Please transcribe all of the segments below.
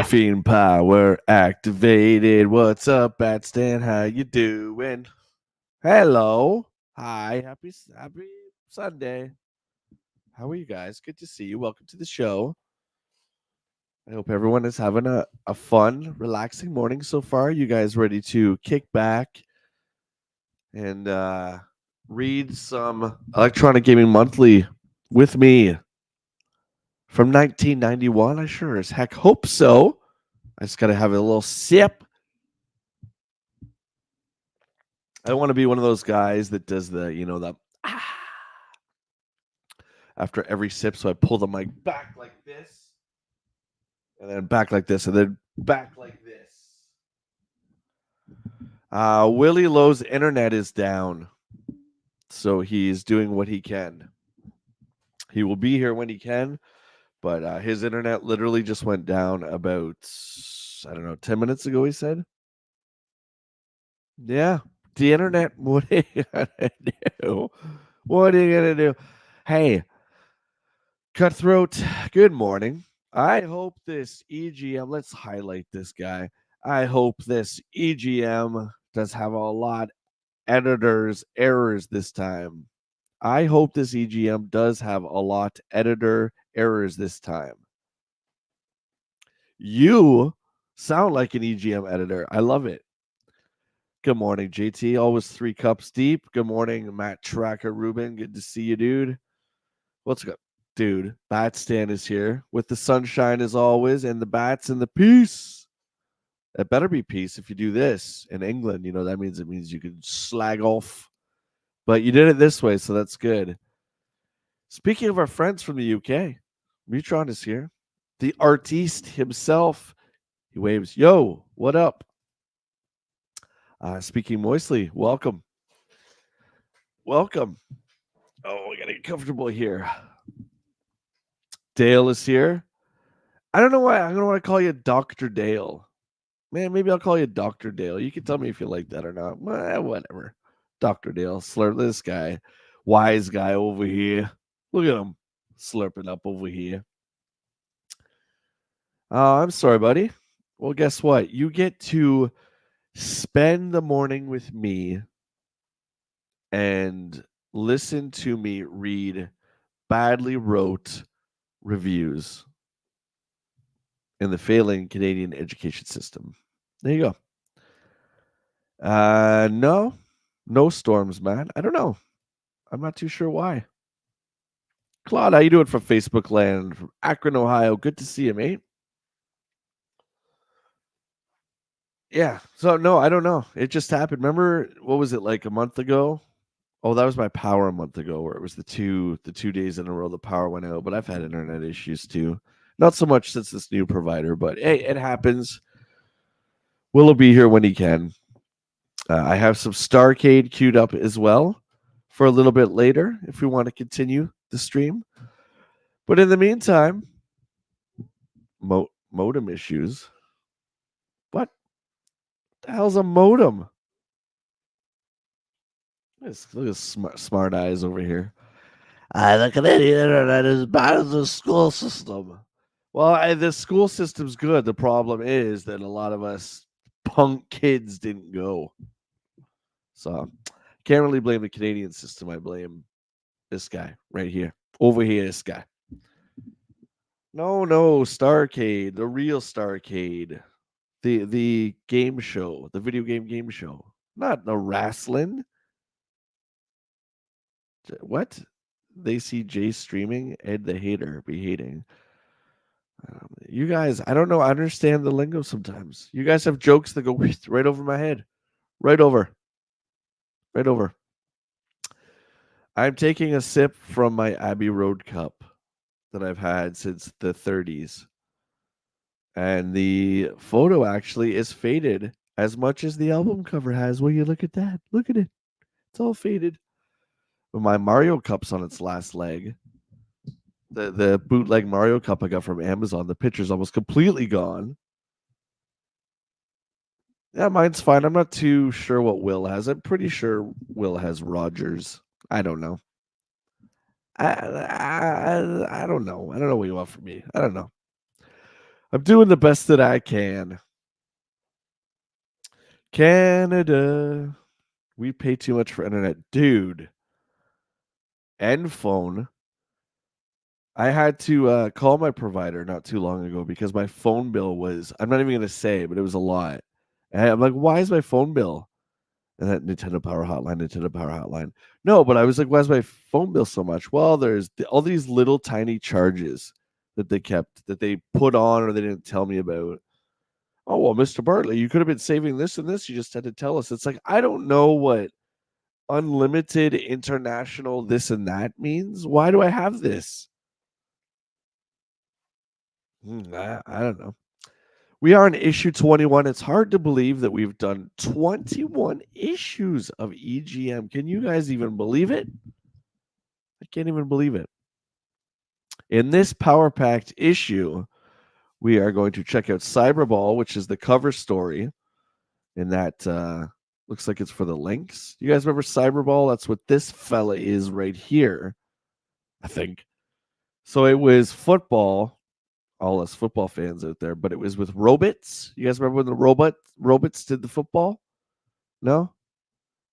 Caffeine power activated. What's up, Bat Stan? How you doing? Hello. Hi. Happy Sunday. How are you guys? Good to see you. Welcome to the show. I hope everyone is having a fun, relaxing morning so far. You guys ready to kick back and read some Electronic Gaming Monthly with me from 1991? I sure as heck hope so. I just got to have a little sip. I don't want to be one of those guys that does the after every sip. So I pull the mic back like this, and then back like this, and then back like this. WillLo's internet is down, so he's doing what he can. He will be here when he can, but his internet literally just went down about, I don't know, 10 minutes ago, he said. Yeah, the internet, what are you going to do? What are you going to do? Hey, Cutthroat, good morning. I hope this EGM, let's highlight this guy. I hope this EGM does have a lot editors errors this time. I hope this EGM does have a lot editor errors this time. You sound like an EGM editor. I love it. Good morning, JT. Always 3 cups deep. Good morning, Matt Tracker Rubin. Good to see you, dude. What's up? Dude, Bat Stan is here with the sunshine as always, and the bats and the peace. It better be peace if you do this in England. You know, that means you can slag off. But you did it this way, so that's good. Speaking of our friends from the UK, Mutron is here. The artiste himself. He waves, yo, what up? Speaking moistly, welcome. Welcome. Oh, we got to get comfortable here. Dale is here. I don't know why. I don't want to call you Dr. Dale. Man, maybe I'll call you Dr. Dale. You can tell me if you like that or not. Well, whatever. Dr. Dale. Slurp this guy. Wise guy over here. Look at him slurping up over here. I'm sorry, buddy. Well, guess what? You get to spend the morning with me and listen to me read badly wrote reviews in the failing Canadian education system. There you go. No storms, man. I don't know. I'm not too sure why. Claude, how you doing from Facebook land, from Akron, Ohio? Good to see you, mate. Yeah. So no, I don't know. It just happened. Remember, what was it like a month ago? Oh, that was my power a month ago, where it was the two days in a row the power went out. But I've had internet issues too. Not so much since this new provider, but hey, it happens. Will be here when he can. I have some Starcade queued up as well for a little bit later if we want to continue the stream. But in the meantime, modem issues. What the hell's a modem? Look at smart eyes over here. The Canadian internet is bad as the school system. Well, the school system's good. The problem is that a lot of us punk kids didn't go. So can't really blame the Canadian system. I blame this guy right here. Over here, this guy. No, Starcade, the real Starcade. The game show, the video game show. Not the wrestling. What? They see Jay streaming, Ed the hater be hating. You guys, I don't know. I understand the lingo sometimes. You guys have jokes that go right over my head. Right over. I'm taking a sip from my Abbey Road cup that I've had since the 30s. And the photo actually is faded as much as the album cover has. Will you look at that? Look at it. It's all faded. But my Mario cup's on its last leg. The bootleg Mario cup I got from Amazon, the picture's almost completely gone. Yeah, mine's fine. I'm not too sure what Will has. I'm pretty sure Will has Rogers. I don't know. I don't know. I don't know what you want from me. I don't know. I'm doing the best that I can. Canada. We pay too much for internet. Dude. And phone. I had to call my provider not too long ago because my phone bill was, I'm not even going to say, but it was a lot. And I'm like, why is my phone bill? And that Nintendo Power Hotline, Nintendo Power Hotline. No, but I was like, why is my phone bill so much? Well, there's all these little tiny charges that they kept, that they put on or they didn't tell me about. Oh, well, Mr. Bartlett, you could have been saving this and this. You just had to tell us. It's like, I don't know what unlimited international this and that means. Why do I have this? I don't know. We are on issue 21. It's hard to believe that we've done 21 issues of EGM. Can you guys even believe it? I can't even believe it. In this Power Packed issue, we are going to check out Cyberball, which is the cover story. And that looks like it's for the Lynx. You guys remember Cyberball? That's what this fella is right here, I think. So it was football, all us football fans out there, but it was with robots. You guys remember when the robots did the football? No?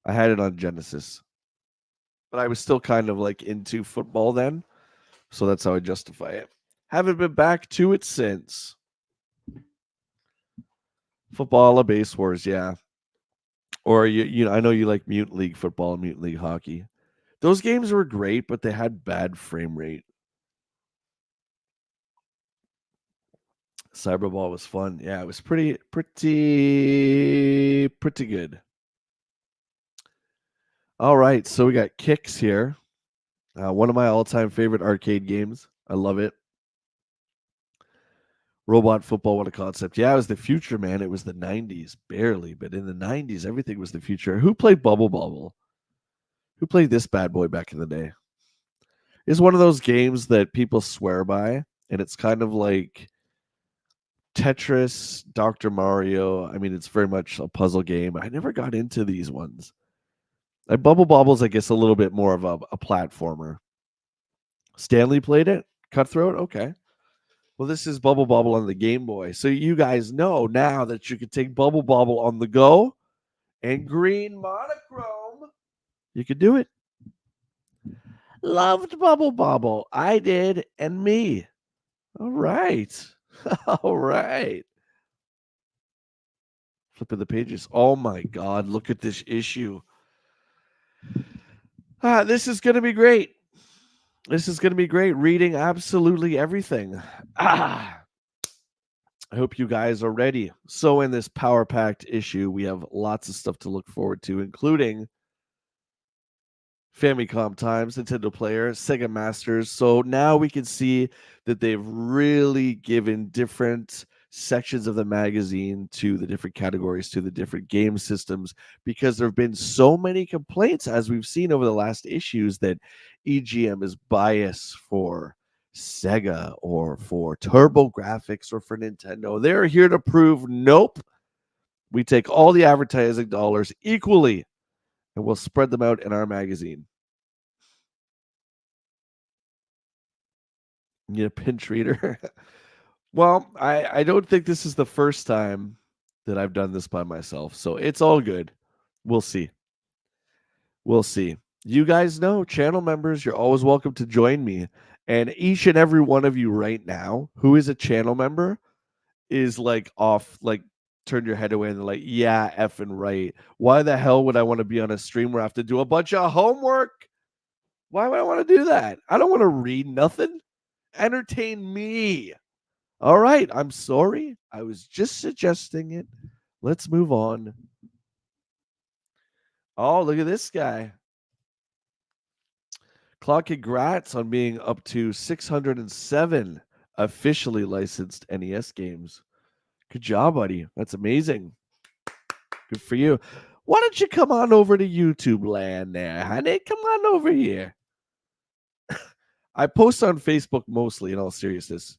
I had it on Genesis. But I was still kind of like into football then. So that's how I justify it. Haven't been back to it since. Football, a base wars, yeah. Or you know, I know you like Mutant League football and Mutant League hockey. Those games were great, but they had bad frame rate. Cyberball was fun. Yeah, it was pretty good. All right, so we got Kicks here. One of my all-time favorite arcade games. I love it. Robot football, what a concept. Yeah, it was the future, man. It was the 90s, barely, but in the 90s, everything was the future. Who played Bubble Bobble? Who played this bad boy back in the day? It's one of those games that people swear by, and it's kind of like Tetris, Dr. Mario. I mean, it's very much a puzzle game. I never got into these ones. Like Bubble Bobble's, I guess, a little bit more of a platformer. Stanley played it? Cutthroat? Okay. Well, this is Bubble Bobble on the Game Boy. So you guys know now that you can take Bubble Bobble on the go and green monochrome. You could do it. Loved Bubble Bobble. I did, and me. All right. All right. Flipping the pages. Oh my God. Look at this issue. This is going to be great. This is going to be great. Reading absolutely everything. I hope you guys are ready. So, in this power packed issue, we have lots of stuff to look forward to, including Famicom Times, Nintendo Player, Sega Masters. So now we can see that they've really given different sections of the magazine to the different categories, to the different game systems, because there have been so many complaints, as we've seen over the last issues, that EGM is biased for Sega or for TurboGrafx or for Nintendo. They're here to prove nope. We take all the advertising dollars equally and we'll spread them out in our magazine. You need a pinch reader. Well, I don't think this is the first time that I've done this by myself, so it's all good. We'll see. We'll see. You guys know, channel members, you're always welcome to join me. And each and every one of you right now who is a channel member is like off, like turn your head away and they're like, yeah, effing right. Why the hell would I want to be on a stream where I have to do a bunch of homework? Why would I want to do that? I don't want to read nothing. Entertain me. All right. I'm sorry. I was just suggesting it. Let's move on. Oh, look at this guy. Clark, congrats on being up to 607 officially licensed NES games. Good job, buddy. That's amazing. Good for you. Why don't you come on over to YouTube land there, honey? Come on over here. I post on Facebook mostly, in all seriousness,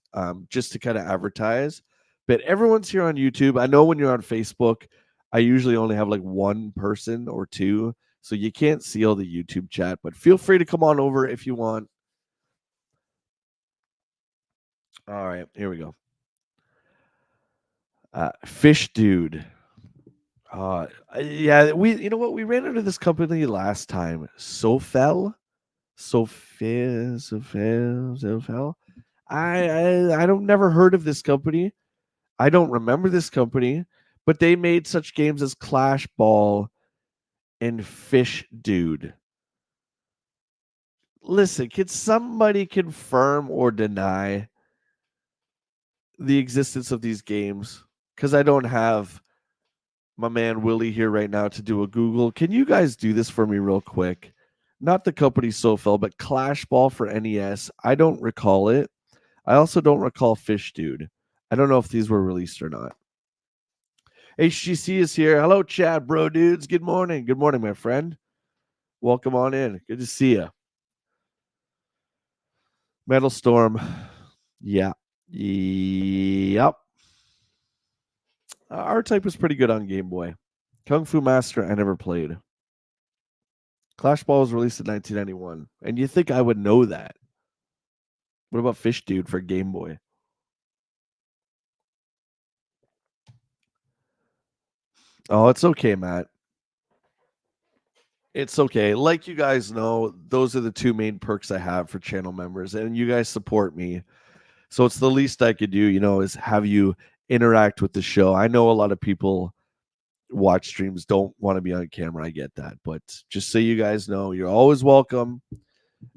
just to kind of advertise. But everyone's here on YouTube. I know when you're on Facebook, I usually only have like one person or two, so you can't see all the YouTube chat. But feel free to come on over if you want. All right, here we go. Fish Dude. Yeah, you know what? We ran into this company last time. Sofel. Sofel. I don't never heard of this company. I don't remember this company, but they made such games as Clash Ball and Fish Dude. Listen, can somebody confirm or deny the existence of these games? Because I don't have my man Willie here right now to do a Google. Can you guys do this for me real quick? Not the company Sofel, but Clash Ball for NES. I don't recall it. I also don't recall Fish Dude. I don't know if these were released or not. HGC is here. Hello, Chad, bro, dudes. Good morning. Good morning, my friend. Welcome on in. Good to see you. Metal Storm. Yeah. Yep. R-Type was pretty good on Game Boy. Kung Fu Master, I never played. Clash Ball was released in 1991. And you think I would know that? What about Fish Dude for Game Boy? Oh, it's okay, Matt. It's okay. Like you guys know, those are the two main perks I have for channel members, and you guys support me. So it's the least I could do, is have you interact with the show. I know a lot of people watch streams don't want to be on camera. I get that. But just so you guys know, you're always welcome.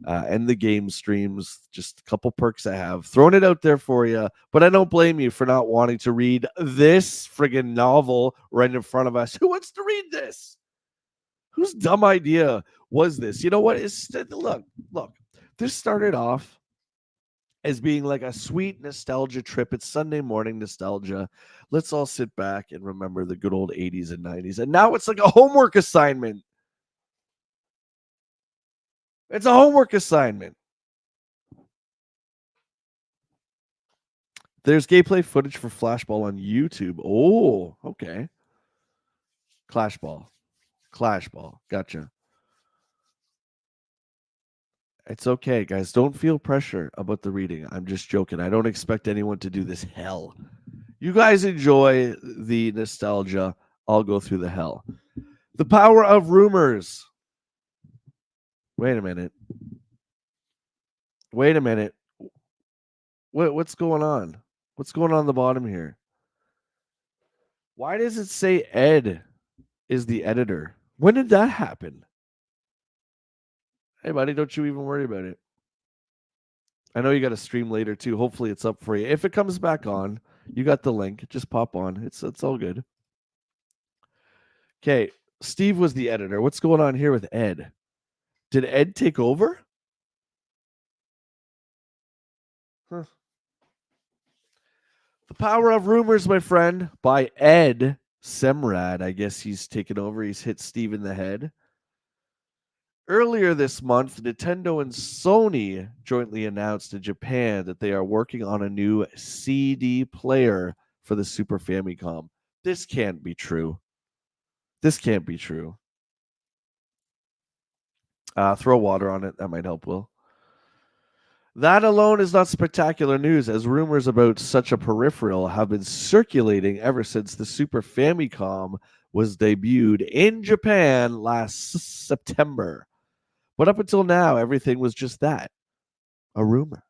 And the game streams, just a couple perks I have. Throwing it out there for you. But I don't blame you for not wanting to read this friggin' novel right in front of us. Who wants to read this? Whose dumb idea was this? You know what? Look. This started off as being like a sweet nostalgia trip. It's Sunday morning nostalgia. Let's all sit back and remember the good old 80s and 90s. And now it's like a homework assignment. It's a homework assignment. There's gameplay footage for Flashball on YouTube. Oh, okay. Clash Ball. Gotcha. It's okay, guys. Don't feel pressure about the reading. I'm just joking. I don't expect anyone to do this hell. You guys enjoy the nostalgia. I'll go through the hell. The power of rumors. Wait a minute. What's going on? What's going on the bottom here? Why does it say Ed is the editor? When did that happen? Hey, buddy, don't you even worry about it. I know you got to stream later too. Hopefully, it's up for you. If it comes back on, you got the link. Just pop on. It's all good. Okay, Steve was the editor. What's going on here with Ed? Did Ed take over? Huh. The Power of Rumors, my friend, by Ed Semrad. I guess he's taken over. He's hit Steve in the head. Earlier this month, Nintendo and Sony jointly announced in Japan that they are working on a new CD player for the Super Famicom. This can't be true. Throw water on it. That might help, Will. That alone is not spectacular news, as rumors about such a peripheral have been circulating ever since the Super Famicom was debuted in Japan last September. But up until now, everything was just that, a rumor.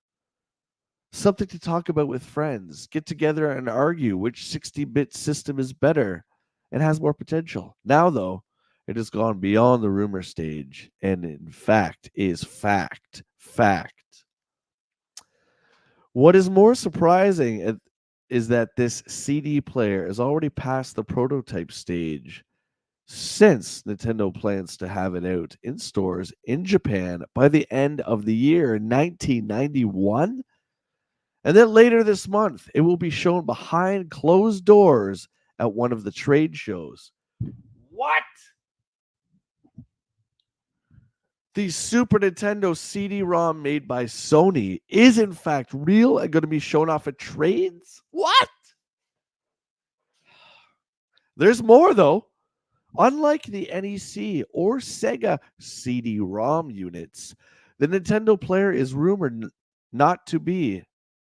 Something to talk about with friends, get together and argue which 60-bit system is better and has more potential. Now, though, it has gone beyond the rumor stage and, in fact, is fact. What is more surprising is that this CD player is already past the prototype stage, since Nintendo plans to have it out in stores in Japan by the end of the year 1991. And then later this month, it will be shown behind closed doors at one of the trade shows. What? The Super Nintendo CD-ROM made by Sony is in fact real and going to be shown off at trades? What? There's more, though. Unlike the NEC or Sega CD-ROM units, the Nintendo player is rumored not to be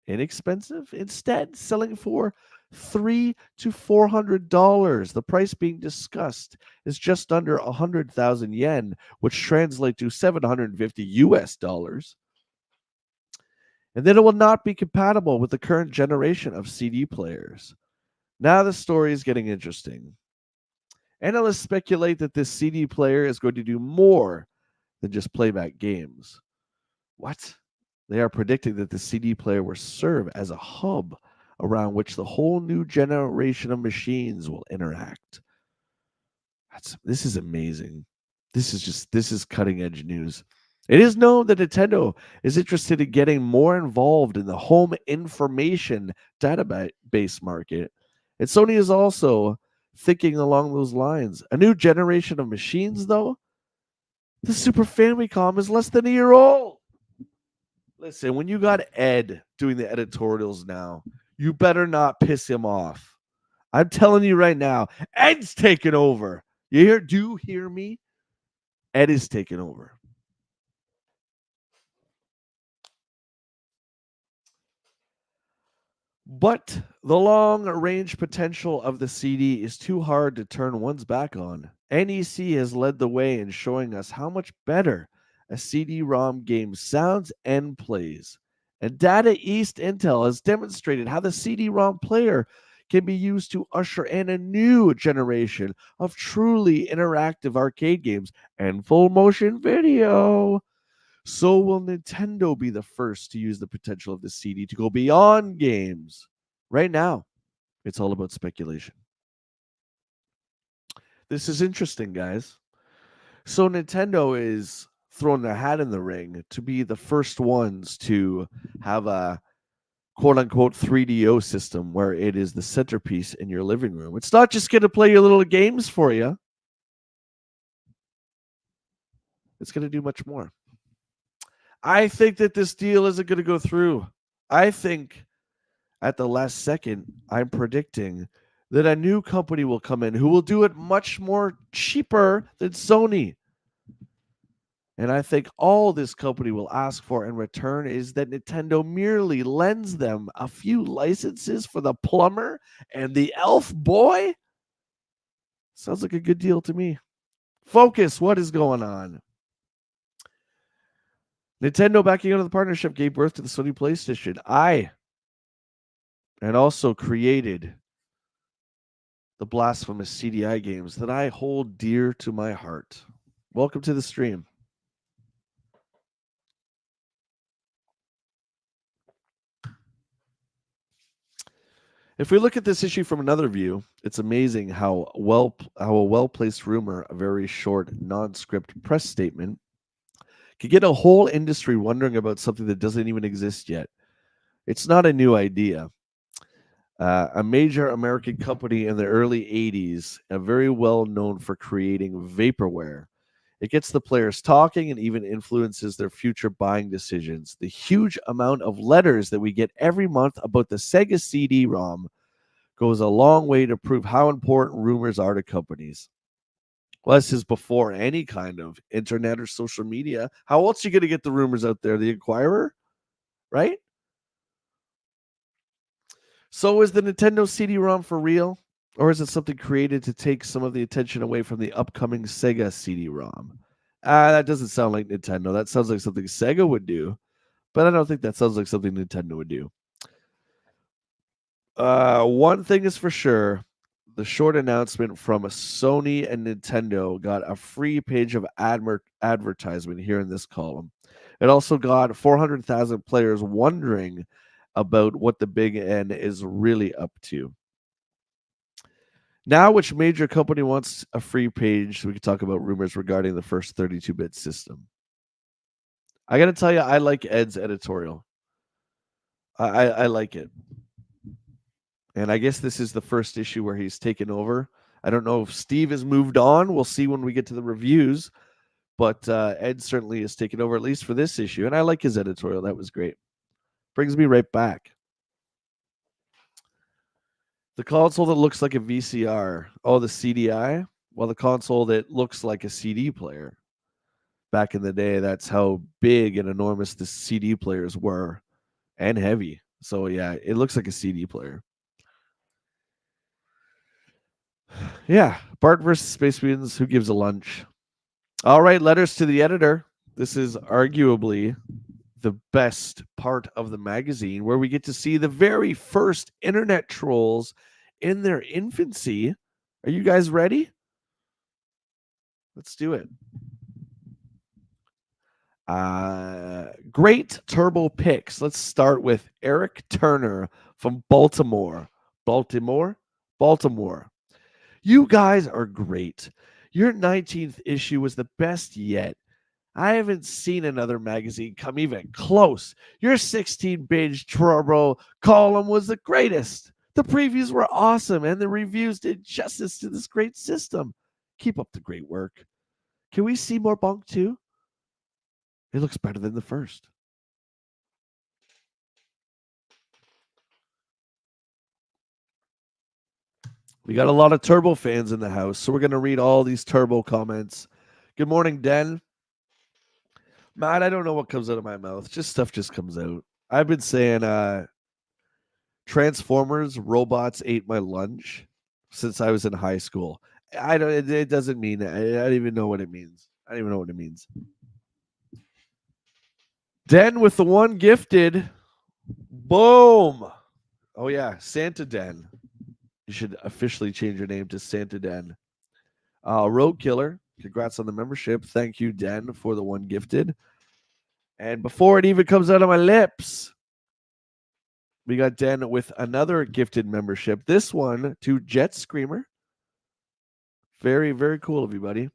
inexpensive, instead selling for $300 to $400. The price being discussed is just under 100,000 yen, which translates to 750 US dollars. And then it will not be compatible with the current generation of CD players. Now the story is getting interesting. Analysts speculate that this CD player is going to do more than just playback games. What? They are predicting that the CD player will serve as a hub around which the whole new generation of machines will interact. This is amazing. This is cutting edge news. It is known that Nintendo is interested in getting more involved in the home information database market. And Sony is also thinking along those lines. A new generation of machines, though? The Super Famicom is less than a year old. Listen, when you got Ed doing the editorials now, you better not piss him off. I'm telling you right now, Ed's taking over. You hear? Do you hear me? Ed is taking over. But the long-range potential of the CD is too hard to turn one's back on. NEC has led the way in showing us how much better a CD-ROM game sounds and plays. And Data East Intel has demonstrated how the CD-ROM player can be used to usher in a new generation of truly interactive arcade games and full motion video. So will Nintendo be the first to use the potential of the CD to go beyond games? Right now, it's all about speculation. This is interesting, guys. So Nintendo is throwing their hat in the ring to be the first ones to have a quote unquote 3DO system where it is the centerpiece in your living room. It's not just going to play your little games for you, it's going to do much more. I think that this deal isn't going to go through. I think at the last second, I'm predicting that a new company will come in who will do it much more cheaper than Sony. And I think all this company will ask for in return is that Nintendo merely lends them a few licenses for the plumber and the elf boy. Sounds like a good deal to me. Focus, what is going on? Nintendo backing out of the partnership gave birth to the Sony PlayStation. And also created the blasphemous CDI games that I hold dear to my heart. Welcome to the stream. If we look at this issue from another view, it's amazing how a well-placed rumor, a very short, non-script press statement, could get a whole industry wondering about something that doesn't even exist yet. It's not a new idea. A major American company in the early 80s, very well known for creating vaporware. It gets the players talking and even influences their future buying decisions. The huge amount of letters that we get every month about the Sega CD-ROM goes a long way to prove how important rumors are to companies. Well, this is before any kind of internet or social media. How else are you going to get the rumors out there? The Inquirer, right? So is the Nintendo CD-ROM for real? Or is it something created to take some of the attention away from the upcoming Sega CD-ROM? That doesn't sound like Nintendo. That sounds like something Sega would do. But I don't think that sounds like something Nintendo would do. One thing is for sure. The short announcement from Sony and Nintendo got a free page of advertisement here in this column. It also got 400,000 players wondering about what the Big N is really up to. Now, which major company wants a free page so we can talk about rumors regarding the first 32-bit system? I got to tell you, I like Ed's editorial. I like it. And I guess this is the first issue where he's taken over. I don't know if Steve has moved on. We'll see when we get to the reviews. But Ed certainly has taken over, at least for this issue. And I like his editorial. That was great. Brings me right back. The console that looks like a VCR. Oh, the CDI? Well, the console that looks like a CD player. Back in the day, that's how big and enormous the CD players were. And heavy. So yeah, it looks like a CD player. Yeah, Bart versus Space Mutants. Who gives a lunch? All right, letters to the editor. This is arguably the best part of the magazine where we get to see the very first internet trolls in their infancy. Are you guys ready? Let's do it. Great turbo picks. Let's start with Eric Turner from Baltimore. Baltimore. You guys are great. Your 19th issue was the best yet. I haven't seen another magazine come even close. Your 16-page turbo column was the greatest. The previews were awesome, and the reviews did justice to this great system. Keep up the great work. Can we see more Bonk 2? It looks better than the first. We got a lot of Turbo fans in the house, so we're going to read all these Turbo comments. Good morning, Den. Matt, I don't know what comes out of my mouth. Just stuff just comes out. I've been saying Transformers robots ate my lunch since I was in high school. I don't. It doesn't mean. I don't even know what it means. I don't even know what it means. Den with the one gifted. Boom. Oh yeah, Santa Den. You should officially change your name to Santa Den. Road Killer. Congrats on the membership. Thank you, Den, for the one gifted. And before it even comes out of my lips, we got Den with another gifted membership. This one to Jet Screamer. Very, very cool of you, buddy.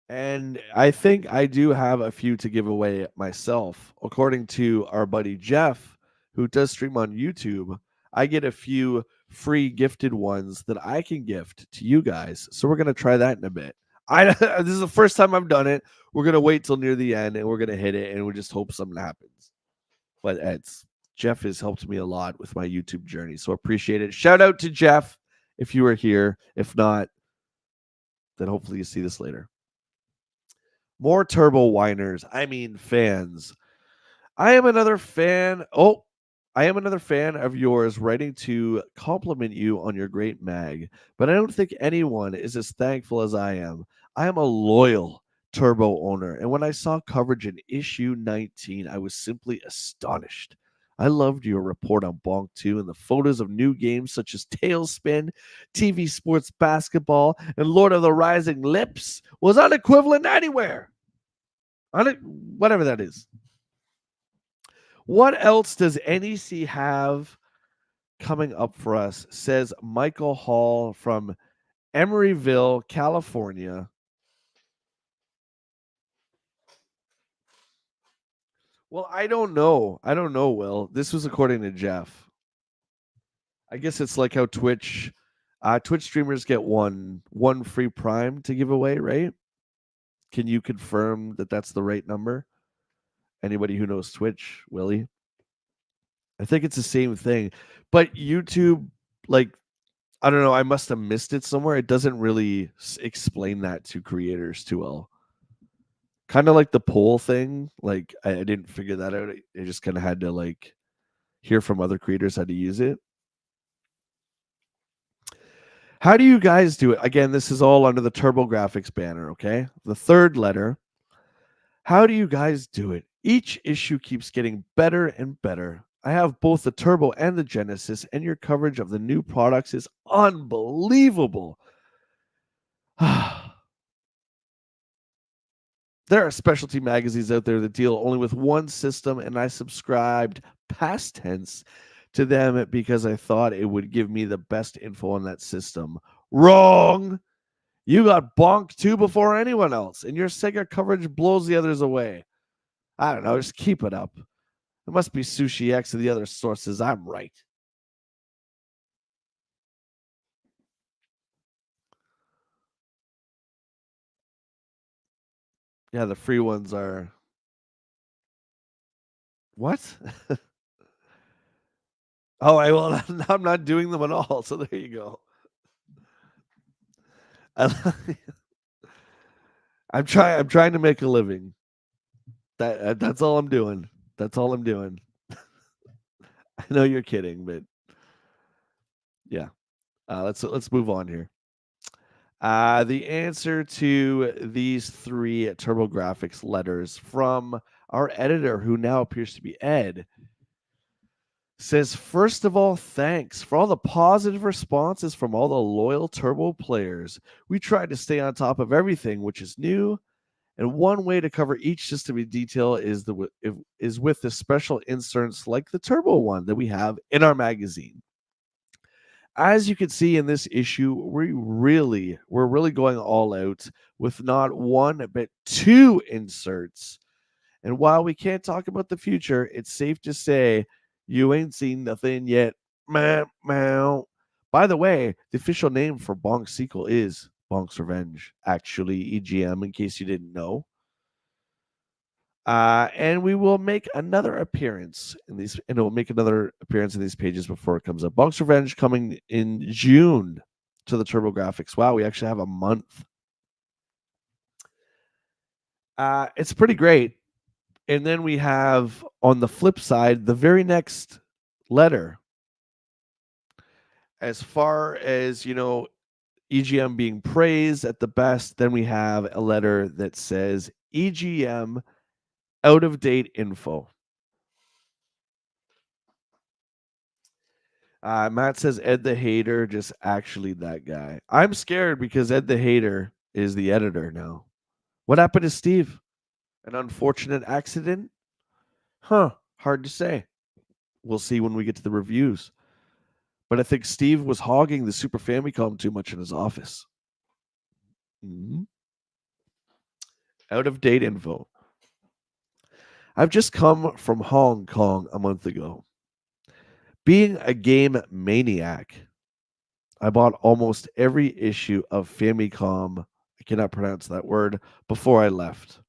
And I think I do have a few to give away myself. According to our buddy Jeff, who does stream on YouTube, I get a few free gifted ones that I can gift to you guys. So we're going to try that in a bit. This is the first time I've done it. We're going to wait till near the end and we're going to hit it and we just hope something happens. But Jeff has helped me a lot with my YouTube journey. So appreciate it. Shout out to Jeff if you were here. If not, then hopefully you see this later. More turbo whiners. I mean, fans. I am another fan. Oh, I am another fan of yours writing to compliment you on your great mag, but I don't think anyone is as thankful as I am. I am a loyal turbo owner, and when I saw coverage in issue 19, I was simply astonished. I loved your report on Bonk 2 and the photos of new games such as Tailspin, TV Sports Basketball, and Lord of the Rising Lips was unequivalent anywhere. Whatever that is. What else does NEC have coming up for us? Says Michael Hall from Emeryville, California. Well, I don't know. Will. This was according to Jeff. I guess it's like how Twitch streamers get one free Prime to give away, right? Can you confirm that that's the right number? Anybody who knows Twitch, Willie? I think it's the same thing. But YouTube, like, I don't know, I must have missed it somewhere. It doesn't really explain that to creators too well. Kind of like the poll thing. Like, I didn't figure that out. I just kind of had to, like, hear from other creators how to use it. How do you guys do it? Again, this is all under the TurboGrafx banner, okay? The third letter. How do you guys do it? Each issue keeps getting better and better. I have both the Turbo and the Genesis, and your coverage of the new products is unbelievable. There are specialty magazines out there that deal only with one system, and I subscribed past tense to them because I thought it would give me the best info on that system. Wrong! You got Bonk 2 before anyone else, and your Sega coverage blows the others away. I don't know, just keep it up. It must be Sushi X and the other sources. I'm right. Yeah, the free ones are. What? Oh, I'm not doing them at all. So there you go. I'm trying to make a living. That's all I'm doing. That's all I'm doing. I know you're kidding, but yeah. Let's move on here. The answer to these three TurboGrafx letters from our editor, who now appears to be Ed, says, first of all, thanks for all the positive responses from all the loyal Turbo players. We tried to stay on top of everything which is new, and one way to cover each system in detail is with the special inserts like the Turbo one that we have in our magazine. As you can see in this issue, we're really going all out with not one but two inserts. And while we can't talk about the future, it's safe to say you ain't seen nothing yet. Meow, meow. By the way, the official name for Bonk's sequel is Bonk's Revenge, actually, EGM, in case you didn't know. And we will make another appearance in these, and it will make another appearance in these pages before it comes up. Bonk's Revenge coming in June to the TurboGrafx. Wow, we actually have a month. It's pretty great. And then we have, on the flip side, the very next letter. As far as, EGM being praised at the best, then we have a letter that says EGM out of date info. Matt says Ed the Hater, just actually that guy. I'm scared because Ed the Hater is the editor now. What happened to Steve? An unfortunate accident? Huh, hard to say. We'll see when we get to the reviews. But I think Steve was hogging the Super Famicom too much in his office. Mm-hmm. Out of date info. I've just come from Hong Kong a month ago. Being a game maniac, I bought almost every issue of Famicom, I cannot pronounce that word, before I left.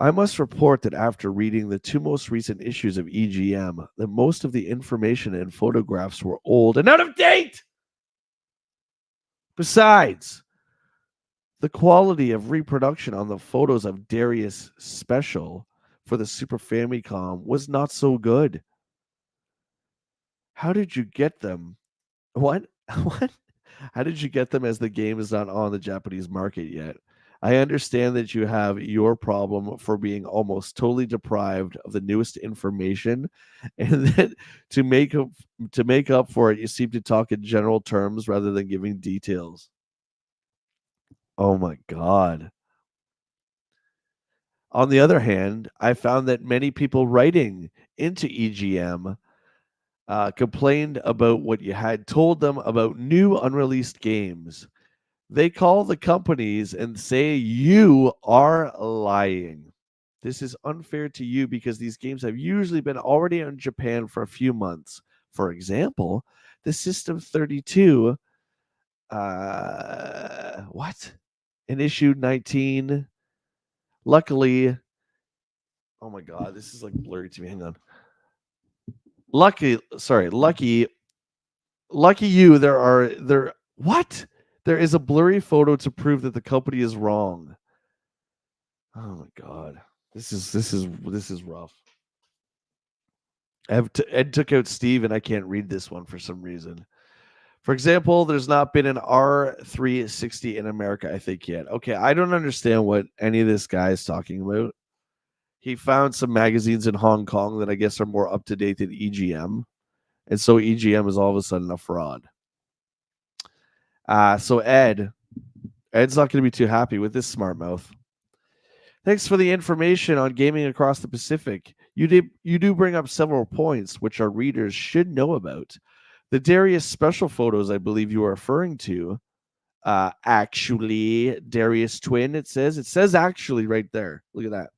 I must report that after reading the two most recent issues of EGM, that most of the information and photographs were old and out of date. Besides, the quality of reproduction on the photos of Darius Special for the Super Famicom was not so good. How did you get them? What? What? How did you get them as the game is not on the Japanese market yet? I understand that you have your problem for being almost totally deprived of the newest information, and that to make up for it, you seem to talk in general terms rather than giving details. Oh my god. On the other hand, I found that many people writing into EGM complained about what you had told them about new unreleased games. They call the companies and say you are lying. This is unfair to you because these games have usually been already in Japan for a few months. For example, the System 32, what? In issue 19. Luckily, oh my god, this is like blurry to me. Hang on. Lucky you, what? There is a blurry photo to prove that the company is wrong. Oh my god. This is rough. Ed took out Steve and I can't read this one for some reason. For example, there's not been an R360 in America, I think, yet. Okay, I don't understand what any of this guy is talking about. He found some magazines in Hong Kong that I guess are more up to date than EGM. And so EGM is all of a sudden a fraud. So Ed's not going to be too happy with this smart mouth. Thanks for the information on gaming across the Pacific. You do bring up several points which our readers should know about. The Darius special photos I believe you are referring to, actually, Darius twin, it says actually right there. Look at that.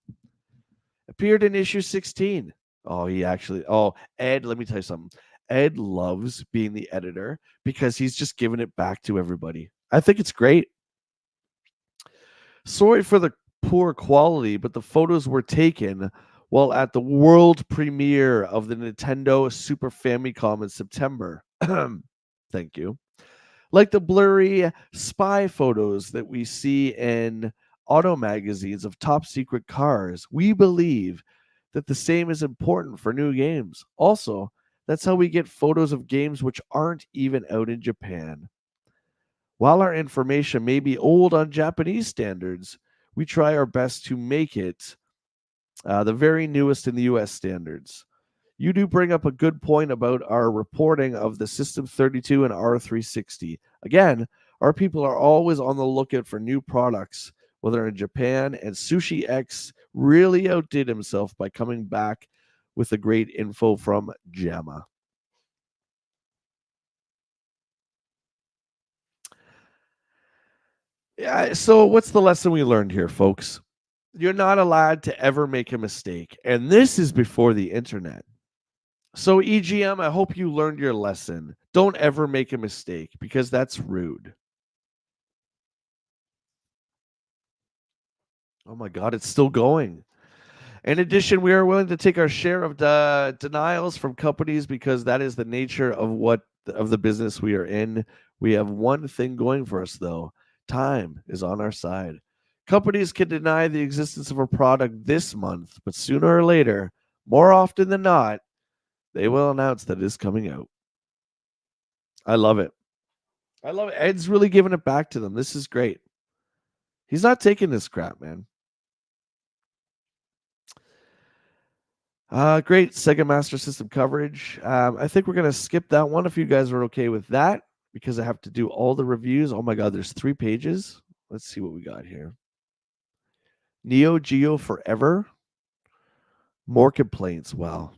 Appeared in issue 16. Ed, let me tell you something. Ed loves being the editor because he's just giving it back to everybody. I think it's great. Sorry for the poor quality, but the photos were taken while at the world premiere of the Nintendo Super Famicom in September. Thank you. Like the blurry spy photos that we see in auto magazines of top secret cars, we believe that the same is important for new games. Also, That's how we get photos of games which aren't even out in Japan. While our information may be old on Japanese standards, we try our best to make it the very newest in the US standards. You do bring up a good point about our reporting of the System 32 and R360. Again, our people are always on the lookout for new products, whether in Japan, and Sushi X really outdid himself by coming back with the great info from JAMA. Yeah, so what's the lesson we learned here, folks? You're not allowed to ever make a mistake. And this is before the internet. So, EGM, I hope you learned your lesson. Don't ever make a mistake because that's rude. Oh my God, it's still going. In addition, we are willing to take our share of denials from companies because that is the nature of the business we are in. We have one thing going for us, though. Time is on our side. Companies can deny the existence of a product this month, but sooner or later, more often than not, they will announce that it is coming out. I love it. I love it. Ed's really giving it back to them. This is great. He's not taking this crap, man. Great Sega Master System coverage. I think we're gonna skip that one if you guys are okay with that, because I have to do all the reviews. Oh my God, there's 3 pages. Let's see what we got here. Neo Geo Forever. More complaints. Well,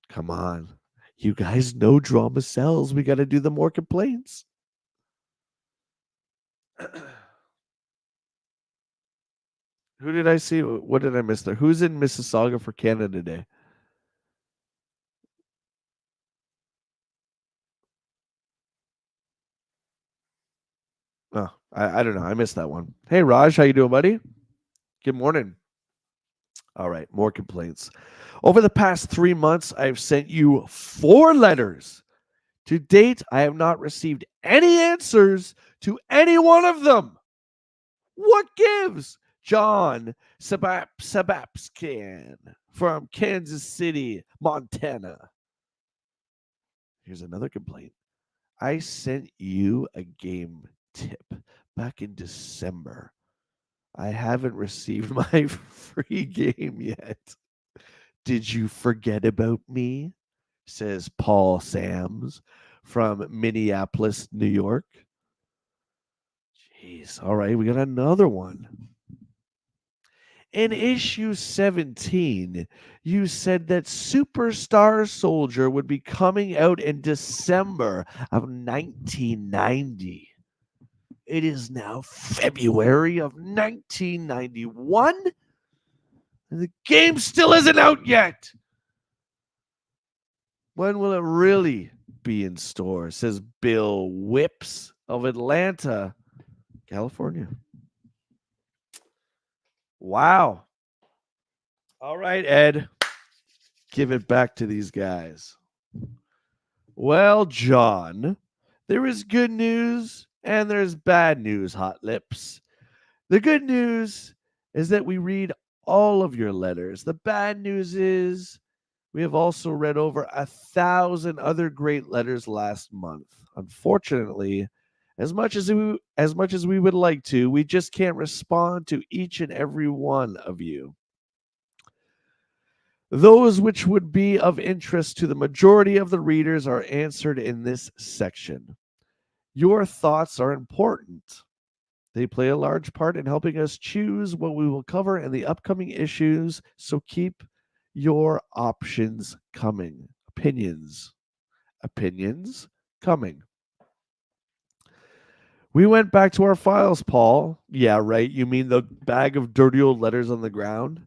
come on. You guys know drama sells. We got to do the more complaints. Who did I see? What did I miss there? Who's in Mississauga for Canada Day? Oh, I don't know. I missed that one. Hey, Raj, how you doing, buddy? Good morning. All right, more complaints. Over the past 3 months, I've sent you 4 letters. To date, I have not received any answers to any one of them. What gives? John Sabapskan from Kansas City, Montana. Here's another complaint. I sent you a game tip back in December. I haven't received my free game yet. Did you forget about me? Says Paul Sams from Minneapolis, New York. Jeez. All right, we got another one. In issue 17, you said that Superstar Soldier would be coming out in December of 1990. It is now February of 1991, and the game still isn't out yet. When will it really be in store? Says Bill Whips of Atlanta, California. Wow. All right, Ed. Give it back to these guys. Well, John, there is good news and there's bad news, Hot Lips. The good news is that we read all of your letters. The bad news is we have also read over 1,000 other great letters last month. Unfortunately, as much as we would like to, we just can't respond to each and every one of you. Those which would be of interest to the majority of the readers are answered in this section. Your thoughts are important. They play a large part in helping us choose what we will cover in the upcoming issues, so keep your options coming. Opinions coming. We went back to our files, Paul. Yeah, right. You mean the bag of dirty old letters on the ground?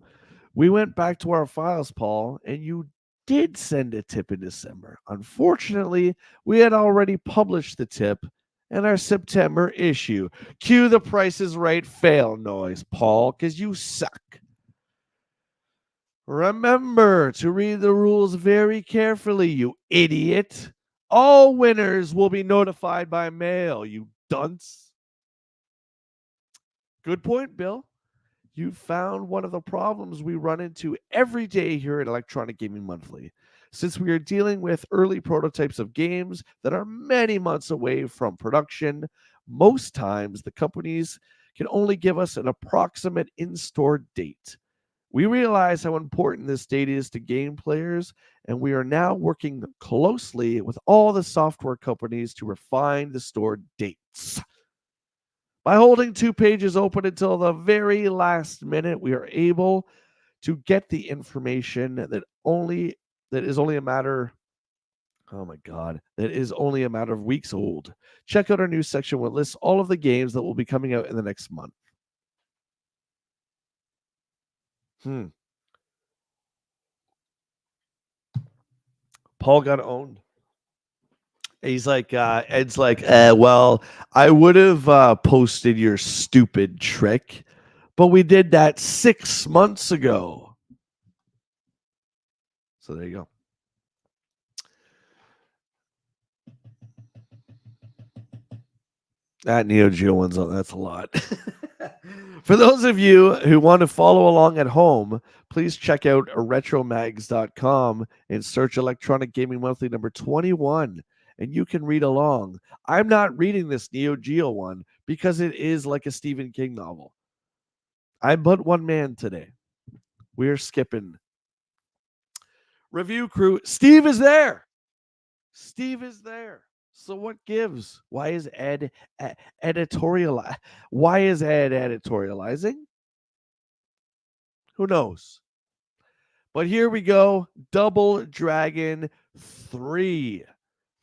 We went back to our files, Paul, and you did send a tip in December. Unfortunately, we had already published the tip in our September issue. Cue the Price is Right fail noise, Paul, because you suck. Remember to read the rules very carefully, you idiot. All winners will be notified by mail, you dunce. Good point, Bill. You found one of the problems we run into every day here at Electronic Gaming Monthly. Since we are dealing with early prototypes of games that are many months away from production, most times the companies can only give us an approximate in-store date. We realize how important this date is to game players, and we are now working closely with all the software companies to refine the store dates. By holding 2 pages open until the very last minute, we are able to get the information that is only a matter that is only a matter of weeks old. Check out our news section where it lists all of the games that will be coming out in the next month. Paul got owned. He's like, Ed's like, well, I would have posted your stupid trick, but we did that 6 months ago. So there you go. That Neo Geo one's on. That's a lot. For those of you who want to follow along at home, please check out retromags.com and search Electronic Gaming Monthly number 21, and you can read along. I'm not reading this Neo Geo one because it is like a Stephen King novel. I'm but one man today. We're skipping. Review crew. Steve is there. Steve is there. So what gives? Why is Ed editorializing? Who knows? But here we go. Double Dragon 3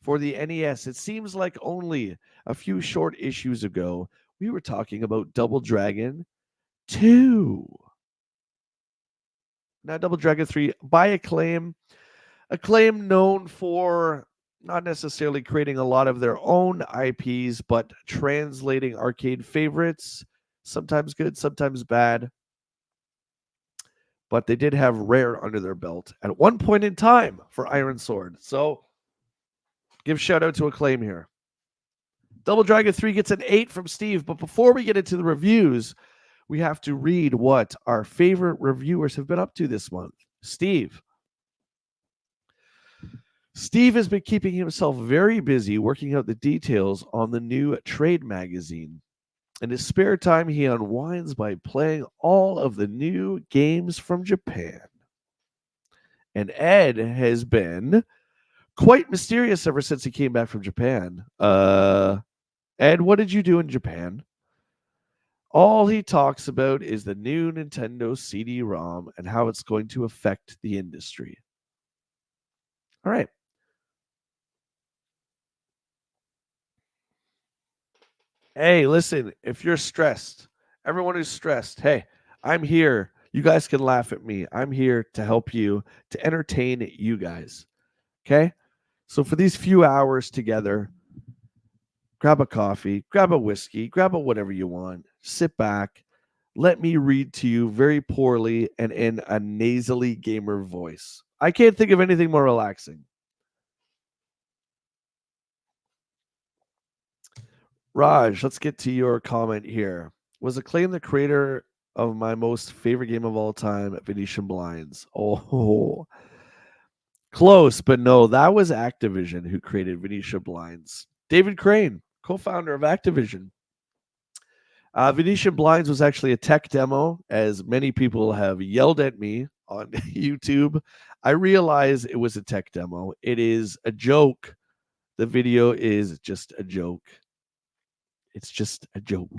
for the NES. It seems like only a few short issues ago we were talking about Double Dragon 2. Now Double Dragon 3 by Acclaim known for not necessarily creating a lot of their own IPs, but translating arcade favorites, sometimes good, sometimes bad. But they did have Rare under their belt at one point in time for Iron Sword. So give shout out to Acclaim here. Double Dragon 3 gets an 8 from Steve. But before we get into the reviews, we have to read what our favorite reviewers have been up to this month. Steve has been keeping himself very busy working out the details on the new trade magazine. In his spare time, he unwinds by playing all of the new games from Japan. And Ed has been quite mysterious ever since he came back from Japan. Ed, what did you do in Japan? All he talks about is the new Nintendo CD-ROM and how it's going to affect the industry. All right. Hey, listen, if you're stressed, everyone who's stressed, hey, I'm here. You guys can laugh at me. I'm here to help you, to entertain you guys. Okay? So for these few hours together, grab a coffee, grab a whiskey, grab a whatever you want, sit back, let me read to you very poorly and in a nasally gamer voice. I can't think of anything more relaxing. Raj, let's get to your comment here. Was Acclaim the creator of my most favorite game of all time, Venetian Blinds? Oh, close, but no, that was Activision who created Venetian Blinds. David Crane, co-founder of Activision. Venetian Blinds was actually a tech demo, as many people have yelled at me on YouTube. I realize it was a tech demo. It is a joke. The video is just a joke. It's just a joke.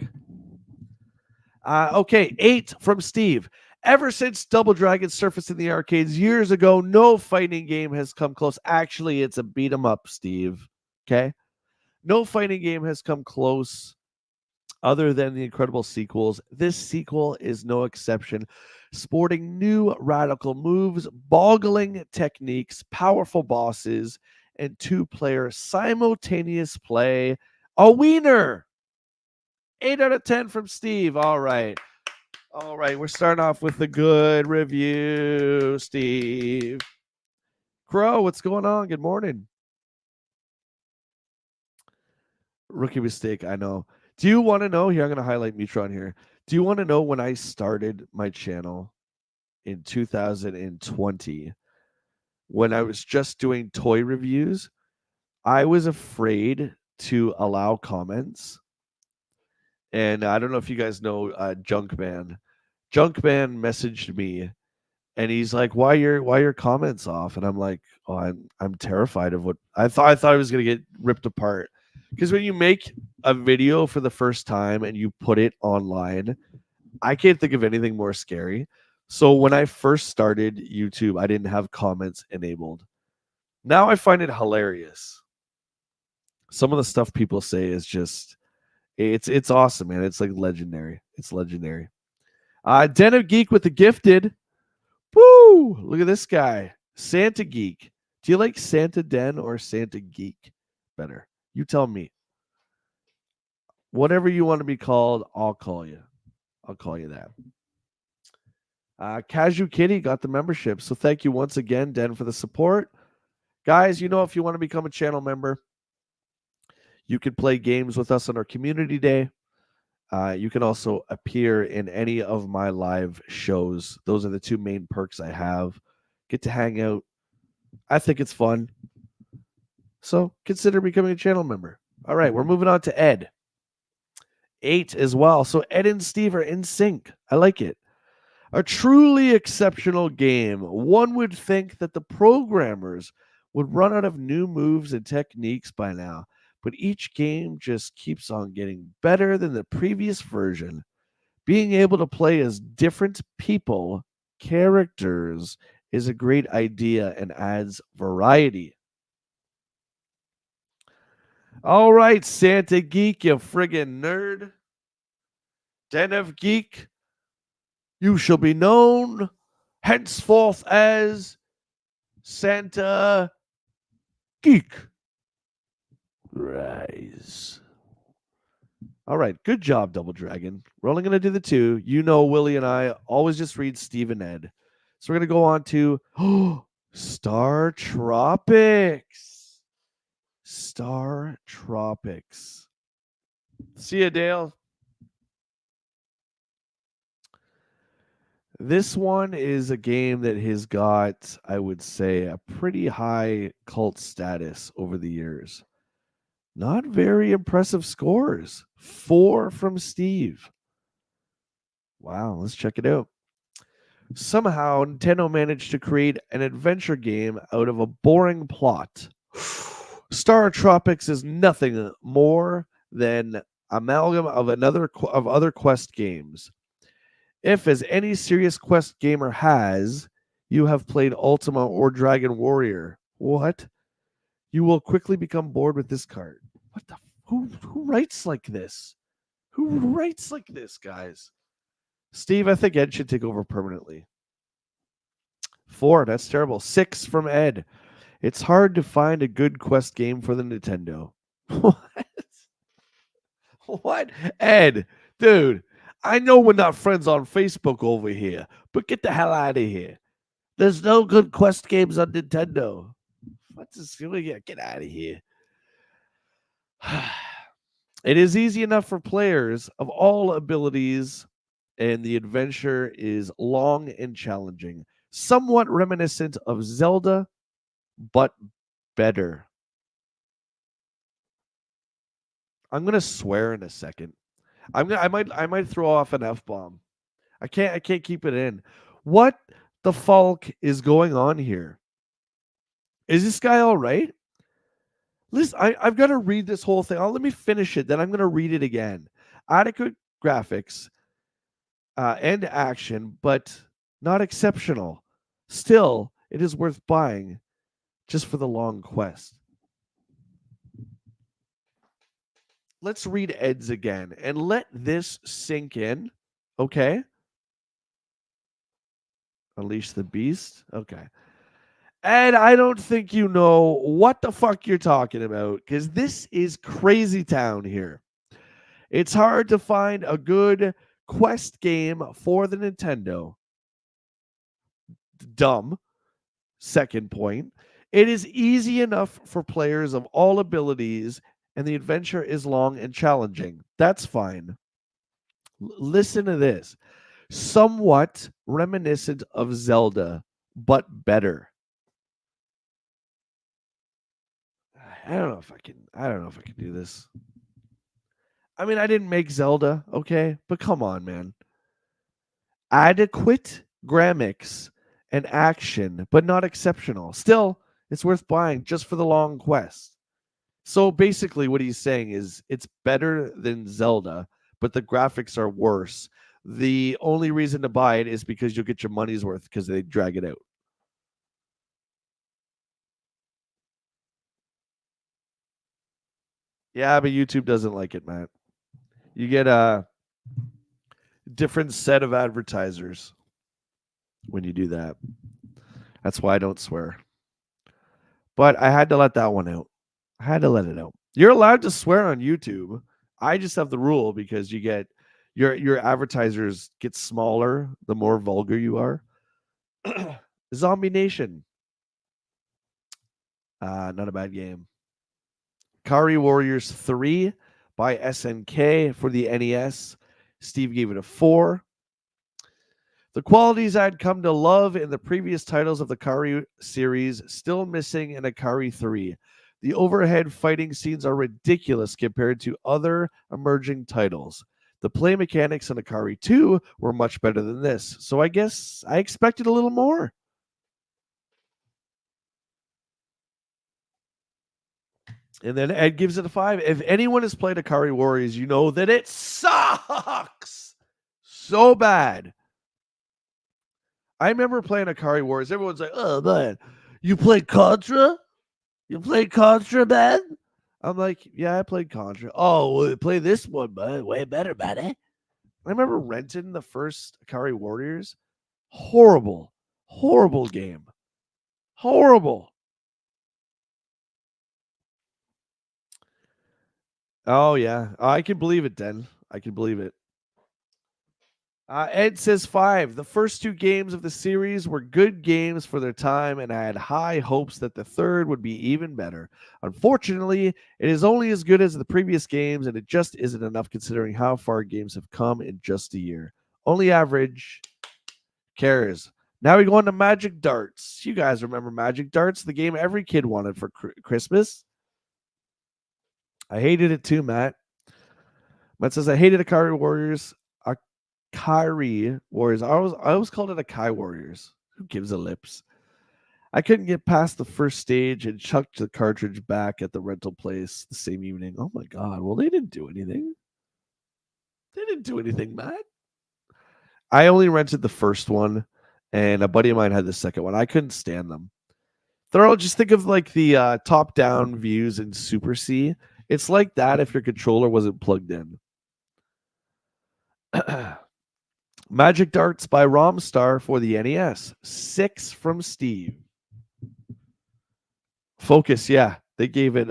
Okay, 8 from Steve. Ever since Double Dragon surfaced in the arcades years ago, no fighting game has come close. Actually, it's a beat 'em up, Steve. Okay? No fighting game has come close other than the incredible sequels. This sequel is no exception, sporting new radical moves, boggling techniques, powerful bosses, and 2-player simultaneous play. A wiener! 8 out of 10 from Steve. All right. We're starting off with a good review, Steve. Crow, what's going on? Good morning. Rookie mistake, I know. Do you want to know? Here, I'm going to highlight Metron here. Do you want to know when I started my channel in 2020? when I was just doing toy reviews, I was afraid to allow comments. And I don't know if you guys know Junkman. Junkman messaged me and he's like, why your comments off?" And I'm like, "Oh, I'm terrified of what I thought I was gonna get ripped apart." Because when you make a video for the first time and you put it online, I can't think of anything more scary. So when I first started YouTube, I didn't have comments enabled. Now I find it hilarious. Some of the stuff people say is just it's awesome, man. It's like legendary. It's legendary. Den of Geek with the gifted. Woo! Look at this guy. Santa Geek. Do you like Santa Den or Santa Geek better? You tell me. Whatever you want to be called, I'll call you. I'll call you that. Cashew Kitty got the membership. So thank you once again, Den, for the support. Guys, you know, if you want to become a channel member, you can play games with us on our community day. You can also appear in any of my live shows. Those are the two main perks I have. Get to hang out. I think it's fun. So consider becoming a channel member. All right, we're moving on to Ed. 8 as well. So Ed and Steve are in sync. I like it. A truly exceptional game. One would think that the programmers would run out of new moves and techniques by now, but each game just keeps on getting better than the previous version. Being able to play as different people, characters, is a great idea and adds variety. All right, Santa Geek, you friggin' nerd. Den of Geek, you shall be known henceforth as Santa Geek. Rise. All right, good job, Double Dragon. We're only going to do the two. You know, Willie and I always just read Steve and Ed. So we're going to go on to Star Tropics. Star Tropics. See ya, Dale. This one is a game that has got, I would say, a pretty high cult status over the years. Not very impressive scores. 4 from Steve. Wow, let's check it out. Somehow, Nintendo managed to create an adventure game out of a boring plot. Star Tropics is nothing more than amalgam of other Quest games. If, as any serious Quest gamer has, you have played Ultima or Dragon Warrior, what? You will quickly become bored with this card. What the? Who writes like this? Who writes like this, guys? Steve, I think Ed should take over permanently. 4, that's terrible. 6 from Ed. It's hard to find a good Quest game for the Nintendo. What? What? Ed, dude, I know we're not friends on Facebook over here, but get the hell out of here. There's no good Quest games on Nintendo. What's this? Get out of here. It is easy enough for players of all abilities, and the adventure is long and challenging, somewhat reminiscent of Zelda, but better. I'm gonna swear in a second. I might throw off an F-bomb. I can't keep it in. What the fuck is going on here? Is this guy all right? Listen, I've got to read this whole thing. Let me finish it, then I'm going to read it again. Adequate graphics and action, but not exceptional. Still, it is worth buying just for the long quest. Let's read Ed's again and let this sink in. Okay. Unleash the beast. Okay. Ed, I don't think you know what the fuck you're talking about, because this is crazy town here. It's hard to find a good Quest game for the Nintendo. Dumb. Second point. It is easy enough for players of all abilities, and the adventure is long and challenging. That's fine. Listen to this. Somewhat reminiscent of Zelda, but better. I don't know if I can do this. I mean, I didn't make Zelda, okay? But come on, man. Adequate graphics and action, but not exceptional. Still, it's worth buying just for the long quest. So basically, what he's saying is it's better than Zelda, but the graphics are worse. The only reason to buy it is because you'll get your money's worth because they drag it out. Yeah, but YouTube doesn't like it, Matt. You get a different set of advertisers when you do that. That's why I don't swear. But I had to let that one out. I had to let it out. You're allowed to swear on YouTube. I just have the rule because you get your advertisers get smaller the more vulgar you are. Zombie Nation. Not a bad game. Kari Warriors 3 by SNK for the NES. Steve gave it a 4. The qualities I'd come to love in the previous titles of the Kari series still missing in Akari 3. The overhead fighting scenes are ridiculous compared to other emerging titles. The play mechanics in Akari 2 were much better than this, so I guess I expected a little more. And then Ed gives it a 5. If anyone has played Akari Warriors, you know that it sucks so bad. I remember playing Akari Warriors. Everyone's like, "Oh man, you played Contra? You played Contra, man?" I'm like, "Yeah, I played Contra." "Oh, well, play this one, man. Way better, man." I remember renting the first Akari Warriors. Horrible, horrible game. Horrible. Oh yeah, I can believe it, Den. I can believe it. Ed says 5. The first 2 games of the series were good games for their time, and I had high hopes that the third would be even better. Unfortunately, it is only as good as the previous games, and it just isn't enough considering how far games have come in just a year. Only average. Cares. Now we go on to Magic Darts. You guys remember Magic Darts, the game every kid wanted for Christmas? I hated it too, Matt. Matt says, I hated Akari Warriors. Akari Warriors. I always called it Akai Warriors. Who gives a lips? I couldn't get past the first stage and chucked the cartridge back at the rental place the same evening. Oh my god. Well, they didn't do anything. They didn't do anything, Matt. I only rented the first one, and a buddy of mine had the second one. I couldn't stand them. They're all just think of like the top-down views in Super C. It's like that if your controller wasn't plugged in. Magic Darts by Romstar for the NES. 6 from Steve. Focus, yeah. They gave it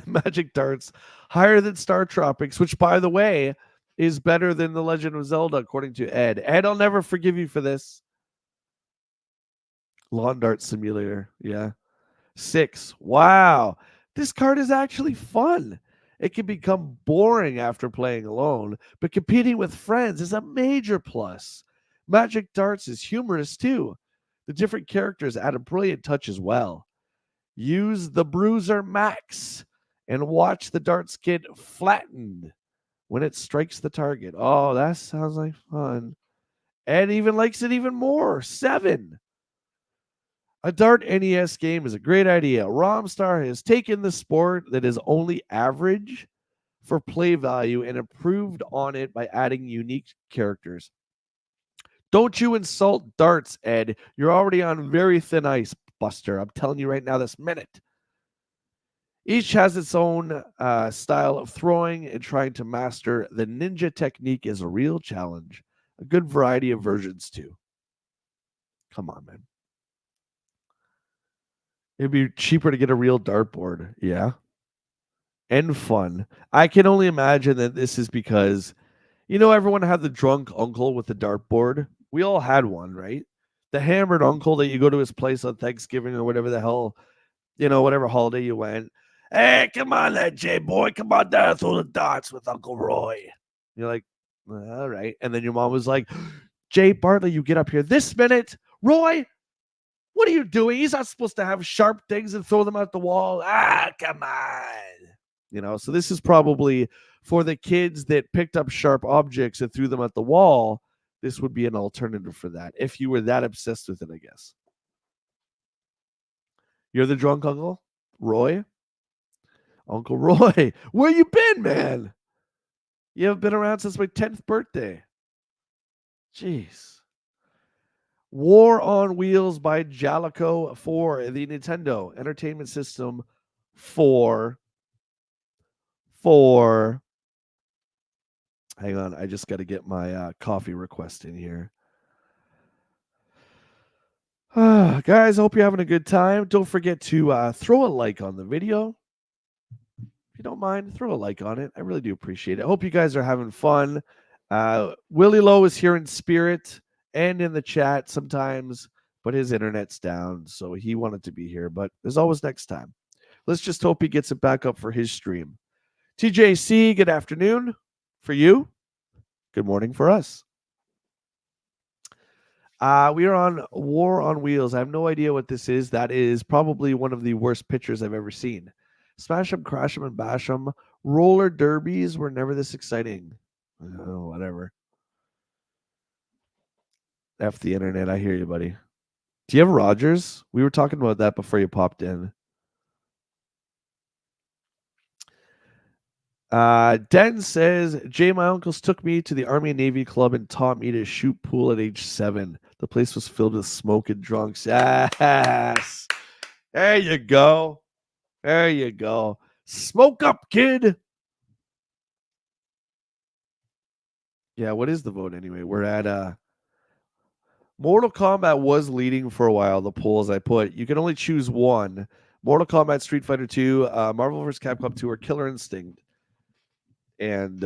Magic Darts higher than Star Tropics, which, by the way, is better than The Legend of Zelda, according to Ed. Ed, I'll never forgive you for this. Lawn Dart Simulator, yeah. 6. Wow. This card is actually fun. It can become boring after playing alone, but competing with friends is a major plus. Magic Darts is humorous too. The different characters add a brilliant touch as well. Use the Bruiser Max and watch the darts get flattened when it strikes the target. Oh, that sounds like fun. Ed even likes it even more. 7. A Dart NES game is a great idea. Romstar has taken the sport that is only average for play value and improved on it by adding unique characters. Don't you insult darts, Ed. You're already on very thin ice, Buster. I'm telling you right now this minute. Each has its own style of throwing, and trying to master the ninja technique is a real challenge. A good variety of versions, too. Come on, man. It'd be cheaper to get a real dartboard. Yeah. And fun. I can only imagine that this is because, everyone had the drunk uncle with the dartboard. We all had one, right? The hammered uncle that you go to his place on Thanksgiving or whatever the hell, whatever holiday you went. Hey, come on there, Jay boy. Come on down through the darts with Uncle Roy. You're like, all right. And then your mom was like, Jay Bartlett, you get up here this minute. Roy, What are you doing? He's not supposed to have sharp things and throw them out the wall. Come on. So this is probably for the kids that picked up sharp objects and threw them at the wall. This would be an alternative for that if you were that obsessed with it, I guess. You're the drunk uncle? Roy? Uncle Roy, where you been, man? You haven't been around since my 10th birthday. Jeez. War on Wheels by Jalico for the Nintendo Entertainment System for hang on, I just got to get my coffee request in here. Guys, I hope you're having a good time. Don't forget to throw a like on the video. If you don't mind, throw a like on it. I really do appreciate it. I hope you guys are having fun. WillLo is here in spirit and in the chat sometimes, but his internet's down, so he wanted to be here. But there's always next time. Let's just hope he gets it back up for his stream. TJC, good afternoon for you. Good morning for us. We are on War on Wheels. I have no idea what this is. That is probably one of the worst pictures I've ever seen. Smash 'em, crash 'em, and bash 'em. Roller derbies were never this exciting. Oh, whatever. F the internet. I hear you, buddy. Do you have Rogers? We were talking about that before you popped in. Den says, Jay, my uncles took me to the Army and Navy Club and taught me to shoot pool at age 7. The place was filled with smoke and drunks. Yes. There you go. There you go. Smoke up, kid. Yeah, what is the vote anyway? We're at Mortal Kombat was leading for a while, the polls I put. You can only choose one. Mortal Kombat, Street Fighter 2, Marvel vs. Capcom 2, or Killer Instinct. And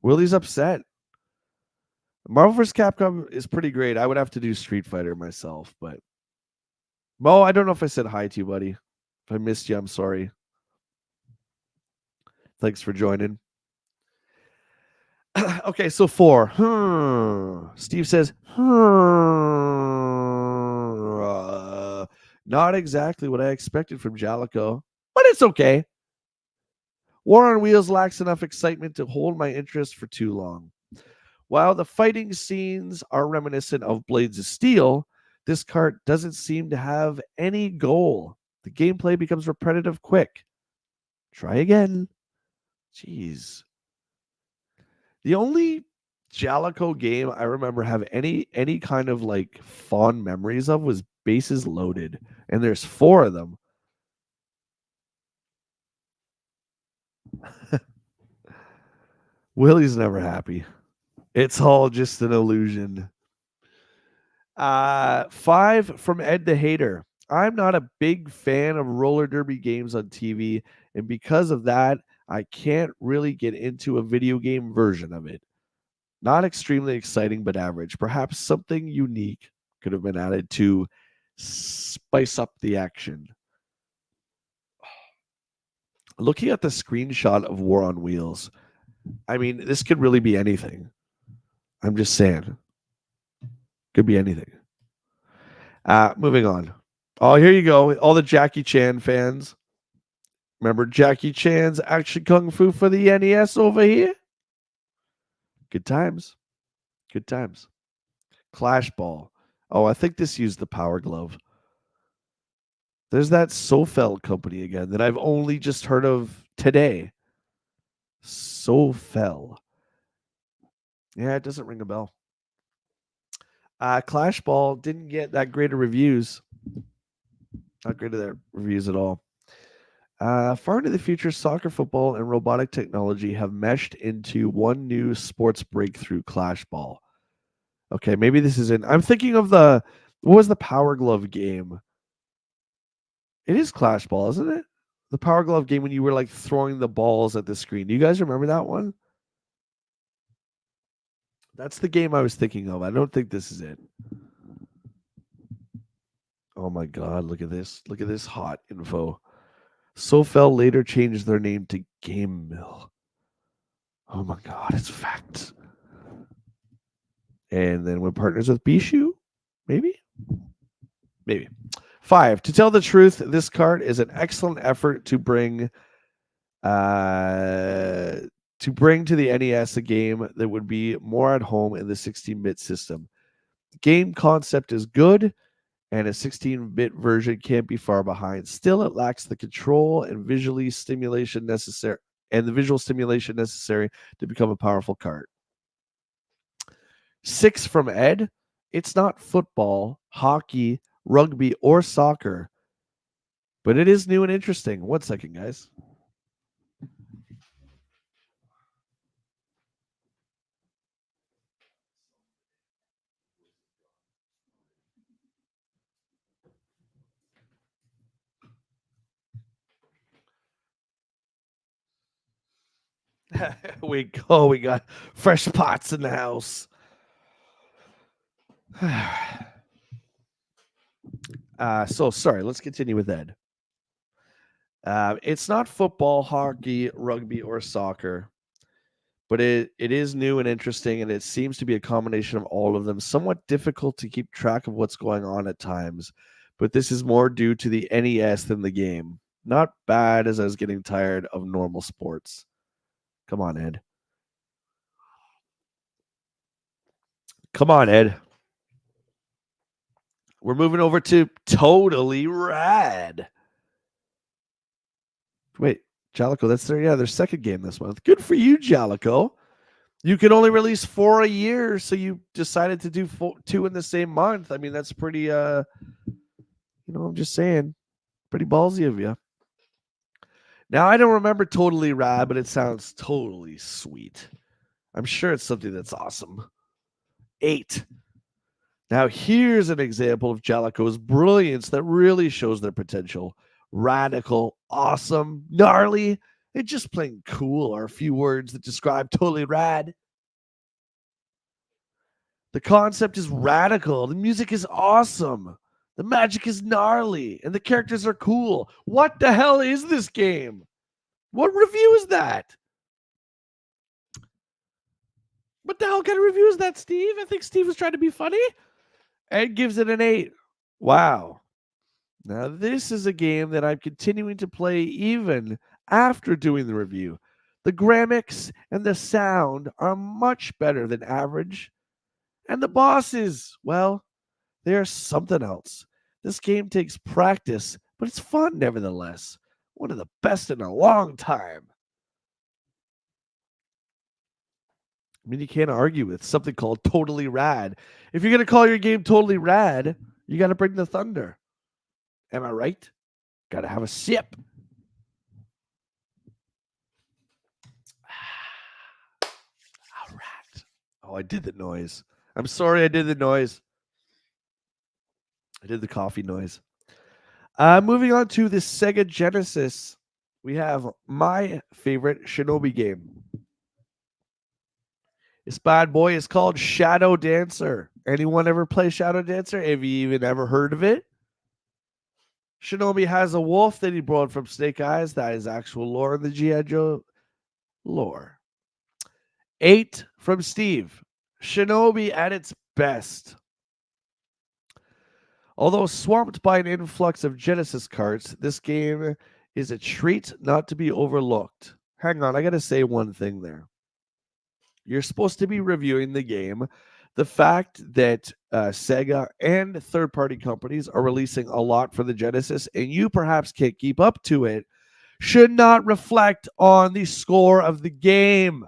Willie's upset. Marvel vs. Capcom is pretty great. I would have to do Street Fighter myself, but Mo, I don't know if I said hi to you, buddy. If I missed you, I'm sorry. Thanks for joining. Okay, so 4. Steve says, not exactly what I expected from Jalico, but it's okay. War on Wheels lacks enough excitement to hold my interest for too long. While the fighting scenes are reminiscent of Blades of Steel, this cart doesn't seem to have any goal. The gameplay becomes repetitive quick. Try again. Jeez. The only Jalico game I remember have any kind of like fond memories of was Bases Loaded, and there's 4 of them. Willie's never happy. It's all just an illusion. 5 from Ed the Hater. I'm not a big fan of roller derby games on TV, and because of that, I can't really get into a video game version of it. Not extremely exciting, but average. Perhaps something unique could have been added to spice up the action. Looking at the screenshot of War on Wheels, I mean, this could really be anything. I'm just saying. Could be anything. Moving on. Oh, here you go. All the Jackie Chan fans. Remember Jackie Chan's Action Kung Fu for the NES over here? Good times. Good times. Clash Ball. Oh, I think this used the Power Glove. There's that Sofel company again that I've only just heard of today. Sofel. Yeah, it doesn't ring a bell. Clash Ball didn't get that great of reviews. Not great of their reviews at all. Far into the future, soccer, football, and robotic technology have meshed into one new sports breakthrough, Clash Ball. Okay, maybe this is in. I'm thinking of what was the Power Glove game? It is Clash Ball, isn't it? The Power Glove game when you were like throwing the balls at the screen. Do you guys remember that one? That's the game I was thinking of. I don't think this is it. Oh my God, look at this. Look at this hot info. Sofel later changed their name to Game Mill. Oh my God, it's fact. And then we're partners with Bishu? Maybe? Maybe. 5. To tell the truth, this card is an excellent effort to bring to the NES a game that would be more at home in the 16-bit system. The game concept is good, and a 16-bit version can't be far behind. Still, it lacks the control and visual stimulation necessary to become a powerful card. 6 from Ed. It's not football, hockey, rugby, or soccer, but it is new and interesting. 1 second, guys. We got fresh pots in the house. So sorry, let's continue with Ed. It's not football, hockey, rugby, or soccer, but it is new and interesting, and it seems to be a combination of all of them. Somewhat difficult to keep track of what's going on at times, but this is more due to the NES than the game. Not bad, as I was getting tired of normal sports. Come on, Ed. Come on, Ed. We're moving over to Totally Rad. Wait, Jalico, that's their second game this month. Good for you, Jalico. You can only release 4 a year, so you decided to do 2 in the same month. I mean, that's pretty I'm just saying, pretty ballsy of you. Now, I don't remember Totally Rad, but it sounds totally sweet. I'm sure it's something that's awesome. 8. Now, here's an example of Jalico's brilliance that really shows their potential. Radical, awesome, gnarly, and just plain cool are a few words that describe Totally Rad. The concept is radical. The music is awesome. The magic is gnarly. And the characters are cool. What the hell is this game? What review is that? What the hell kind of review is that, Steve? I think Steve was trying to be funny. Ed gives it an 8. Wow. Now, this is a game that I'm continuing to play even after doing the review. The graphics and the sound are much better than average. And the bosses, well, they're something else. This game takes practice, but it's fun nevertheless. One of the best in a long time. I mean, you can't argue with something called Totally Rad. If you're going to call your game Totally Rad, you got to bring the thunder. Am I right? Got to have a sip. All right. Oh, I did the noise. I'm sorry I did the noise. I did the coffee noise. Moving on to the Sega Genesis, we have my favorite Shinobi game. This bad boy is called Shadow Dancer. Anyone ever play Shadow Dancer? Have you even ever heard of it? Shinobi has a wolf that he brought from Snake Eyes. That is actual lore in the G.I. Joe lore. 8 from Steve. Shinobi at its best. Although swamped by an influx of Genesis carts, this game is a treat not to be overlooked. Hang on, I got to say one thing there. You're supposed to be reviewing the game. The fact that Sega and third-party companies are releasing a lot for the Genesis and you perhaps can't keep up to it should not reflect on the score of the game.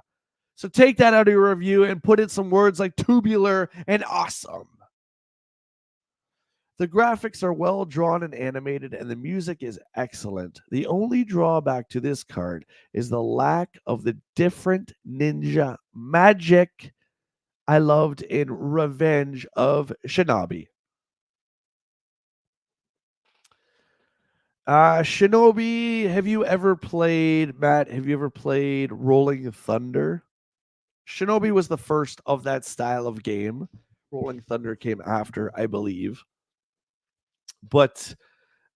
So take that out of your review and put in some words like tubular and awesome. The graphics are well drawn and animated, and the music is excellent. The only drawback to this card is the lack of the different ninja magic I loved in Revenge of Shinobi. Shinobi, have you ever played, Matt, have you ever played Rolling Thunder? Shinobi was the first of that style of game. Rolling Thunder came after, I believe. But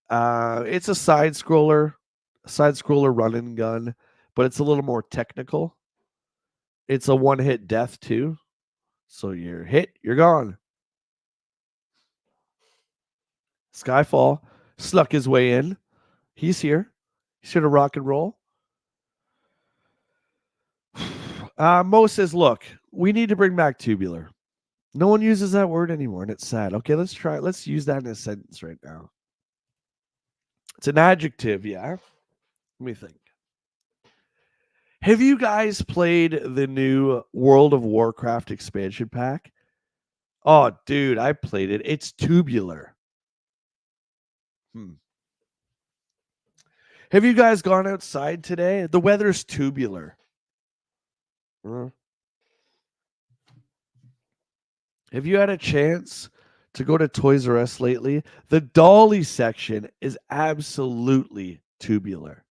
it's a side scroller run and gun, but it's a little more technical. It's a one-hit death too. So you're hit, you're gone. Skyfall. Snuck his way in. He's here. He's here to rock and roll. Mo says, look, we need to bring back tubular. No one uses that word anymore, and it's sad. Okay, let's try. Let's use that in a sentence right now. It's an adjective, yeah? Let me think. Have you guys played the new World of Warcraft expansion pack? Oh, dude, I played it. It's tubular. Have you guys gone outside today? The weather's tubular. Have you had a chance to go to Toys R Us lately? The dolly section is absolutely tubular.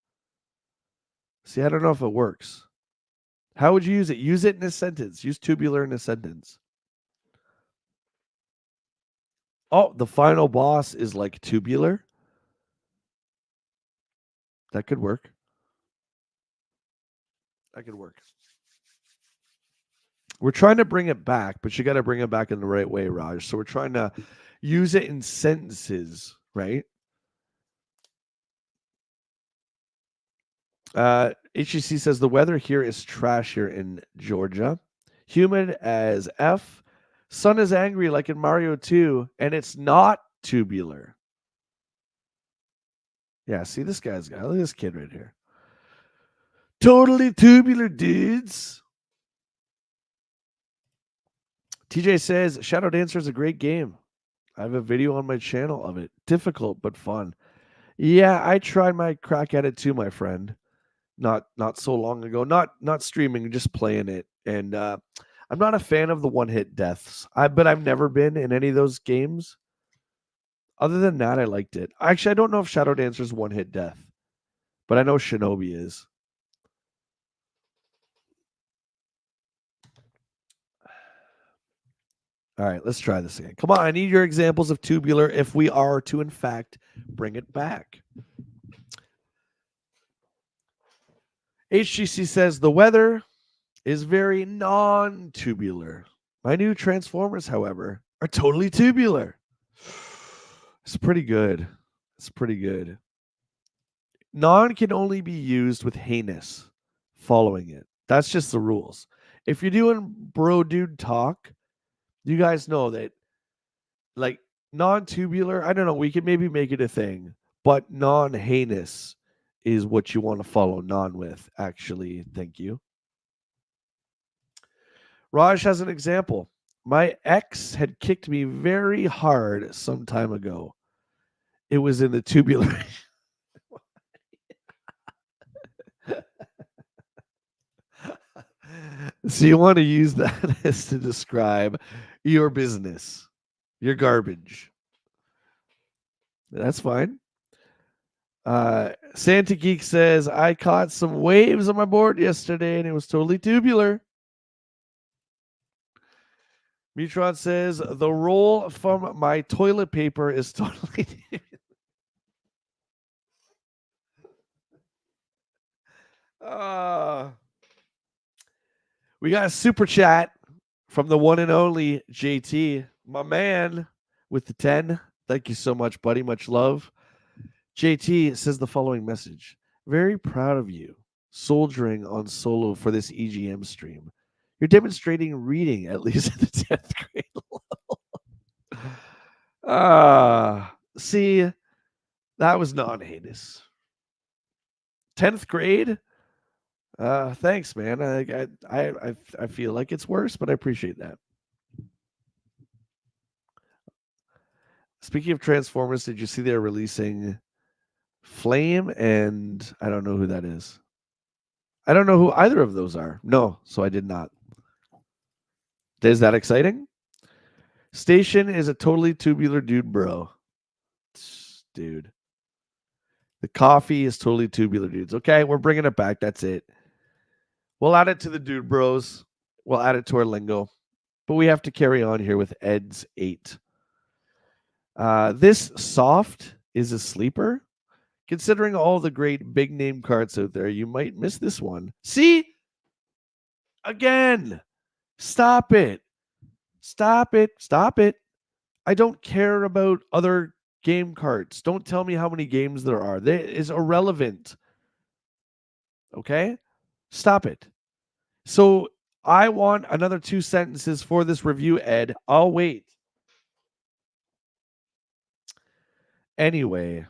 See, I don't know if it works. How would you use it? Use it in a sentence. Use tubular in a sentence. Oh, the final boss is like tubular. That could work. That could work. We're trying to bring it back, but you got to bring it back in the right way, Raj. So we're trying to use it in sentences, right? HEC says the weather here is trash here in Georgia. Humid as F. Sun is angry like in Mario 2, and it's not tubular. Yeah, see this guy's guy. Look at this kid right here. Totally tubular, dudes. TJ says Shadow Dancer is a great game. I have a video on my channel of it. Difficult but fun. Yeah, I tried my crack at it too, my friend. Not so long ago. Not streaming, just playing it. And I'm not a fan of the one-hit deaths. But I've never been in any of those games. Other than that, I liked it. Actually, I don't know if Shadow Dancer's one-hit death, but I know Shinobi is. All right, let's try this again. Come on, I need your examples of tubular if we are to, in fact, bring it back. HGC says the weather is very non-tubular. My new Transformers, however, are totally tubular. It's pretty good. It's pretty good. Non can only be used with heinous following it. That's just the rules. If you're doing bro dude talk, you guys know that like non-tubular, I don't know, we can maybe make it a thing, but non-heinous is what you want to follow non with, actually. Thank you. Raj has an example. My ex had kicked me very hard some time ago. It was in the tubular. So you want to use that as to describe your business, your garbage. That's fine. Santa Geek says, I caught some waves on my board yesterday and it was totally tubular. Mutron says, the roll from my toilet paper is totally we got a super chat from the one and only JT, my man with the 10. Thank you so much, buddy. Much love. JT says the following message. Very proud of you soldiering on solo for this EGM stream. You're demonstrating reading at least at the 10th grade level. See, that was non-heinous. 10th grade? Thanks, man. I feel like it's worse, but I appreciate that. Speaking of Transformers, did you see they're releasing Flame and I don't know who that is. I don't know who either of those are. No, so I did not. Is that exciting? Station is a totally tubular dude, bro. Dude. The coffee is totally tubular dudes. Okay, we're bringing it back. That's it. We'll add it to the dude bros. We'll add it to our lingo. But we have to carry on here with Ed's 8. This soft is a sleeper. Considering all the great big name cards out there, you might miss this one. See? Again. Stop it. Stop it. Stop it. I don't care about other game carts. Don't tell me how many games there are. That is irrelevant. Okay? Stop it. So I want another 2 sentences for this review, Ed. I'll wait. Anyway,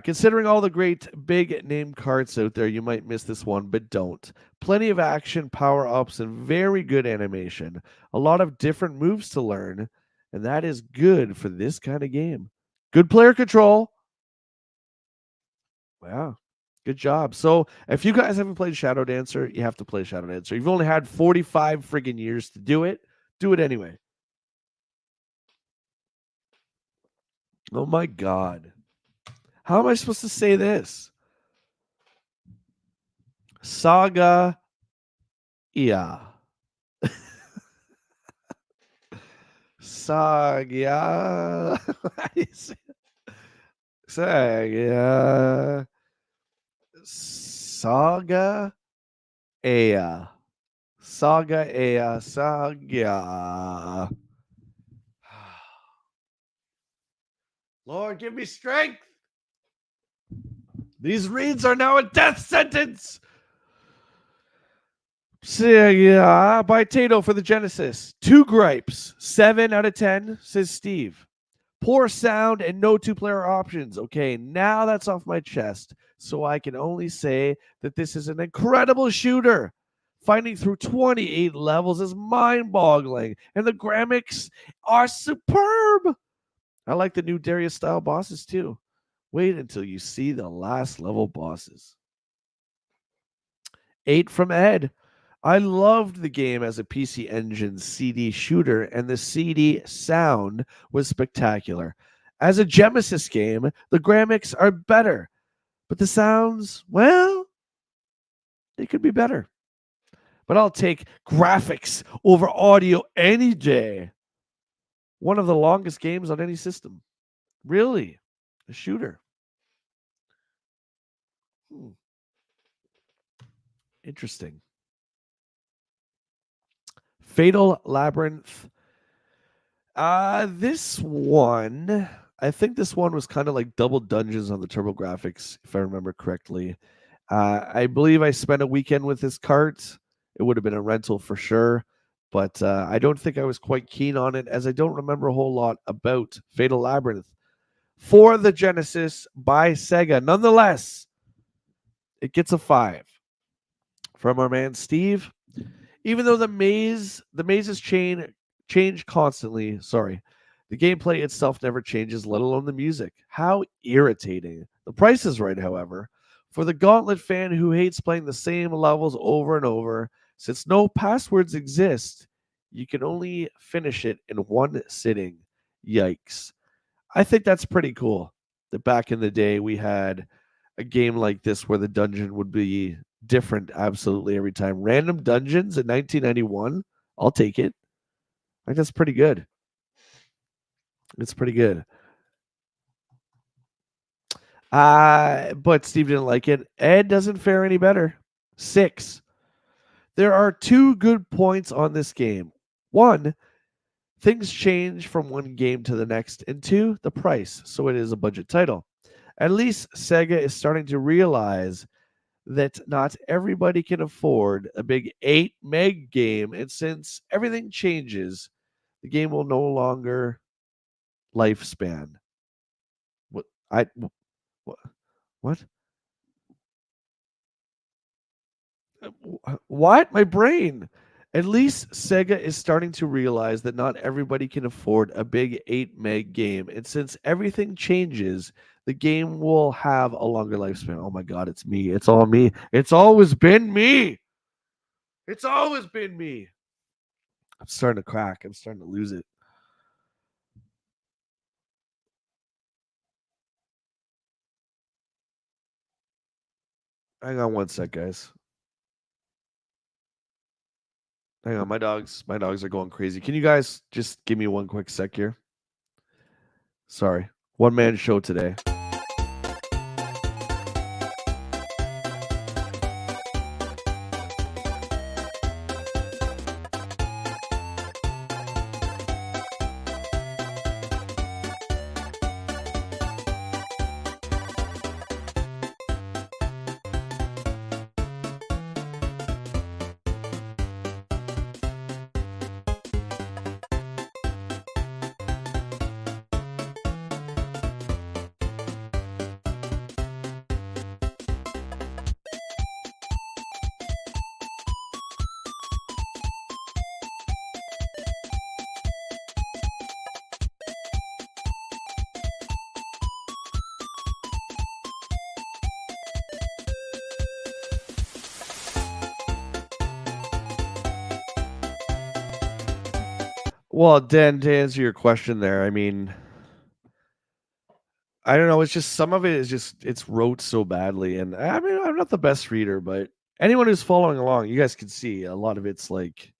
considering all the great big name carts out there, you might miss this one, but don't. Plenty of action, power ups, and very good animation. A lot of different moves to learn, and that is good for this kind of game. Good player control. Wow. Good job. So, if you guys haven't played Shadow Dancer, you have to play Shadow Dancer. You've only had 45 friggin' years to do it. Do it anyway. Oh my God. How am I supposed to say this? Saga. Yeah. Saga. Saga. Saga. Ea. Saga Ea. Saga. Lord, give me strength. These reads are now a death sentence. Saga by Tato for the Genesis. 2 gripes. 7 out of 10, says Steve. Poor sound and no 2-player options. Okay, now that's off my chest. So I can only say that this is an incredible shooter. Finding through 28 levels is mind-boggling, and the graphics are superb. I like the new Darius-style bosses too. Wait until you see the last level bosses. 8 from Ed. I loved the game as a PC Engine CD shooter, and the CD sound was spectacular. As a Genesis game, the graphics are better, but the sounds, well, they could be better. But I'll take graphics over audio any day. One of the longest games on any system. Really? A shooter. Interesting. Fatal Labyrinth. This one, I think this one was kind of like Double Dungeons on the TurboGrafx, if I remember correctly. I believe I spent a weekend with this cart. It would have been a rental for sure, but I don't think I was quite keen on it, as I don't remember a whole lot about Fatal Labyrinth. For the Genesis by Sega. Nonetheless, it gets a 5 from our man Steve. Even though the mazes change constantly, the gameplay itself never changes, let alone the music. How irritating. The price is right, however. For the Gauntlet fan who hates playing the same levels over and over, since no passwords exist, you can only finish it in one sitting. Yikes. I think that's pretty cool that back in the day we had a game like this where the dungeon would be different absolutely every time. Random dungeons in 1991, I'll take it. I think that's pretty good. It's pretty good. But Steve didn't like it. Ed doesn't fare any better. 6. There are 2 good points on this game. 1, things change from one game to the next. And 2, the price. So it is a budget title. At least Sega is starting to realize that not everybody can afford a big 8 meg game. And since everything changes, the game will no longer lifespan. What? What? My brain. At least Sega is starting to realize that not everybody can afford a big 8 meg game. And since everything changes, the game will have a longer lifespan. Oh my God, it's me. It's all me. It's always been me. It's always been me. I'm starting to crack. I'm starting to lose it. Hang on one sec, guys. Hang on, my dogs are going crazy. Can you guys just give me one quick sec here? Sorry. One man show today. Well, Dan, to answer your question there, I mean, I don't know. It's just some of it is just it's wrote so badly, and I mean, I'm not the best reader, but anyone who's following along, you guys can see a lot of it's like,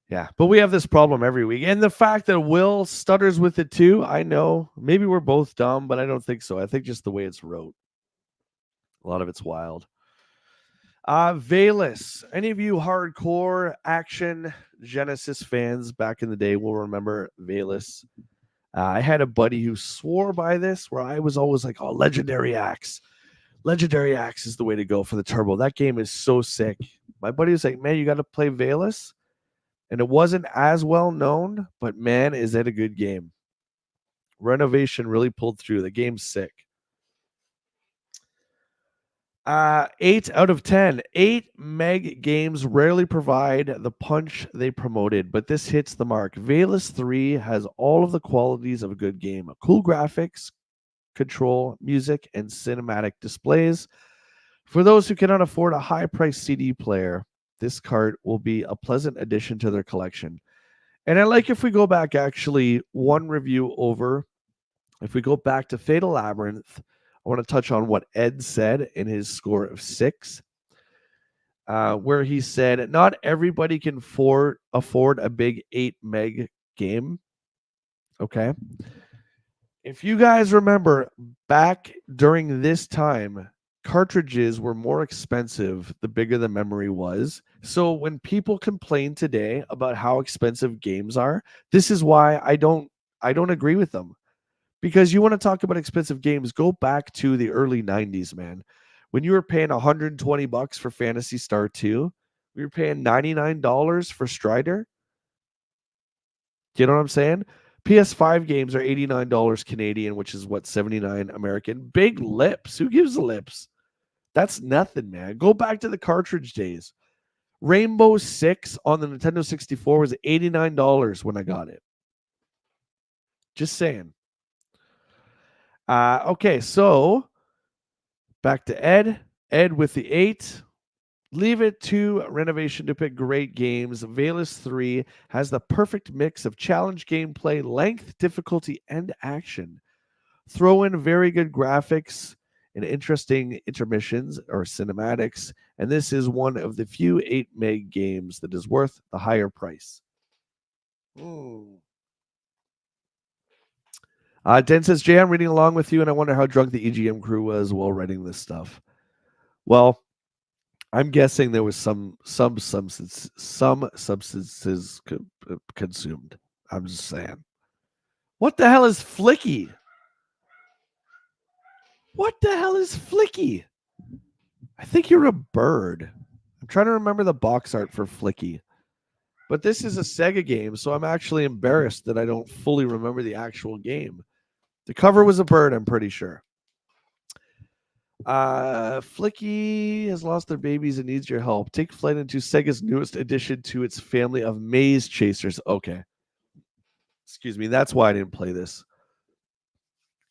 yeah. But we have this problem every week, and the fact that Will stutters with it too, I know. Maybe we're both dumb, but I don't think so. I think just the way it's wrote, a lot of it's wild. Valus. Any of you hardcore action Genesis fans back in the day will remember Valus. I had a buddy who swore by this, where I was always like, "Oh, Legendary Axe. Legendary Axe is the way to go for the turbo. That game is so sick." My buddy was like, "Man, you got to play Valus." And it wasn't as well known, but man, is it a good game. Renovation really pulled through. The game's sick. 8 out of 10. 8 meg games rarely provide the punch they promoted, but this hits the mark. Valus 3 has all of the qualities of a good game. Cool graphics, control, music, and cinematic displays. For those who cannot afford a high-priced CD player, this cart will be a pleasant addition to their collection. And I like if we go back actually one review over, if we go back to Fatal Labyrinth, I want to touch on what Ed said in his score of 6, where he said, not everybody can afford a big 8 meg game. Okay. If you guys remember, back during this time, cartridges were more expensive the bigger the memory was. So when people complain today about how expensive games are, this is why I don't agree with them. Because you want to talk about expensive games, go back to the early 90s, man. When you were paying $120 for Phantasy Star 2, we were paying $99 for Strider. You know what I'm saying? PS5 games are $89 Canadian, which is what, 79 American. Big lips. Who gives lips? That's nothing, man. Go back to the cartridge days. Rainbow Six on the Nintendo 64 was $89 when I got it. Just saying. Okay, so back to Ed. Ed with the 8. Leave it to Renovation to pick great games. Valus 3 has the perfect mix of challenge gameplay, length, difficulty, and action. Throw in very good graphics and interesting intermissions or cinematics, and this is one of the few 8 meg games that is worth the higher price. Den says, Jay, I'm reading along with you, and I wonder how drunk the EGM crew was while writing this stuff. Well, I'm guessing there was some substances consumed. I'm just saying. What the hell is Flicky? What the hell is Flicky? I think you're a bird. I'm trying to remember the box art for Flicky. But this is a Sega game, so I'm actually embarrassed that I don't fully remember the actual game. The cover was a bird, I'm pretty sure. Flicky has lost their babies and needs your help. Take flight into Sega's newest addition to its family of maze chasers. Okay. Excuse me. That's why I didn't play this.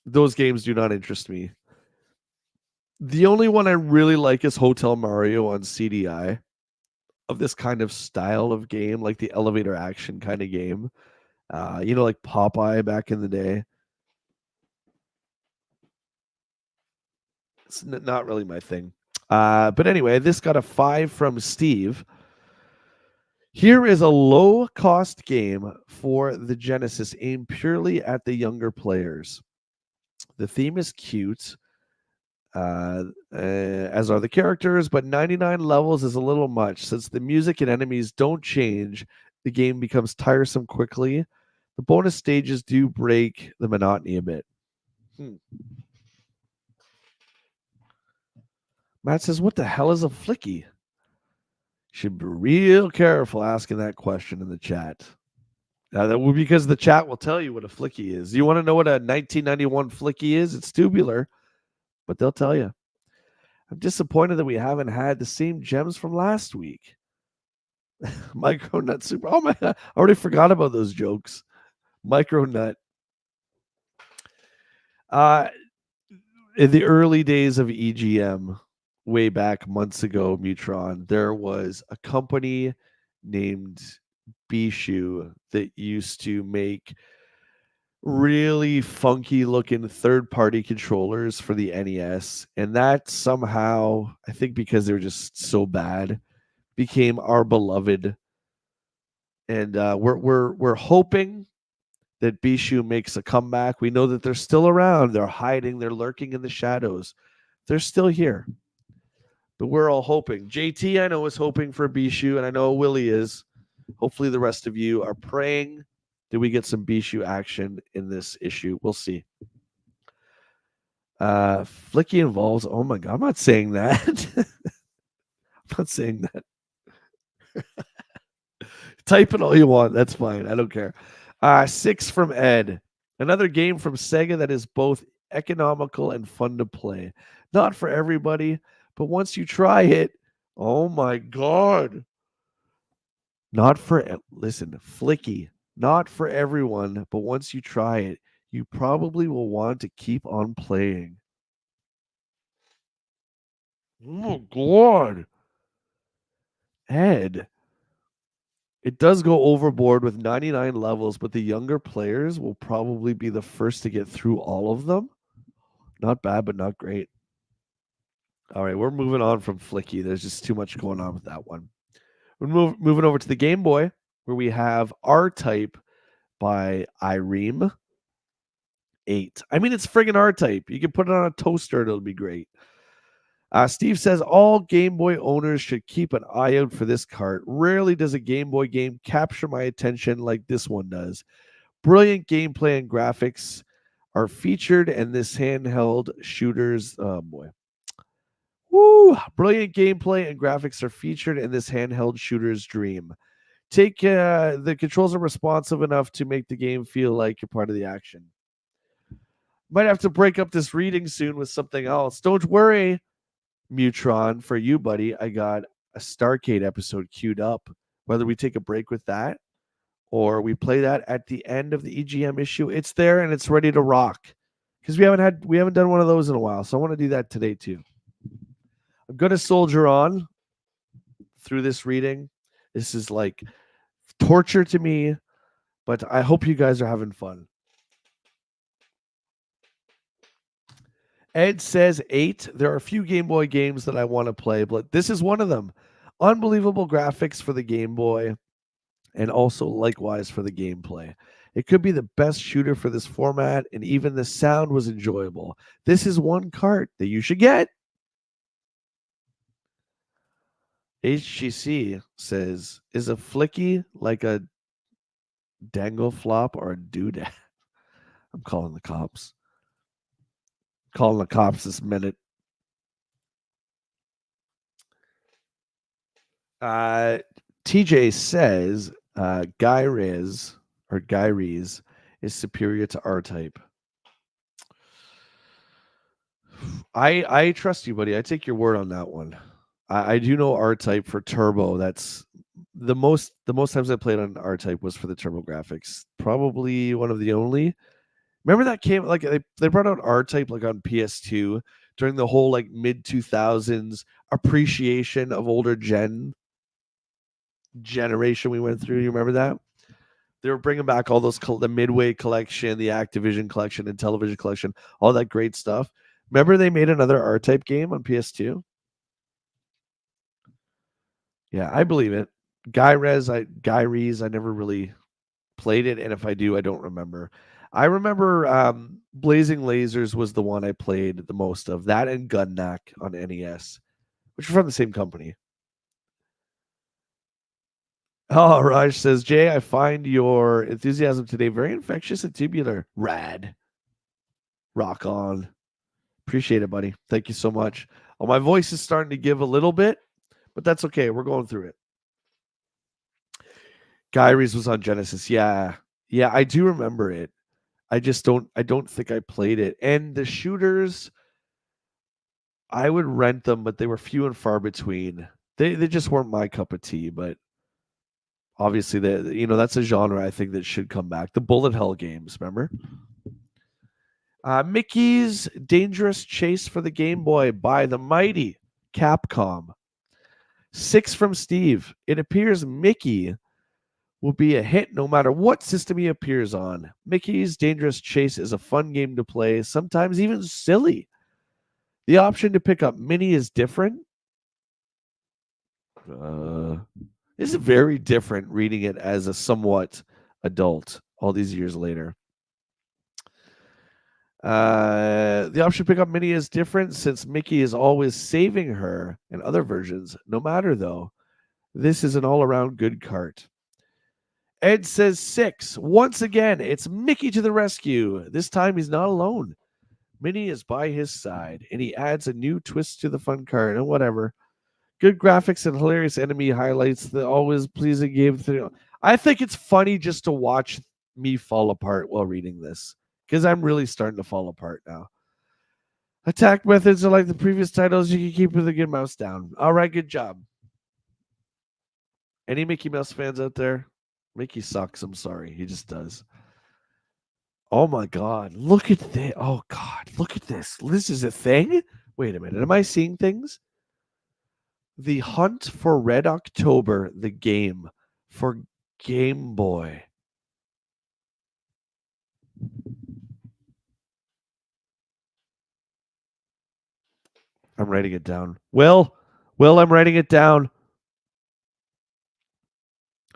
Those games do not interest me. The only one I really like is Hotel Mario on CDI, of this kind of style of game, like the elevator action kind of game. Like Popeye back in the day. It's not really my thing. But anyway, this got a 5 from Steve. Here is a low-cost game for the Genesis aimed purely at the younger players. The theme is cute, as are the characters, but 99 levels is a little much. Since the music and enemies don't change, the game becomes tiresome quickly. The bonus stages do break the monotony a bit. Matt says, what the hell is a Flicky? Should be real careful asking that question in the chat. That will because the chat will tell you what a Flicky is. You want to know what a 1991 Flicky is? It's tubular, but they'll tell you. I'm disappointed that we haven't had the same gems from last week. Micronut Super. Oh my God. I already forgot about those jokes. Micronut. In the early days of EGM, way back months ago, Mutron, there was a company named Bishu that used to make really funky looking third party controllers for the NES. And that somehow, I think because they were just so bad, became our beloved. And we're hoping that Bishu makes a comeback. We know that they're still around. They're hiding. They're lurking in the shadows. They're still here. But we're all hoping. JT, I know, is hoping for Bishu, and I know Willie is. Hopefully, the rest of you are praying that we get some Bishu action in this issue. We'll see. Flicky involves. Oh my God, I'm not saying that. I'm not saying that. Type it all you want. That's fine. I don't care. 6 from Ed. Another game from Sega that is both economical and fun to play. Not for everybody, but once you try it, oh my God. Not for, listen, Flicky. Not for everyone, but once you try it, you probably will want to keep on playing. Oh my God. Ed. It does go overboard with 99 levels, but the younger players will probably be the first to get through all of them. Not bad, but not great. All right, we're moving on from Flicky. There's just too much going on with that one. We're moving over to the Game Boy, where we have R-Type by Ireme 8. I mean, it's friggin' R-Type. You can put it on a toaster, it'll be great. Steve says all Game Boy owners should keep an eye out for this cart. Rarely does a Game Boy game capture my attention like this one does. Brilliant gameplay and graphics are featured in this handheld shooters. Oh boy. Woo! Brilliant gameplay and graphics are featured in this handheld shooter's dream. Take the controls are responsive enough to make the game feel like you're part of the action. Might have to break up this reading soon with something else. Don't worry, Mutron, for you, buddy. I got a Starcade episode queued up. Whether we take a break with that or we play that at the end of the EGM issue, it's there and it's ready to rock. Because we haven't done one of those in a while, so I want to do that today too. I'm gonna soldier on through this reading. This is like torture to me, but I hope you guys are having fun. Ed says 8. There are a few Game Boy games that I want to play, but this is one of them. Unbelievable graphics for the Game Boy, and also likewise for the gameplay. It could be the best shooter for this format, and even the sound was enjoyable. This is one cart that you should get. HGC says, is a flicky like a dangle flop or a doodad? I'm calling the cops. Calling the cops this minute. TJ says Guy Riz is superior to R-Type. I trust you, buddy. I take your word on that one. I do know R-Type for Turbo. That's the most times I played on R-Type was for the Turbo graphics. Probably one of the only. Remember that came like they brought out R-Type like on PS2 during the whole like mid 2000s appreciation of older generation we went through. You remember that? They were bringing back all those the Midway collection, the Activision collection, and Television collection, all that great stuff. Remember they made another R-Type game on PS2? Yeah, I believe it. Guy Rees, I never really played it, and if I do, I don't remember. I remember Blazing Lasers was the one I played the most of. That and Gunnack on NES, which are from the same company. Oh, Raj says, Jay, I find your enthusiasm today very infectious and tubular. Rad. Rock on. Appreciate it, buddy. Thank you so much. Oh, my voice is starting to give a little bit, but that's okay. We're going through it. Gyries was on Genesis. Yeah. Yeah, I do remember it. I don't think I played it. And the shooters, I would rent them, but they were few and far between. They just weren't my cup of tea, but obviously that's a genre I think that should come back. The bullet hell games, remember? Mickey's Dangerous Chase for the Game Boy by the mighty Capcom. 6 from Steve. It appears Mickey will be a hit no matter what system he appears on. Mickey's Dangerous Chase is a fun game to play, sometimes even silly. The option to pick up Minnie is different. It's very different reading it as a somewhat adult all these years later. The option to pick up Minnie is different since Mickey is always saving her in other versions. No matter, though, this is an all around good cart. Ed says 6. Once again, it's Mickey to the rescue. This time he's not alone. Minnie is by his side, and he adds a new twist to the fun card and whatever. Good graphics and hilarious enemy highlights that always pleasing game. I think it's funny just to watch me fall apart while reading this because I'm really starting to fall apart now. Attack methods are like the previous titles. You can keep with a good mouse down. All right, good job. Any Mickey Mouse fans out there? Mickey sucks. I'm sorry. He just does. Oh my God. Look at this. Oh God. Look at this. This is a thing? Wait a minute. Am I seeing things? The Hunt for Red October, the game for Game Boy. I'm writing it down. Will, I'm writing it down.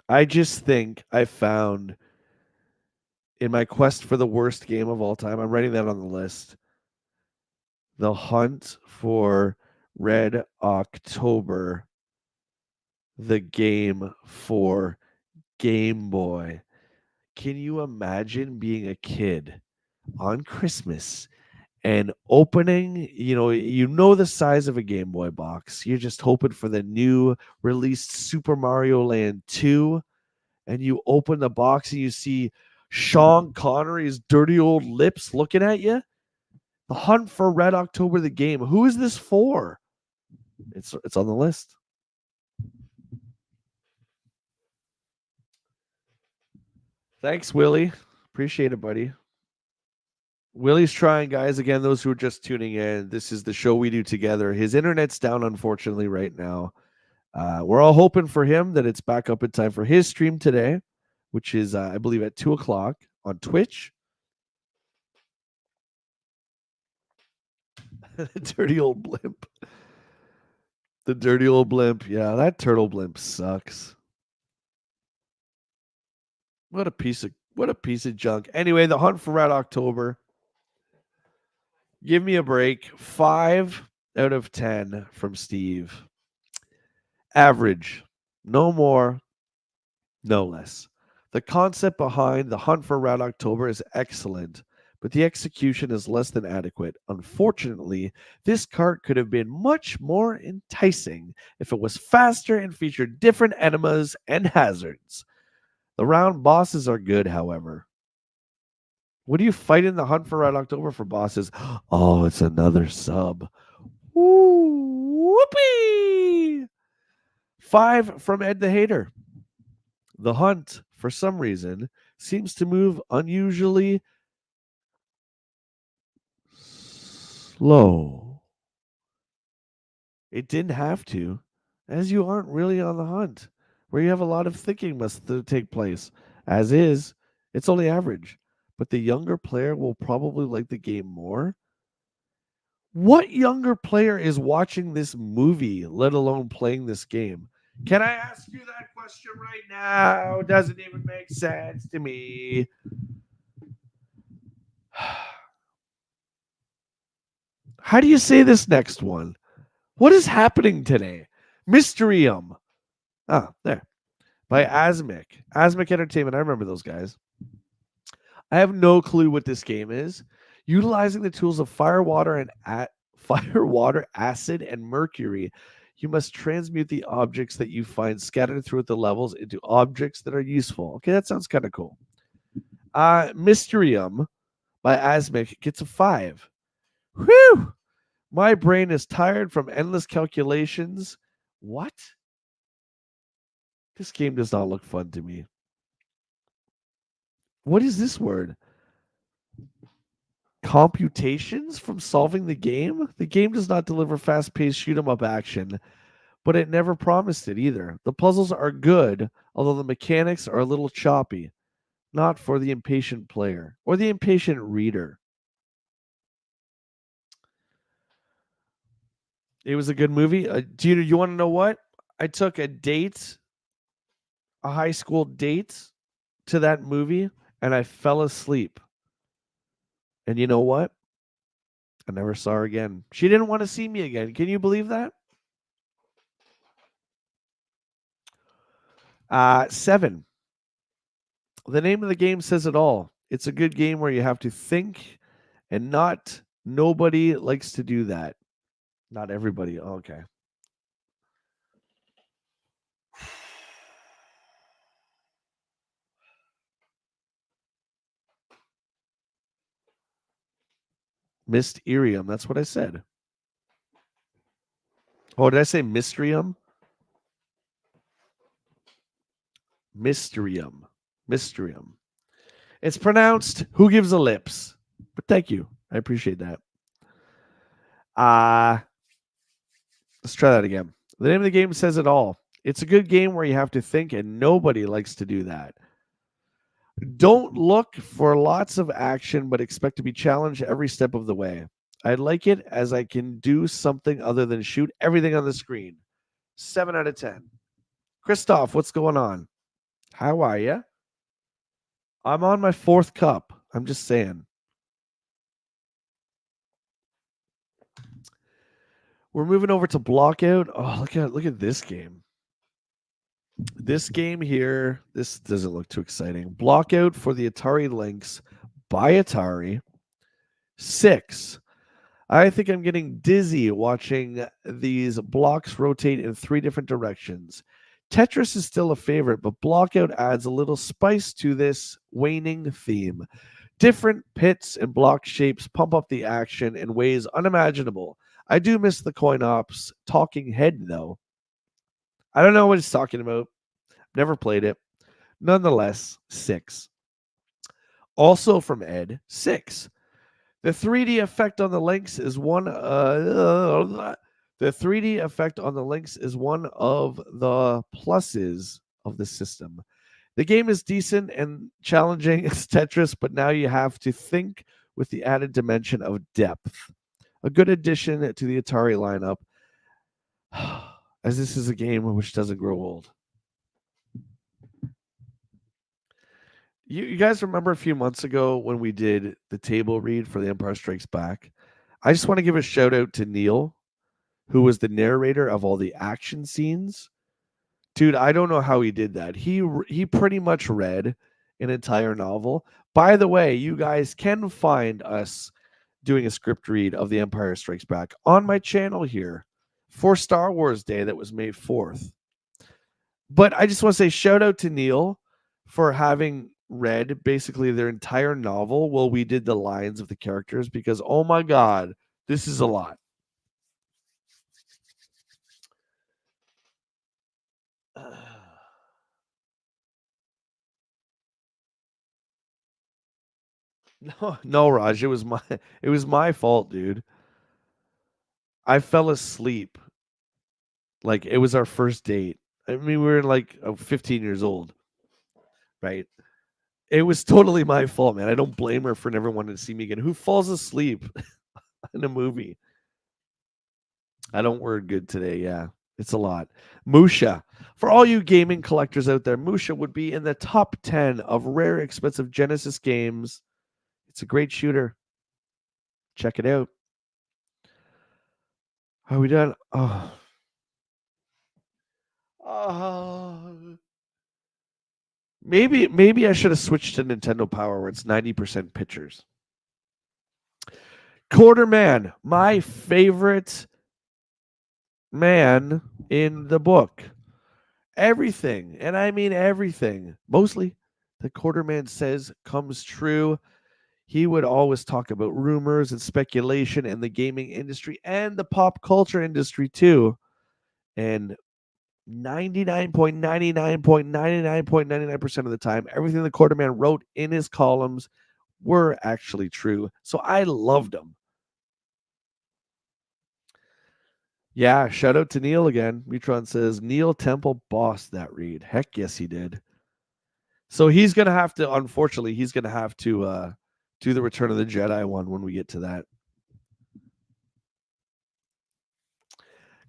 I just think I found in my quest for the worst game of all time, I'm writing that on the list. The Hunt for Red October, the game for Game Boy. Can you imagine being a kid on Christmas and opening, you know the size of a Game Boy box. You're just hoping for the new released Super Mario Land 2, and you open the box and you see Sean Connery's dirty old lips looking at you. The Hunt for Red October, the game. Who is this for? It's on the list. Thanks, Willie. Appreciate it, buddy. Willie's trying, guys. Again, those who are just tuning in, this is the show we do together. His internet's down, unfortunately, right now. We're all hoping for him that it's back up in time for his stream today, which is, I believe, at 2 o'clock on Twitch. The dirty old blimp. The dirty old blimp. Yeah, that turtle blimp sucks. What a piece of junk. Anyway, the Hunt for Red October. Give me a break. 5 out of 10 from Steve. Average. No more, no less. The concept behind the Hunt for Red October is excellent, but the execution is less than adequate. Unfortunately, this cart could have been much more enticing if it was faster and featured different enemas and hazards. The round bosses are good, however. What do you fight in the Hunt for Red October for bosses? Oh, it's another sub. Woo, whoopee! 5 from Ed the Hater. The hunt, for some reason, seems to move unusually slow. It didn't have to, as you aren't really on the hunt, where you have a lot of thinking must take place. As is, it's only average, but the younger player will probably like the game more. What younger player is watching this movie, let alone playing this game? Can I ask you that question right now? Doesn't even make sense to me. How do you say this next one? What is happening today? Mysterium. Ah, there. By Asmic. Asmic Entertainment. I remember those guys. I have no clue what this game is. Utilizing the tools of fire, water, acid, and mercury, you must transmute the objects that you find scattered throughout the levels into objects that are useful. Okay, that sounds kind of cool. Mysterium by Asmic gets a 5. Whew! My brain is tired from endless calculations. What? This game does not look fun to me. What is this word? Computations from solving the game? The game does not deliver fast-paced shoot-'em-up action, but it never promised it either. The puzzles are good, although the mechanics are a little choppy, not for the impatient player or the impatient reader. It was a good movie. Do you want to know what? I took a date, a high school date to that movie, and I fell asleep. And you know what? I never saw her again. She didn't want to see me again. Can you believe that? 7. The name of the game says it all. It's a good game where you have to think, and not nobody likes to do that. Not everybody. Okay. Mysterium. That's what I said. Oh, did I say Mysterium? Mysterium. Mysterium. It's pronounced who gives a lips. But thank you. I appreciate that. Let's try that again. The name of the game says it all. It's a good game where you have to think, and nobody likes to do that. Don't look for lots of action, but expect to be challenged every step of the way. I like it as I can do something other than shoot everything on the screen. 7 out of 10. Christoph, what's going on? How are you? I'm on my 4th cup. I'm just saying. We're moving over to Blockout. Oh, look at this game. This game here, this doesn't look too exciting. Blockout for the Atari Lynx by Atari. 6. I think I'm getting dizzy watching these blocks rotate in 3 different directions. Tetris is still a favorite, but Blockout adds a little spice to this waning theme. Different pits and block shapes pump up the action in ways unimaginable. I do miss the coin ops talking head, though. I don't know what he's talking about. Never played it. Nonetheless, 6. Also from Ed, 6. The 3D effect on the links is one. The 3D effect on the links is one of the pluses of the system. The game is decent and challenging as Tetris, but now you have to think with the added dimension of depth. A good addition to the Atari lineup, as this is a game which doesn't grow old. You guys remember a few months ago when we did the table read for The Empire Strikes Back? I just want to give a shout out to Neil, who was the narrator of all the action scenes. Dude, I don't know how he did that. He pretty much read an entire novel. By the way, you guys can find us doing a script read of The Empire Strikes Back on my channel here for Star Wars Day that was May 4th. But I just want to say shout out to Neil for having read basically their entire novel while we did the lines of the characters, because oh my god, this is a lot. No, Raj, it was my fault, dude. I fell asleep. Like it was our first date. I mean, we were like 15 years old, right? It was totally my fault, man. I don't blame her for never wanting to see me again. Who falls asleep in a movie? I don't word good today. Yeah, it's a lot. Musha. For all you gaming collectors out there, Musha would be in the top 10 of rare, expensive Genesis games. It's a great shooter. Check it out. Are we done? Oh. Maybe I should have switched to Nintendo Power where it's 90% pictures. Quarterman, my favorite man in the book. Everything, and I mean everything, mostly the Quarterman says comes true. He would always talk about rumors and speculation in the gaming industry and the pop culture industry too. And 99.99.99.99% of the time, everything the Quarterman wrote in his columns were actually true. So I loved him. Yeah, shout out to Neil again. Metron says Neil Temple bossed that read. Heck yes, he did. So he's gonna have to. Unfortunately, he's gonna have to do the Return of the Jedi one when we get to that.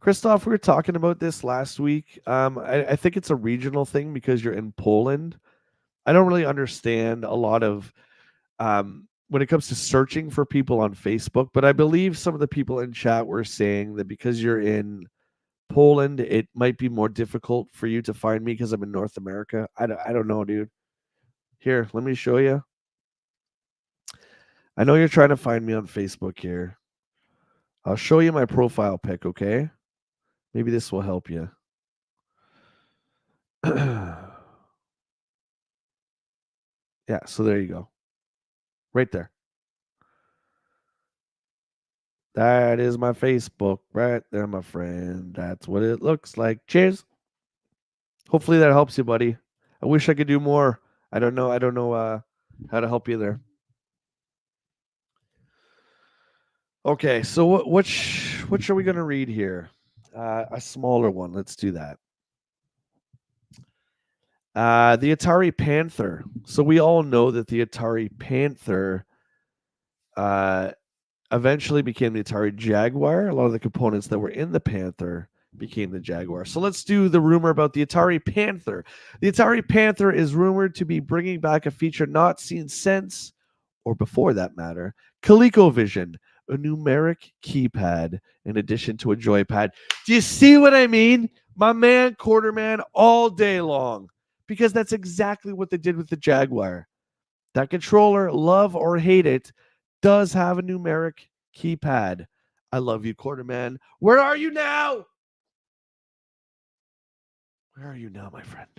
Christoph, we were talking about this last week. I think it's a regional thing because you're in Poland. I don't really understand a lot of when it comes to searching for people on Facebook, but I believe some of the people in chat were saying that because you're in Poland, it might be more difficult for you to find me because I'm in North America. I don't know, dude. Here, let me show you. I know you're trying to find me on Facebook here. I'll show you my profile pic, okay? Maybe this will help you. Yeah, so there you go. Right there. That is my Facebook right there, my friend. That's what it looks like. Cheers. Hopefully that helps you, buddy. I wish I could do more. I don't know how to help you there. Okay, so what are we gonna read here? A smaller one. Let's do that. The Atari Panther. So we all know that the Atari Panther eventually became the Atari Jaguar. A lot of the components that were in the Panther became the Jaguar. So let's do the rumor about the Atari Panther. The Atari Panther is rumored to be bringing back a feature not seen since, or before that matter, ColecoVision, a numeric keypad in addition to a joypad. Do you see what I mean? My man, Quarterman, all day long. Because that's exactly what they did with the Jaguar. That controller, love or hate it, does have a numeric keypad. I love you, Quarterman. Where are you now? Where are you now, my friend?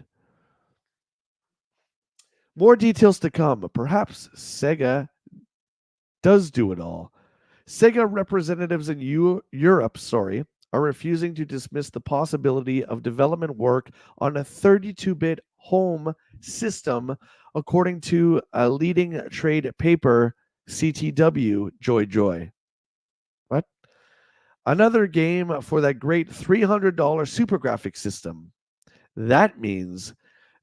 More details to come, but perhaps Sega does do it all. Sega representatives in Europe, are refusing to dismiss the possibility of development work on a 32-bit home system, according to a leading trade paper, CTW Joy. What? Another game for that great $300 Super Graphics system. That means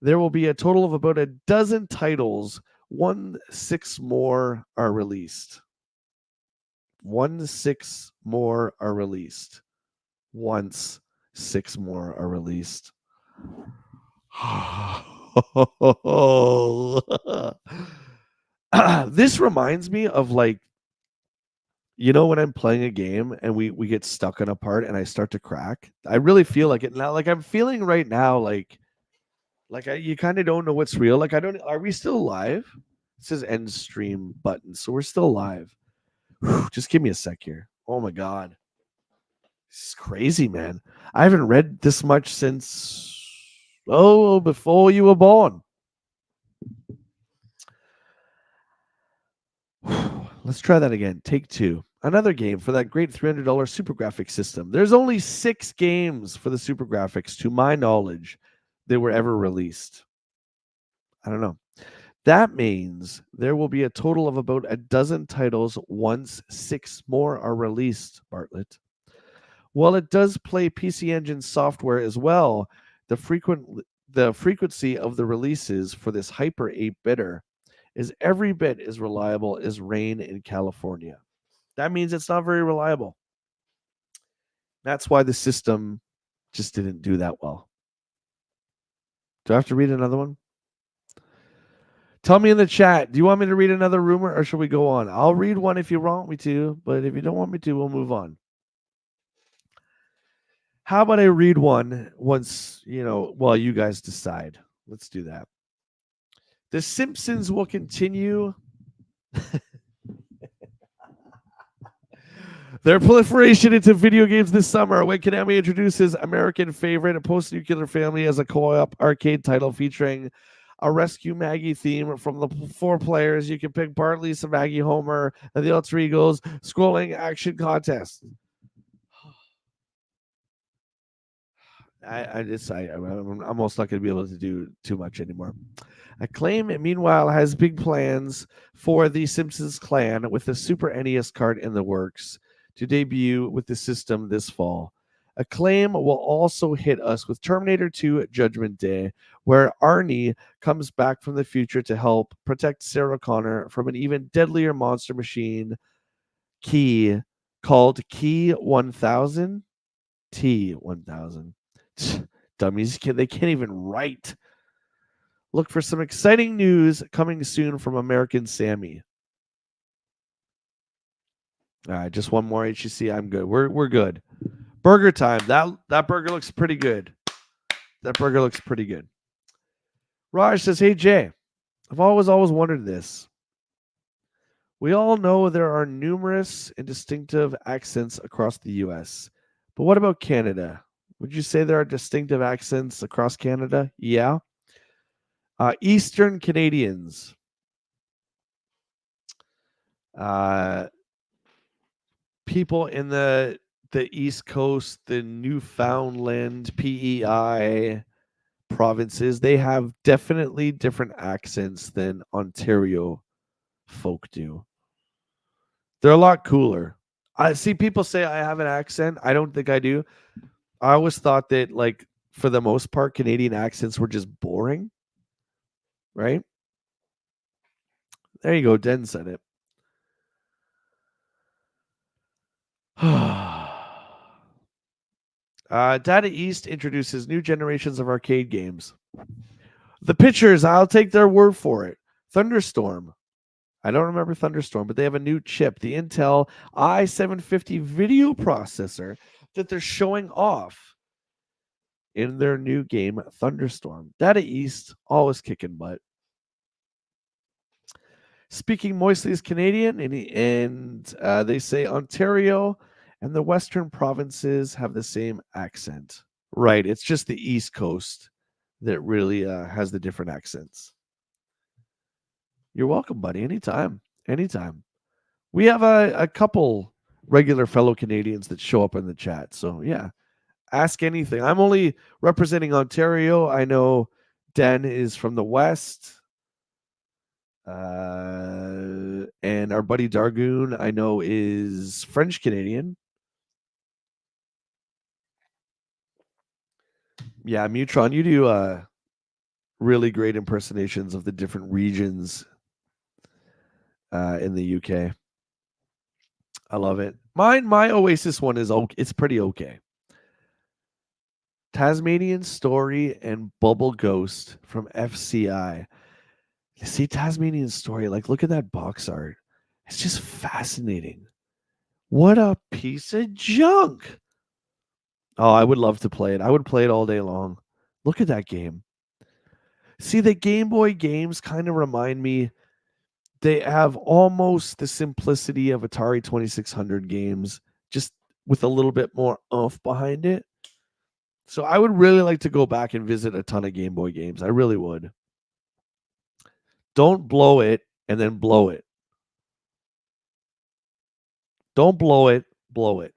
there will be a total of about a dozen titles. 6 more are released. 6 more are released. Once 6 more are released. This reminds me of like, when I'm playing a game and we get stuck on a part and I start to crack. I really feel like it now. Like I'm feeling right now, you kind of don't know what's real. Like are we still live? It says end stream button, so we're still live. Just give me a sec here. Oh my god. This is crazy, man. I haven't read this much since before you were born. Let's try that again. Take 2. Another game for that great $300 Super Graphics system. There's only 6 games for the Super Graphics, to my knowledge, that were ever released. I don't know. That means there will be a total of about a dozen titles once 6 more are released, Bartlett. While it does play PC Engine software as well, the frequency of the releases for this Hyper 8-bitter is every bit as reliable as rain in California. That means it's not very reliable. That's why the system just didn't do that well. Do I have to read another one? Tell me in the chat, do you want me to read another rumor or should we go on? I'll read one if you want me to, but if you don't want me to, we'll move on. How about I read one once, while you guys decide? Let's do that. The Simpsons will continue their proliferation into video games this summer when Konami introduces American favorite post-nuclear family as a co-op arcade title featuring a Rescue Maggie theme from the 4 players. You can pick Bart, Lisa, Maggie, Homer, and the alter egos scrolling action contest. I'm almost not going to be able to do too much anymore. Acclaim, meanwhile, has big plans for the Simpsons clan with the Super NES card in the works to debut with the system this fall. Acclaim will also hit us with Terminator 2 Judgment Day, where Arnie comes back from the future to help protect Sarah Connor from an even deadlier monster machine key called Key 1000. T1000. Dummies, they can't even write. Look for some exciting news coming soon from American Sammy. All right, just one more HCC. I'm good. We're good. Burger time. That burger looks pretty good. That burger looks pretty good. Raj says, "Hey Jay, I've always wondered this. We all know there are numerous and distinctive accents across the U.S., but what about Canada? Would you say there are distinctive accents across Canada? Yeah. Eastern Canadians. People in the East Coast, the Newfoundland, PEI provinces, they have definitely different accents than Ontario folk do. They're a lot cooler. I see people say I have an accent. I don't think I do. I always thought that, like, for the most part, Canadian accents were just boring, right? There you go. Den said it. Data East introduces new generations of arcade games. The pitchers, I'll take their word for it. Thunderstorm. I don't remember Thunderstorm, but they have a new chip, the Intel i750 video processor that they're showing off in their new game, Thunderstorm. Data East, always kicking butt. Speaking moistly as Canadian, and they say Ontario and the Western provinces have the same accent. Right, it's just the East Coast that really has the different accents. You're welcome, buddy. Anytime. We have a couple regular fellow Canadians that show up in the chat. So, yeah, ask anything. I'm only representing Ontario. I know Den is from the West. And our buddy Dargoon, I know, is French Canadian. Yeah, Mutron, you do really great impersonations of the different regions in the UK. I love it. My Oasis one is okay. It's pretty okay. Tasmanian Story and Bubble Ghost from FCI. You see Tasmanian Story, like, look at that box art. It's just fascinating. What a piece of junk. Oh, I would love to play it. I would play it all day long. Look at that game. See, the Game Boy games kind of remind me, they have almost the simplicity of Atari 2600 games, just with a little bit more oomph behind it. So I would really like to go back and visit a ton of Game Boy games. I really would. Don't blow it and then blow it. Don't blow it, blow it.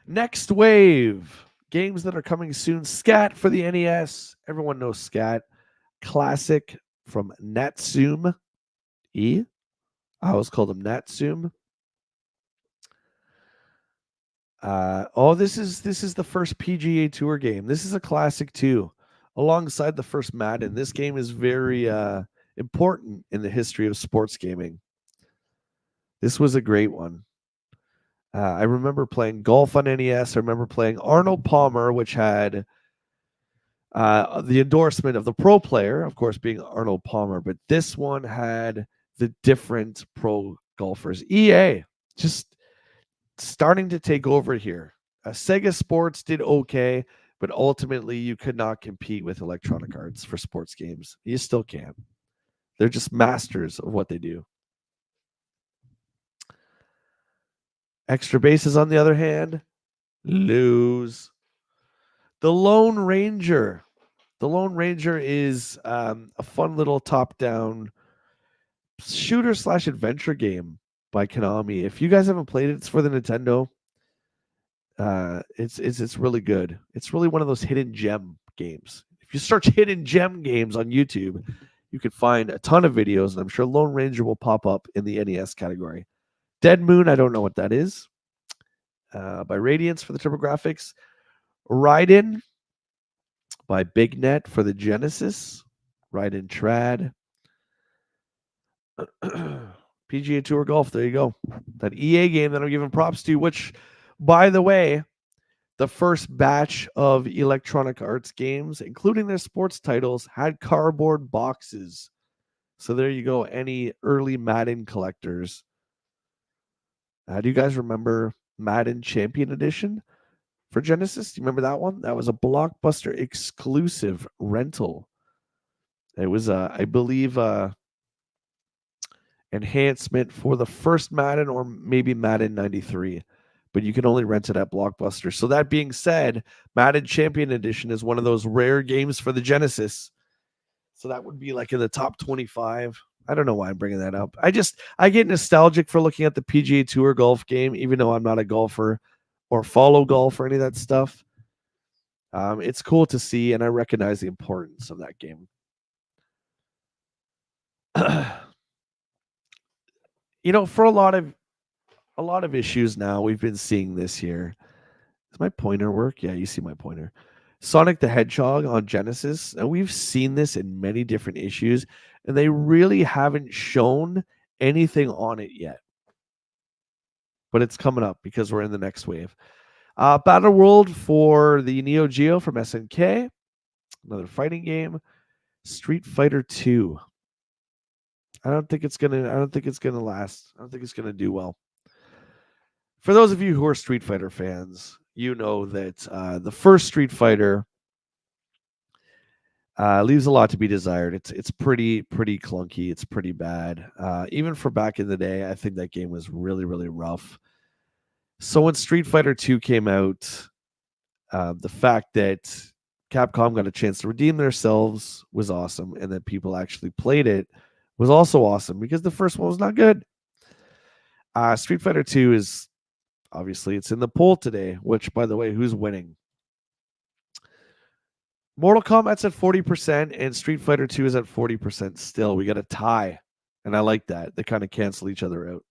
Next wave. Games that are coming soon. Scat for the NES. Everyone knows Scat. Classic from Natsume. I always called him Natsume. This is the first PGA Tour game. This is a classic too, alongside the first Madden. This game is very important in the history of sports gaming. This was a great one. I remember playing golf on NES. I remember playing Arnold Palmer, which had the endorsement of the pro player, of course, being Arnold Palmer. But this one had the different pro golfers. EA just starting to take over here. Sega Sports did okay, but ultimately you could not compete with Electronic Arts for sports games. You still can't. They're just masters of what they do. Extra Bases, on the other hand, lose. The Lone Ranger. The Lone Ranger is a fun little top-down shooter/adventure game by Konami. If you guys haven't played it, it's for the Nintendo. It's really good. It's really one of those hidden gem games. If you search hidden gem games on YouTube, you can find a ton of videos, and I'm sure Lone Ranger will pop up in the NES category. Dead Moon, I don't know what that is. by Radiance for the TurboGrafx. Raiden by BigNet for the Genesis. Raiden Trad. PGA Tour Golf. There you go. That EA game that I'm giving props to, which, by the way, the first batch of Electronic Arts games, including their sports titles, had cardboard boxes. So there you go. Any early Madden collectors. Do you guys remember Madden Champion Edition for Genesis? Do you remember that one? That was a Blockbuster exclusive rental. It was, I believe, enhancement for the first Madden or maybe Madden 93, but you can only rent it at Blockbuster. So that being said, Madden Champion Edition is one of those rare games for the Genesis. So that would be like in the top 25. I don't know why I'm bringing that up. I get nostalgic for looking at the PGA Tour golf game, even though I'm not a golfer or follow golf or any of that stuff. It's cool to see, and I recognize the importance of that game. For a lot of issues now, we've been seeing this here. Does my pointer work? Yeah, you see my pointer. Sonic the Hedgehog on Genesis, and we've seen this in many different issues, and they really haven't shown anything on it yet. But it's coming up because we're in the next wave. Battle World for the Neo Geo from SNK, another fighting game. Street Fighter 2. I don't think it's gonna last. I don't think it's gonna do well. For those of you who are Street Fighter fans, you know that the first Street Fighter leaves a lot to be desired. It's pretty clunky. It's pretty bad. Even for back in the day, I think that game was really, really rough. So when Street Fighter 2 came out, the fact that Capcom got a chance to redeem themselves was awesome, and that people actually played it was also awesome because the first one was not good. Street Fighter 2 is obviously it's in the poll today, which, by the way, who's winning? Mortal Kombat's at 40% and Street Fighter 2 is at 40% still. We got a tie, and I like that. They kind of cancel each other out.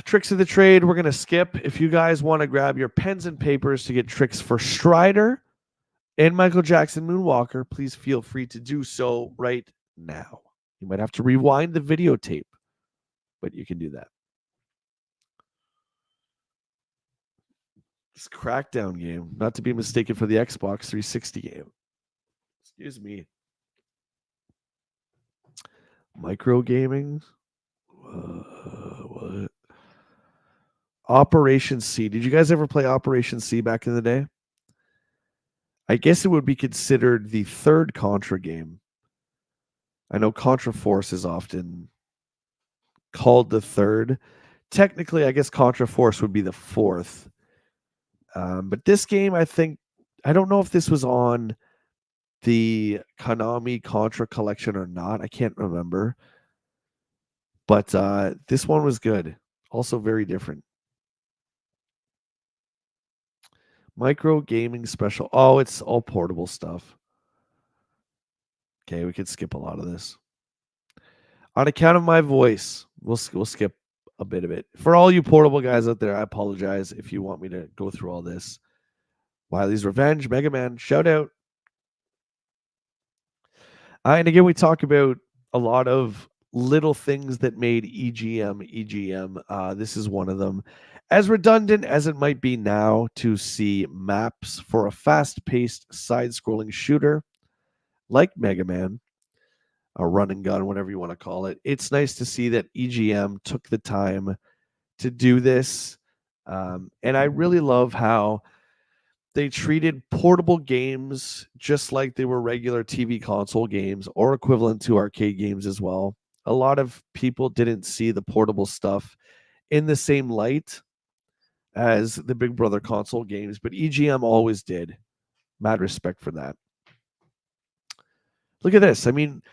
Tricks of the trade, we're going to skip. If you guys want to grab your pens and papers to get tricks for Strider and Michael Jackson Moonwalker, please feel free to do so right now. You might have to rewind the videotape, but you can do that. This Crackdown game, not to be mistaken for the Xbox 360 game. Excuse me. Micro gaming? What? Operation C. Did you guys ever play Operation C back in the day? I guess it would be considered the third Contra game. I know Contra Force is often called the third. Technically, I guess Contra Force would be the fourth. But this game, I don't know if this was on the Konami Contra collection or not. I can't remember. But this one was good. Also very different. Micro gaming special. Oh, it's all portable stuff. Okay, we could skip a lot of this. On account of my voice, we'll skip a bit of it. For all you portable guys out there, I apologize if you want me to go through all this. Wiley's Revenge, Mega Man, shout out. And again, we talk about a lot of little things that made EGM. This is one of them. As redundant as it might be now to see maps for a fast-paced side-scrolling shooter like Mega Man, a run and gun, whatever you want to call it, it's nice to see that EGM took the time to do this. And I really love how they treated portable games just like they were regular TV console games or equivalent to arcade games as well. A lot of people didn't see the portable stuff in the same light as the Big Brother console games, but EGM always did. Mad respect for that. Look at this. I mean,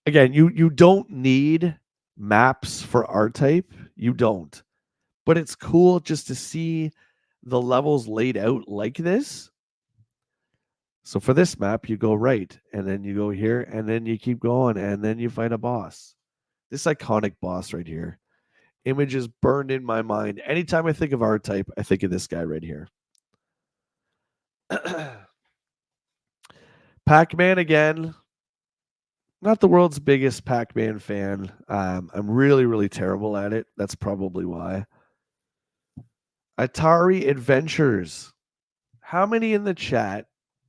again, you don't need maps for R-Type. You don't. But it's cool just to see the levels laid out like this. So for this map, you go right, and then you go here, and then you keep going, and then you fight a boss. This iconic boss right here. Image is burned in my mind. Anytime I think of R-Type, I think of this guy right here. Pac-Man again. Not the world's biggest Pac-Man fan. I'm really, really terrible at it. That's probably why. Atari Adventures. How many in the chat?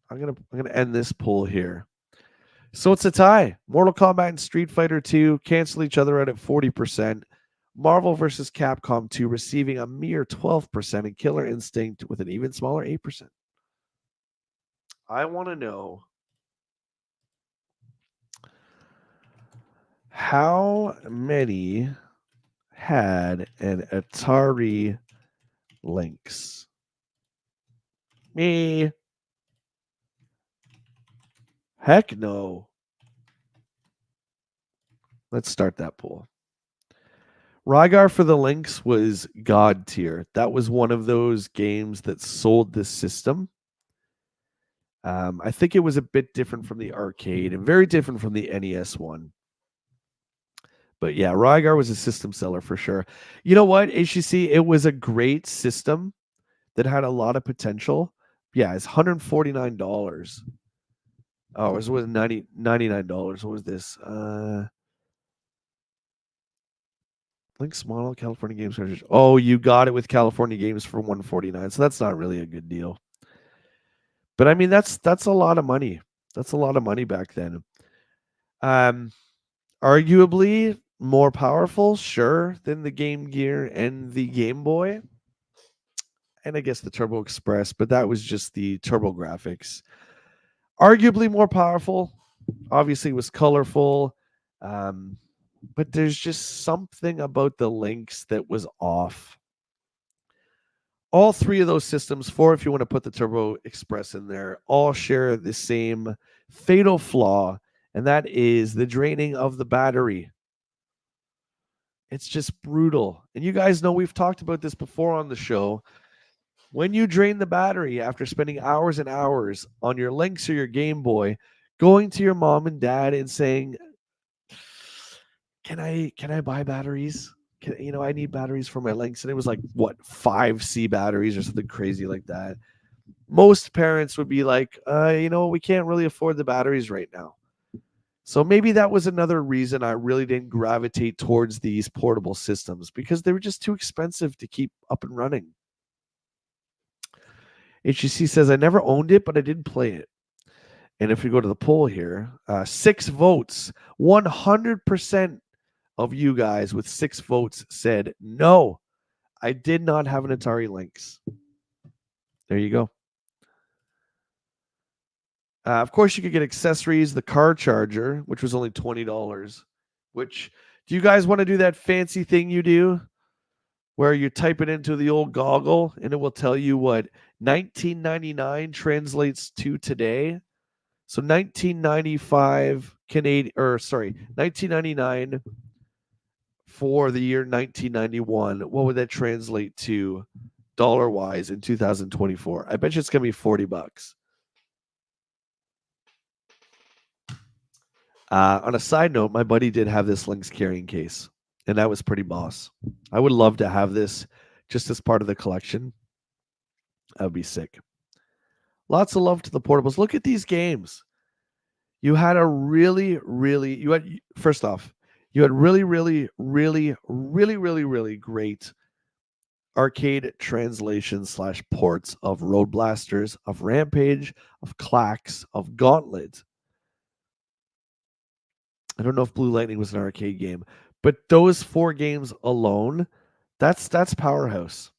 I'm gonna end this poll here. So it's a tie. Mortal Kombat and Street Fighter 2 cancel each other out at 40%. Marvel vs. Capcom 2 receiving a mere 12%, and Killer Instinct with an even smaller 8%. I want to know how many had an Atari Lynx. Me. Heck no. Let's start that poll. Rygar for the Lynx was god tier. That was one of those games that sold this system. I think it was a bit different from the arcade and very different from the NES one. But yeah, Rygar was a system seller for sure. You know what, HCC? It was a great system that had a lot of potential. Yeah, it's $149. Oh, it was $99. What was this? Lynx model, California Games Cartridge. Oh, you got it with California Games for $149. So that's not really a good deal. But I mean, that's a lot of money. That's a lot of money back then. Arguably more powerful, sure, than the Game Gear and the Game Boy. And I guess the Turbo Express, but that was just the Turbo Graphics. Arguably more powerful. Obviously, it was colorful. But there's just something about the Lynx that was off. All three of those systems, four if you want to put the Turbo Express in there, all share the same fatal flaw, and that is the draining of the battery. It's just brutal. And you guys know we've talked about this before on the show. When you drain the battery after spending hours and hours on your Lynx or your Game Boy, going to your mom and dad and saying, can I buy batteries? I need batteries for my Lynx. And it was like, what, 5C batteries or something crazy like that. Most parents would be like, we can't really afford the batteries right now. So maybe that was another reason I really didn't gravitate towards these portable systems, because they were just too expensive to keep up and running. HGC says, I never owned it, but I did play it. And if we go to the poll here, 6 votes, 100% of you guys with 6 votes said, no, I did not have an Atari Lynx. There you go. Of course, you could get accessories, the car charger, which was only $20. Which, do you guys want to do that fancy thing you do where you type it into the old goggle and it will tell you what 1999 translates to today? So 1995 Canadian, 1999 for the year 1991. What would that translate to dollar-wise in 2024? I bet you it's going to be $40. On a side note, my buddy did have this Lynx carrying case, and that was pretty boss. I would love to have this just as part of the collection. That would be sick. Lots of love to the portables. Look at these games. You had a really, really, first off, you had really, really, really, really, really, really great arcade translations / ports of Road Blasters, of Rampage, of Clax, of Gauntlet. I don't know if Blue Lightning was an arcade game, but those 4 games alone, that's powerhouse.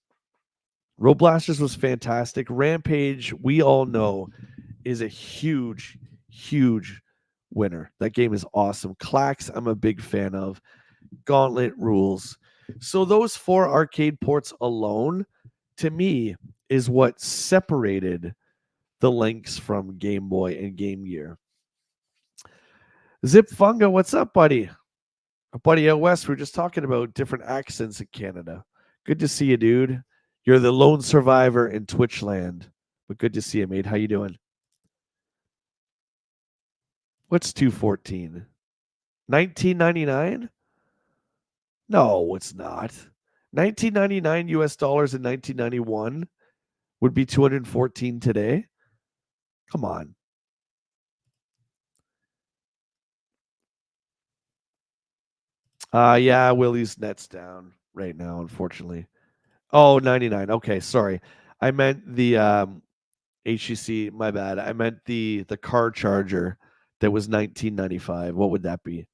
Road Blasters was fantastic. Rampage, we all know, is a huge, huge winner. That game is awesome. Clax, I'm a big fan of. Gauntlet rules. So those 4 arcade ports alone, to me, is what separated the Lynx from Game Boy and Game Gear. Zip Funga, what's up, buddy? Buddy out west, we were just talking about different accents in Canada. Good to see you, dude. You're the lone survivor in Twitchland. But good to see you, mate. How you doing? What's 214? 1999? No, it's not. 1999 US dollars in 1991 would be 214 today. Come on. Yeah, Willie's net's down right now, unfortunately. Oh, 99. Okay, sorry. I meant the HEC, my bad. I meant the car charger that was 1995. What would that be?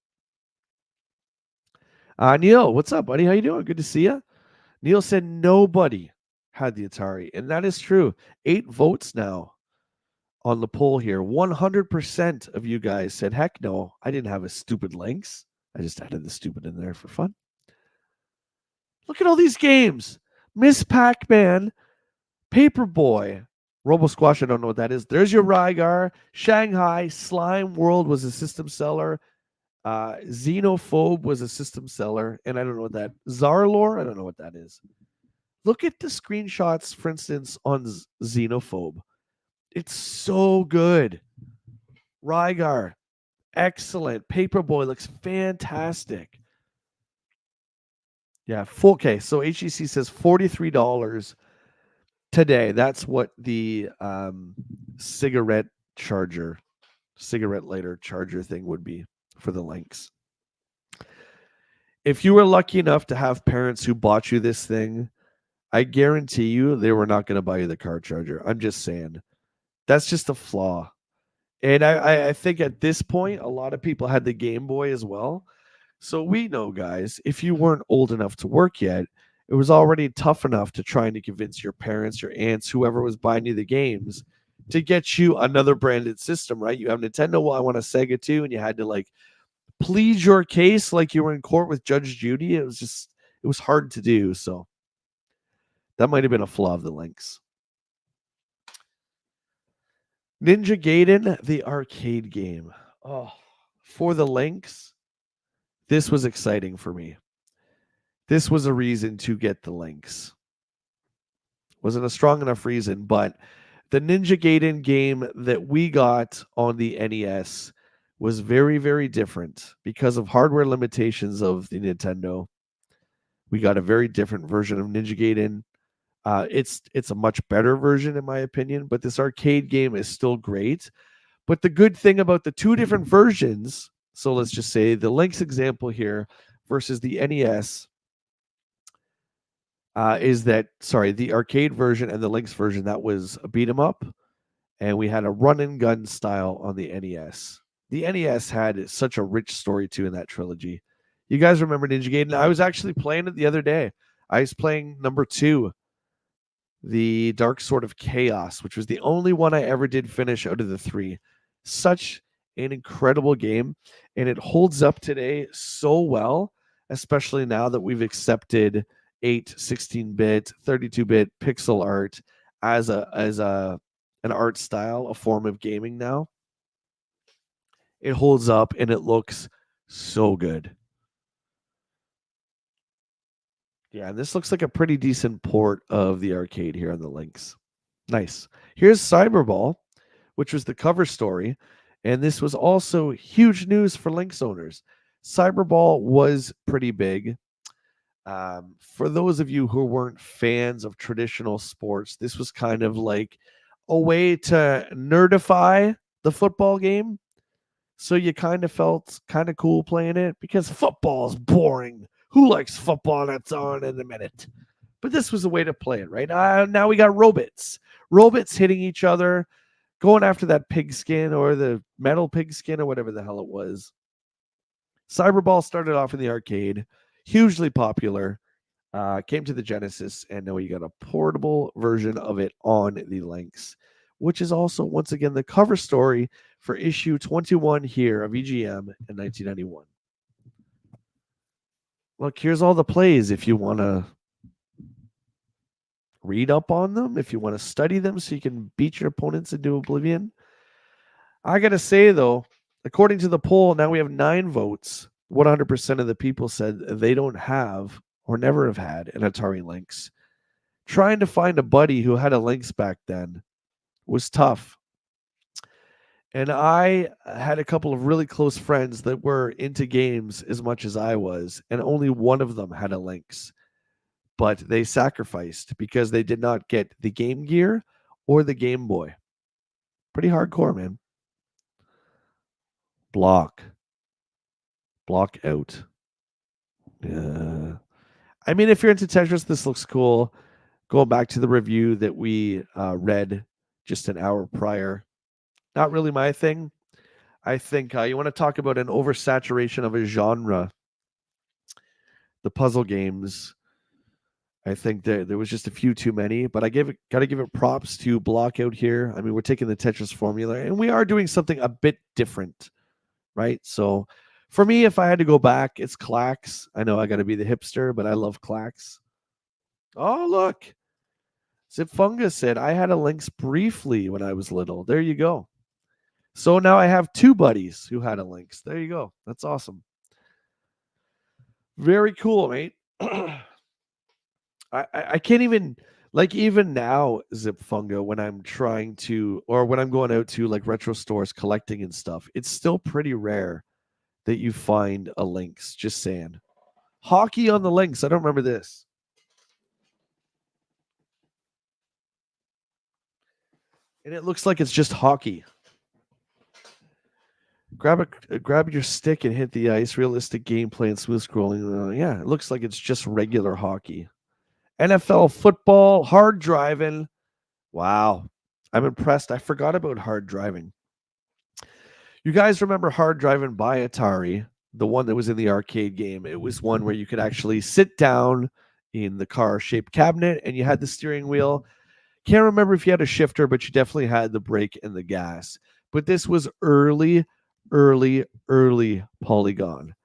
Neil, what's up, buddy? How you doing? Good to see you. Neil said nobody had the Atari, and that is true. 8 votes now on the poll here. 100% of you guys said, heck no, I didn't have a stupid Lynx. I just added the stupid in there for fun. Look at all these games. Miss Pac-Man, Paperboy, Robo Squash, I don't know what that is. There's your Rygar. Shanghai, Slime World was a system seller. Xenophobe was a system seller. And I don't know what that Zarlor, I don't know what that is. Look at the screenshots, for instance, on Xenophobe. It's so good. Rygar, excellent. Paperboy looks fantastic. Yeah, full case. So HEC says $43 today. That's what the cigarette lighter charger thing would be for the Lynx. If you were lucky enough to have parents who bought you this thing, I guarantee you they were not going to buy you the car charger. I'm just saying. That's just a flaw. And I think at this point, a lot of people had the Game Boy as well. So we know, guys, if you weren't old enough to work yet, it was already tough enough to trying to convince your parents, your aunts, whoever was buying you the games to get you another branded system, right? You have Nintendo, well, I want a Sega too, and you had to like plead your case like you were in court with Judge Judy. It was hard to do. So that might have been a flaw of the Lynx. Ninja Gaiden, the arcade game. Oh, for the Lynx, this was exciting for me. This was a reason to get the Lynx. Wasn't a strong enough reason, but the Ninja Gaiden game that we got on the NES was very, very different because of hardware limitations of the Nintendo. We got a very different version of Ninja Gaiden. It's a much better version in my opinion, but this arcade game is still great. But the good thing about the two different versions, so let's just say the Lynx example here versus the NES, is that, sorry, the arcade version and the Lynx version, that was a beat 'em up, and we had a run and gun style on the NES. The NES had such a rich story too in that trilogy. You guys remember Ninja Gaiden? I was actually playing it the other day. I was playing number 2, the Dark Sword of Chaos, which was the only one I ever did finish out of the 3. Such an incredible game, and it holds up today so well, especially now that we've accepted 8, 16-bit, 32-bit pixel art as an art style, a form of gaming now. It holds up and it looks so good. Yeah, and this looks like a pretty decent port of the arcade here on the Lynx. Nice. Here's Cyberball, which was the cover story, and this was also huge news for Lynx owners. Cyberball was pretty big. For those of you who weren't fans of traditional sports, this was kind of like a way to nerdify the football game. So you kind of felt kind of cool playing it because football is boring. Who likes football that's on in a minute? But this was a way to play it, right? Now we got robots. Robots hitting each other, going after that pigskin or the metal pigskin or whatever the hell it was. Cyberball started off in the arcade, hugely popular, came to the Genesis, and now you got a portable version of it on the Lynx, which is also, once again, the cover story for issue 21 here of EGM in 1991. Look, here's all the plays if you want to read up on them, if you want to study them so you can beat your opponents into oblivion. I got to say, though, according to the poll, now we have 9 votes. 100% of the people said they don't have or never have had an Atari Lynx. Trying to find a buddy who had a Lynx back then was tough. And I had a couple of really close friends that were into games as much as I was, and only one of them had a Lynx, but they sacrificed because they did not get the Game Gear or the Game Boy. Pretty hardcore, man. Block out. Yeah. I mean, if you're into Tetris, this looks cool. Going back to the review that we read just an hour prior, not really my thing. I think you want to talk about an oversaturation of a genre. The puzzle games, I think there was just a few too many, but got to give it props to Block out here. I mean, we're taking the Tetris formula and we are doing something a bit different, right? So for me, if I had to go back, it's Clax. I know I got to be the hipster, but I love Clax. Oh, look. Zip Fungus said, I had a Lynx briefly when I was little. There you go. So now I have two buddies who had a Lynx. There you go. That's awesome. Very cool, mate. I can't even like even now, Zip Funga, when I'm trying to or when I'm going out to like retro stores collecting and stuff, it's still pretty rare that you find a Lynx. Just saying. Hockey on the Lynx. I don't remember this. And it looks like it's just hockey. Grab your stick and hit the ice. Realistic gameplay and smooth scrolling. Yeah, it looks like it's just regular hockey. NFL football, hard driving. Wow. I'm impressed. I forgot about hard driving. You guys remember hard driving by Atari, the one that was in the arcade game? It was one where you could actually sit down in the car shaped cabinet and you had the steering wheel. Can't remember if you had a shifter, but you definitely had the brake and the gas. But this was early Polygon.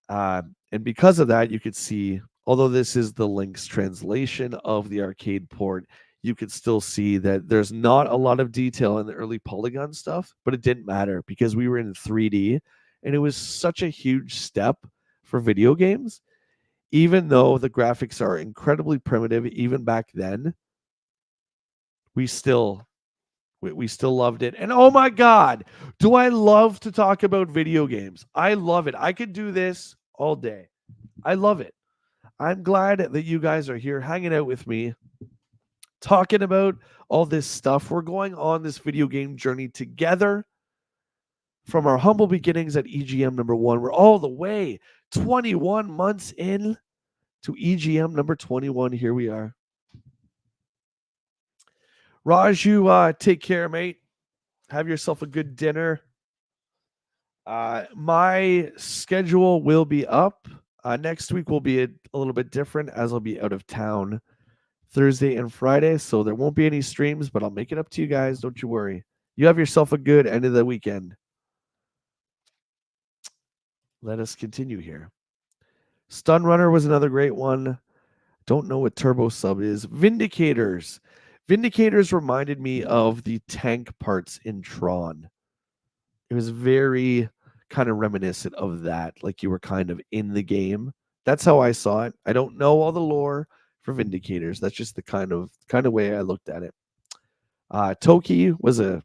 And because of that, you could see, although this is the Lynx translation of the arcade port, you could still see that there's not a lot of detail in the early Polygon stuff, but it didn't matter because we were in 3D and it was such a huge step for video games. Even though the graphics are incredibly primitive, even back then, we still loved it. And oh my God, do I love to talk about video games? I love it. I could do this all day. I love it. I'm glad that you guys are here hanging out with me, talking about all this stuff. We're going on this video game journey together from our humble beginnings at EGM number 1. We're all the way 21 months in to EGM number 21. Here we are. Raj, you take care, mate. Have yourself a good dinner. My schedule will be up. Next week will be a little bit different as I'll be out of town Thursday and Friday, so there won't be any streams, but I'll make it up to you guys. Don't you worry. You have yourself a good end of the weekend. Let us continue here. Stun Runner was another great one. Don't know what Turbo Sub is. Vindicators. Vindicators reminded me of the tank parts in Tron. It was very kind of reminiscent of that, like you were kind of in the game. That's how I saw it. I don't know all the lore for Vindicators. That's just the kind of way I looked at it. Toki was a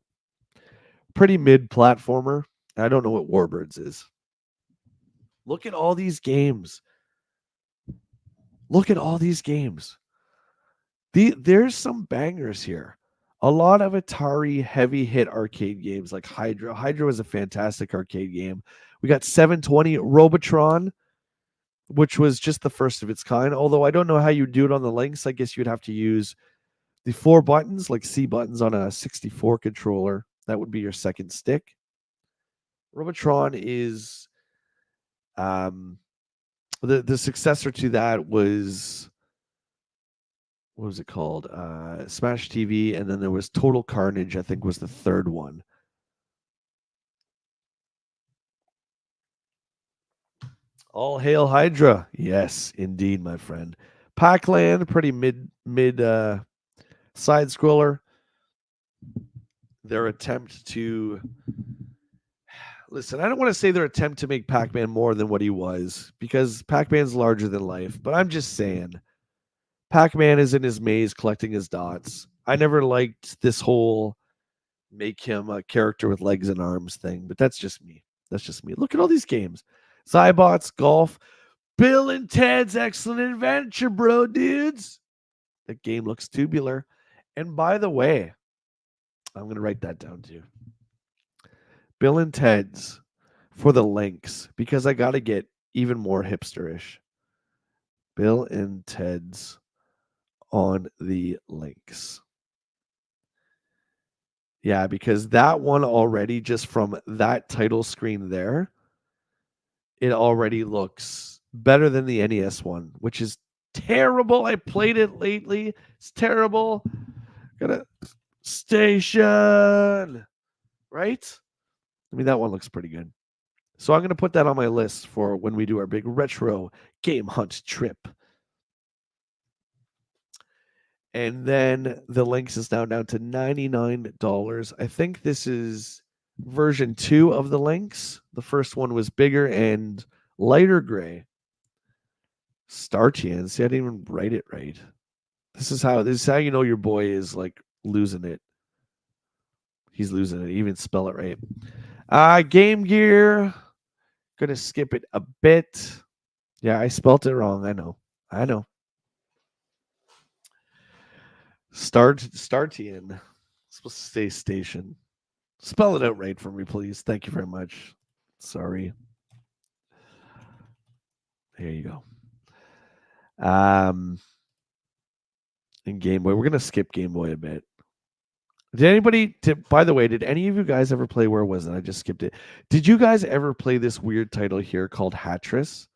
pretty mid platformer. I don't know what Warbirds is. Look at all these games. There's some bangers here. A lot of Atari heavy hit arcade games like Hydra. Hydra was a fantastic arcade game. We got 720 Robotron, which was just the first of its kind. Although I don't know how you do it on the Lynx. I guess you'd have to use the 4 buttons, like C buttons on a 64 controller. That would be your second stick. Robotron is the successor to that was, what was it called? Smash TV, and then there was Total Carnage, I think was the third one. All hail Hydra. Yes, indeed, my friend. Pac-Land, pretty mid side scroller. Their attempt to listen, I don't want to say their attempt to make Pac-Man more than what he was, because Pac-Man's larger than life, but I'm just saying Pac-Man is in his maze collecting his dots. I never liked this whole make him a character with legs and arms thing, but that's just me. That's just me. Look at all these games. Cybots, golf, Bill and Ted's Excellent Adventure, bro, dudes. That game looks tubular. And by the way, I'm going to write that down too. Bill and Ted's for the links because I got to get even more hipsterish. Bill and Ted's on the links. Yeah, because that one already, just from that title screen there, it already looks better than the NES one, which is terrible. I played it lately. It's terrible. Got a station, right? I mean, that one looks pretty good. So I'm going to put that on my list for when we do our big retro game hunt trip. And then the Lynx is now down to $99. I think this is version 2 of the Lynx. The first one was bigger and lighter gray. Starchian. See, I didn't even write it right. This is how you know your boy is like losing it. He's losing it. Even spell it right. Game Gear. Gonna skip it a bit. Yeah, I spelt it wrong. I know. Startian. Supposed to say station. Spell it out right for me, please. Thank you very much. Sorry. There you go. In Game Boy, we're gonna skip Game Boy a bit. By the way, did any of you guys ever play? Where was it? I just skipped it. Did you guys ever play this weird title here called Hatris?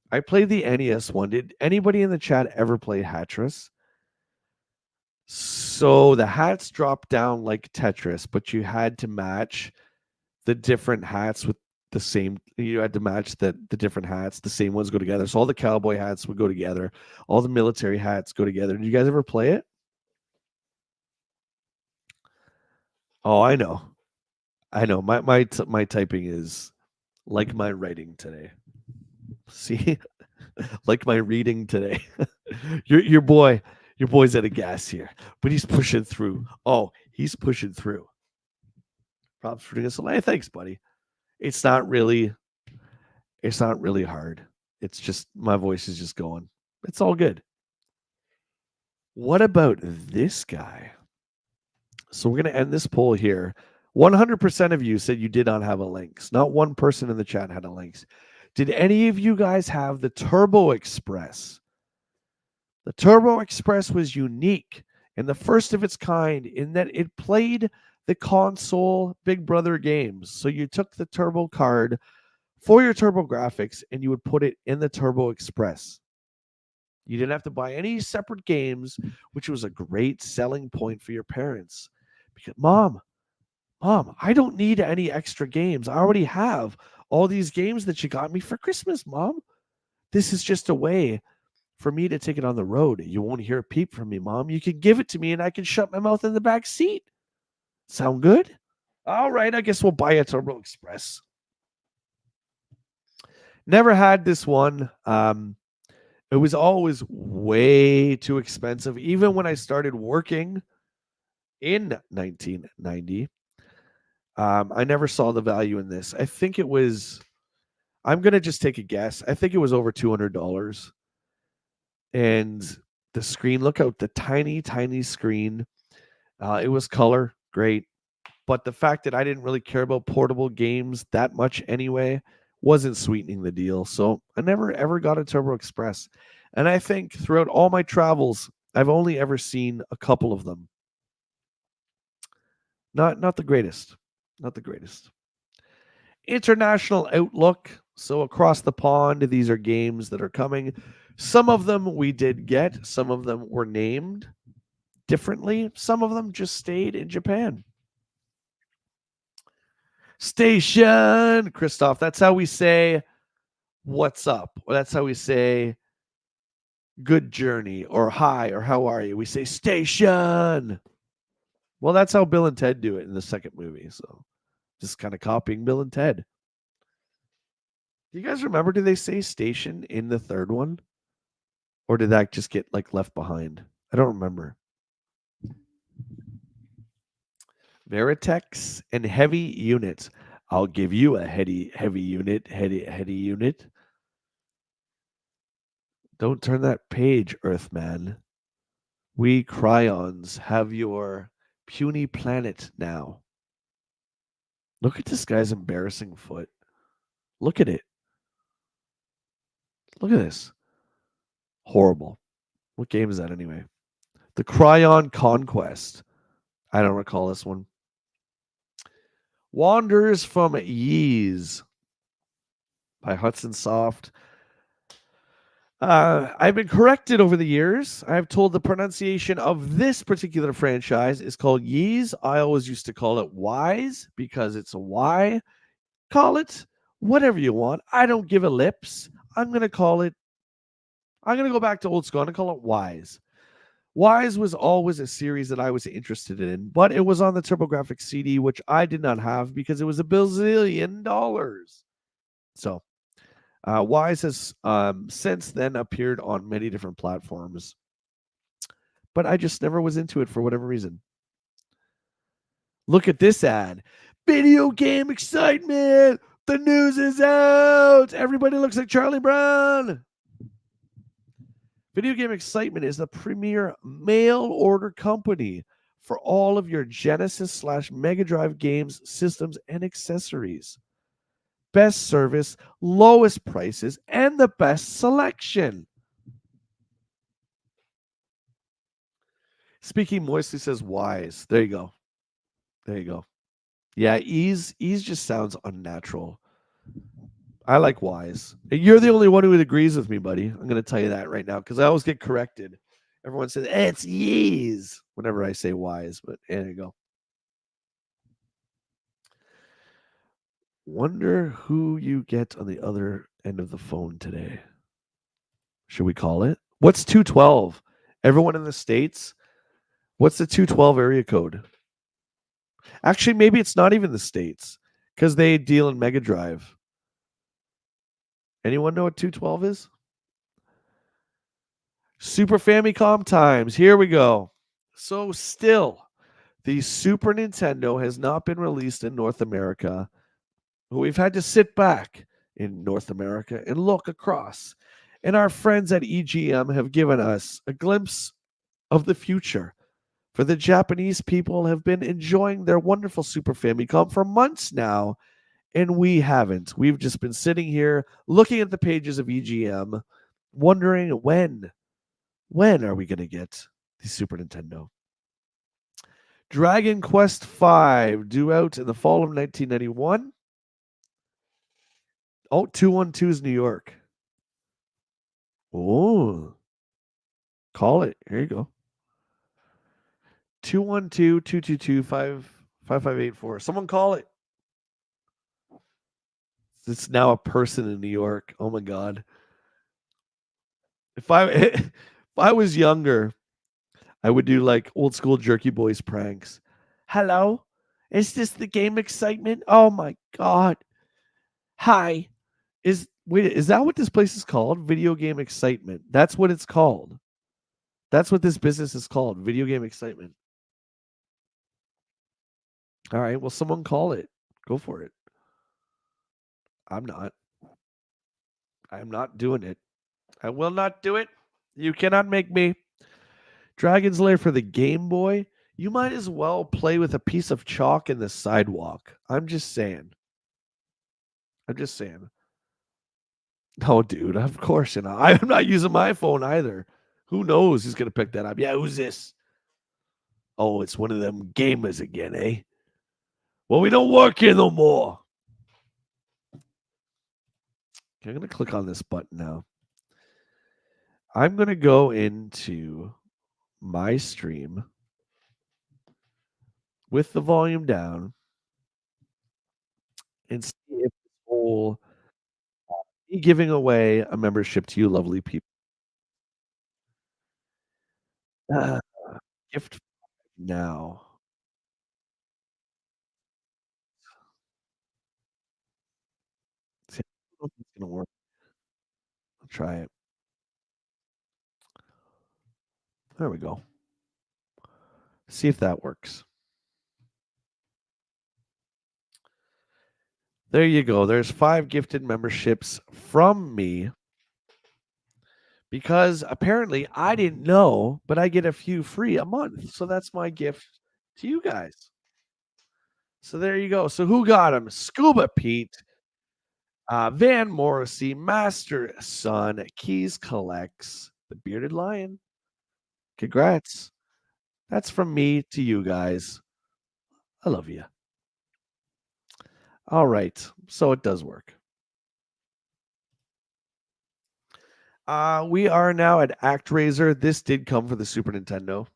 I played the NES one. Did anybody in the chat ever play Hatris? So the hats dropped down like Tetris, but you had to match the different hats with the same. You had to match the different hats. The same ones go together. So all the cowboy hats would go together. All the military hats go together. Did you guys ever play it? Oh, I know. My typing is like my writing today. See, like my reading today. your boy's at a gas here, but he's pushing through. Oh, he's pushing through. Props for doing this. Hey, thanks, buddy. It's not really hard. It's just my voice is just going. It's all good. What about this guy? So we're going to end this poll here. 100% of you said you did not have a Lynx. Not one person in the chat had a Lynx. Did any of you guys have the Turbo Express? The Turbo Express was unique and the first of its kind in that it played the console Big Brother games. So you took the Turbo card for your Turbo Graphics and you would put it in the Turbo Express. You didn't have to buy any separate games, which was a great selling point for your parents. Because Mom, I don't need any extra games. I already have all these games that you got me for Christmas, Mom. This is just a way for me to take it on the road. You won't hear a peep from me, Mom. You can give it to me and I can shut my mouth in the back seat. Sound good? All right, I guess we'll buy a Turbo Express. Never had this one. It was always way too expensive. Even when I started working in 1990, I never saw the value in this. I think it was, I'm going to just take a guess. I think it was over $200. And the screen, look out, the tiny, tiny screen. It was color, great. But the fact that I didn't really care about portable games that much anyway wasn't sweetening the deal. So I never ever got a Turbo Express. And I think throughout all my travels, I've only ever seen a couple of them. Not the greatest. Not the greatest. International outlook. So across the pond, these are games that are coming. Some of them we did get. Some of them were named differently. Some of them just stayed in Japan. Station, Christoph. That's how we say what's up. Or that's how we say good journey or hi or how are you. We say station. Well, that's how Bill and Ted do it in the second movie. So just kind of copying Bill and Ted. Do you guys remember? Did they say station in the third one? Or did that just get like left behind? I don't remember. Veritex and heavy units. I'll give you a heavy unit, heady unit. Don't turn that page, Earthman. We Cryons have your puny planet now. Look at this guy's embarrassing foot. Look at it. Look at this. Horrible. What game is that anyway? The Cryon Conquest. I don't recall this one. Wanders from Yeez by Hudson Soft. I've been corrected over the years. I've told the pronunciation of this particular franchise is called Yeez. I always used to call it Wise because it's a Y. Call it whatever you want. I don't give a lips. I'm going to go back to old school. I'm going to call it Wise. Wise was always a series that I was interested in, but it was on the TurboGrafx CD, which I did not have because it was a bazillion dollars. So, Wise has since then appeared on many different platforms, but I just never was into it for whatever reason. Look at this ad. Video game excitement. The news is out. Everybody looks like Charlie Brown. Video Game Excitement is the premier mail order company for all of your Genesis / Mega Drive games, systems, and accessories. Best service, lowest prices, and the best selection. Speaking Moistly says Wise. There you go. There you go. Yeah, ease just sounds unnatural. I like Wise. You're the only one who agrees with me, buddy. I'm going to tell you that right now because I always get corrected. Everyone says, it's Yeez whenever I say Wise, but there you go. Wonder who you get on the other end of the phone today. Should we call it? What's 212? Everyone in the States? What's the 212 area code? Actually, maybe it's not even the States because they deal in Mega Drive. Anyone know what 212 is? Super Famicom times. Here we go. So, still, the Super Nintendo has not been released in North America. We've had to sit back in North America and look across. And our friends at EGM have given us a glimpse of the future. For the Japanese people have been enjoying their wonderful Super Famicom for months now, and we haven't. We've just been sitting here looking at the pages of EGM, wondering when are we going to get the Super Nintendo? Dragon Quest V, due out in the fall of 1991. Oh, 212 is New York. Oh, call it. Here you go. 212-222-5584. Someone call it. It's now a person in New York. Oh my god. If I if I was younger, I would do like old school Jerky Boys pranks. Hello? Is this the game excitement? Oh my god. Hi. Is that what this place is called? Video game excitement. That's what it's called. That's what this business is called. Video game excitement. All right. Well, someone call it. Go for it. I'm not. I'm not doing it. I will not do it. You cannot make me. Dragon's Lair for the Game Boy. You might as well play with a piece of chalk in the sidewalk. I'm just saying. I'm just saying. No, dude, of course you're not. I'm not using my phone either. Who knows who's going to pick that up? Yeah, who's this? Oh, it's one of them gamers again, eh? Well, we don't work here no more. Okay, I'm going to click on this button now. I'm going to go into my stream with the volume down and see if this whole me giving away a membership to you lovely people. Ah, gift now. See, I don't know if it's gonna work. I'll try it. There we go. See if that works. There you go. There's 5 gifted memberships from me because apparently I didn't know, but I get a few free a month. So that's my gift to you guys. So there you go. So who got them? Scuba Pete, Van Morrissey, Master Son, Keys Collects, the Bearded Lion. Congrats. That's from me to you guys. I love you. All right. So it does work. We are now at ActRaiser. This did come for the Super Nintendo.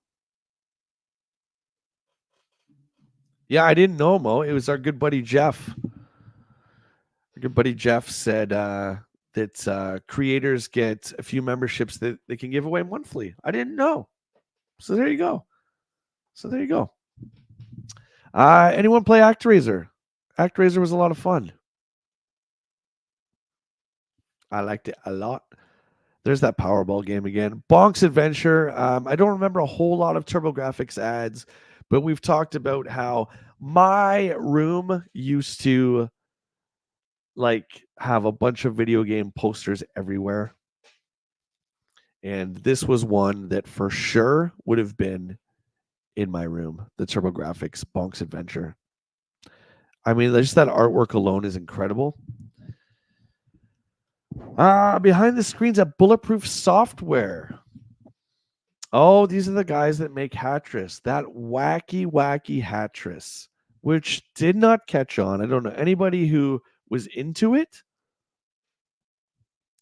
Yeah, I didn't know, Mo. It was our good buddy Jeff. Our good buddy Jeff said that creators get a few memberships that they can give away monthly. I didn't know. So there you go. Anyone play ActRaiser? ActRaiser was a lot of fun. I liked it a lot. There's that Powerball game again. Bonk's Adventure. I don't remember a whole lot of TurboGrafx ads, but we've talked about how my room used to like have a bunch of video game posters everywhere. And this was one that for sure would have been in my room, the TurboGrafx Bonk's Adventure. I mean, just that artwork alone is incredible. Behind the screens at Bulletproof Software. Oh, these are the guys that make Hattress. That wacky Hattress, which did not catch on. I don't know anybody who was into it.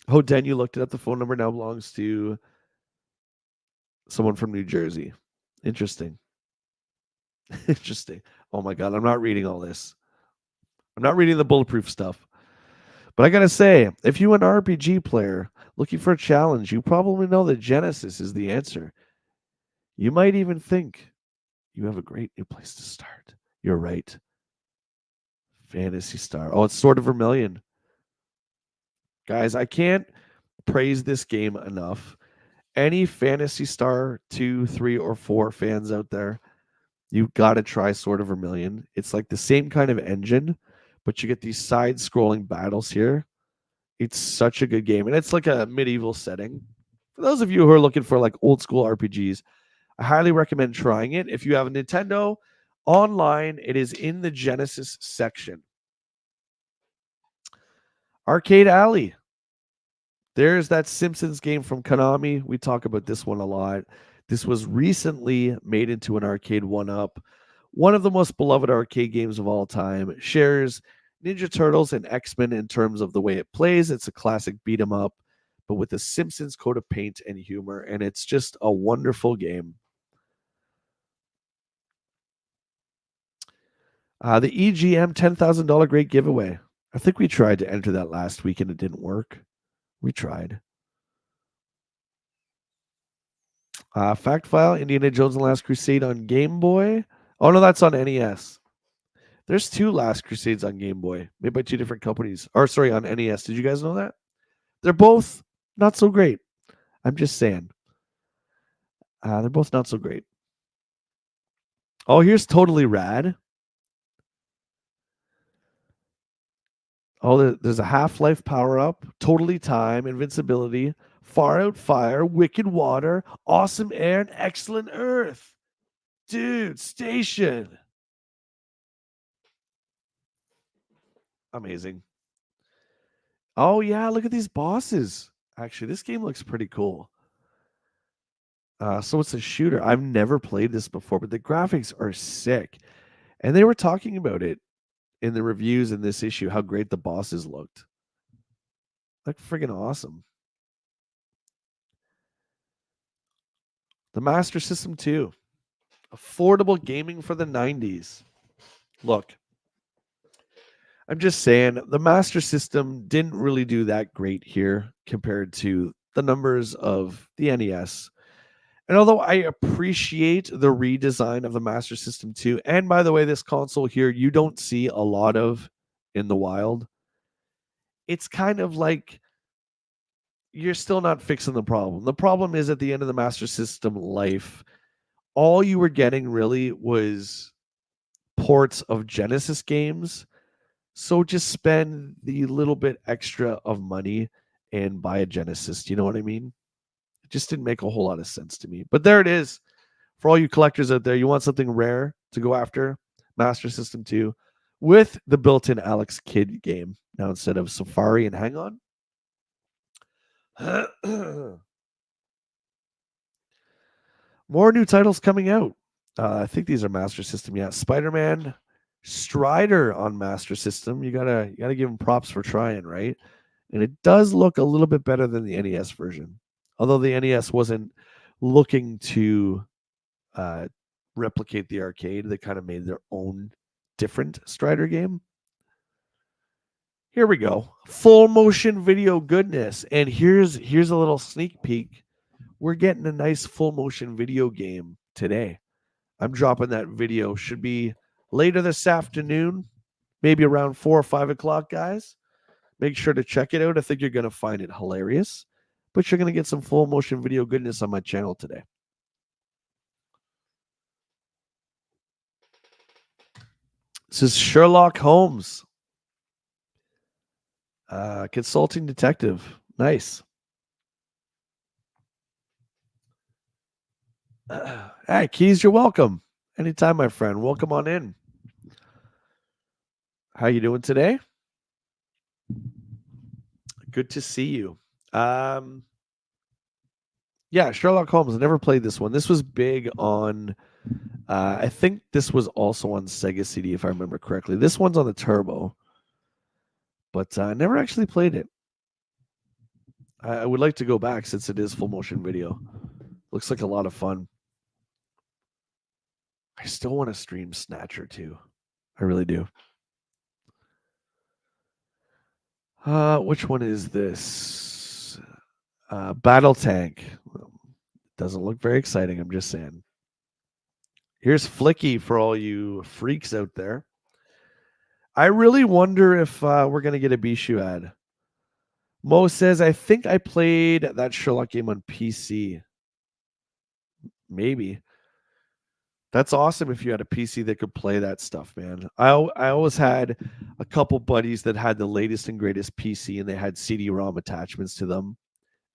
Oh, Dan, you looked it up. The phone number now belongs to someone from New Jersey. Interesting. Interesting. Oh my God, I'm not reading all this. I'm not reading the bulletproof stuff. But I gotta say, if you're an RPG player looking for a challenge, you probably know that Genesis is the answer. You might even think you have a great new place to start. You're right. Phantasy Star. Oh, it's Sword of Vermilion. Guys, I can't praise this game enough. Any Phantasy Star 2, 3, or 4 fans out there, you've got to try Sword of Vermilion. It's like the same kind of engine, but you get these side-scrolling battles here. It's such a good game, and it's like a medieval setting. For those of you who are looking for like old school RPGs, I highly recommend trying it. If you have a Nintendo online, it is in the Genesis section. Arcade Alley. There's that Simpsons game from Konami. We talk about this one a lot. This was recently made into an arcade one-up. One of the most beloved arcade games of all time. Shares Ninja Turtles and X-Men in terms of the way it plays. It's a classic beat 'em up, but with a Simpsons coat of paint and humor, and it's just a wonderful game. The EGM $10,000 great giveaway. I think we tried to enter that last week and it didn't work. We tried. Fact File, Indiana Jones and the Last Crusade on Game Boy. Oh, no, that's on NES. There's 2 Last Crusades on Game Boy, made by 2 different companies. Or, sorry, on NES. Did you guys know that? They're both not so great. I'm just saying. They're both not so great. Oh, here's Totally Rad. Oh, there's a Half-Life power-up, Totally Time, Invincibility, Far Out Fire, Wicked Water, Awesome Air, and Excellent Earth. Dude, Station. Amazing. Oh, yeah, look at these bosses. Actually, this game looks pretty cool. So it's a shooter. I've never played this before, but the graphics are sick. And they were talking about it in the reviews in this issue, how great the bosses looked. Like friggin' awesome. The Master System 2. Affordable gaming for the 90s. Look, I'm just saying the Master System didn't really do that great here compared to the numbers of the NES. And although I appreciate the redesign of the Master System 2, and by the way, this console here, you don't see a lot of in the wild. It's kind of like you're still not fixing the problem. The problem is at the end of the Master System life, all you were getting really was ports of Genesis games So just spend the little bit extra of money and buy a Genesis. You know what I mean? It just didn't make a whole lot of sense to me. But there it is. For all you collectors out there, you want something rare to go after? Master System 2 with the built-in Alex Kidd game. Now instead of Safari and Hang On. More new titles coming out. I think these are Master System. Yeah, Spider-Man Strider on Master System. You gotta give him props for trying, right? And it does look a little bit better than the NES version, although the NES wasn't looking to replicate the arcade. They kind of made their own different Strider game. Here we go, full motion video goodness, and here's a little sneak peek. We're getting a nice full motion video game today. I'm dropping that video. Should be later this afternoon, maybe around 4 or 5 o'clock, guys. Make sure to check it out. I think you're going to find it hilarious, but you're going to get some full motion video goodness on my channel today. This is Sherlock Holmes, consulting detective. Nice. Hey, Keys, you're welcome. Anytime, my friend. Welcome on in. How you doing today? Good to see you. Yeah, Sherlock Holmes. I never played this one. This was big on. I think this was also on Sega CD, if I remember correctly. This one's on the Turbo, but I never actually played it. I would like to go back since it is full motion video. Looks like a lot of fun. I still want to stream Snatcher too. I really do. Which one is this? Battle Tank. Doesn't look very exciting. I'm just saying. Here's Flicky for all you freaks out there. I really wonder if we're going to get a Bishu ad. Mo says, I think I played that Sherlock game on PC. Maybe. That's awesome if you had a PC that could play that stuff, man. I always had a couple buddies that had the latest and greatest PC and they had CD-ROM attachments to them.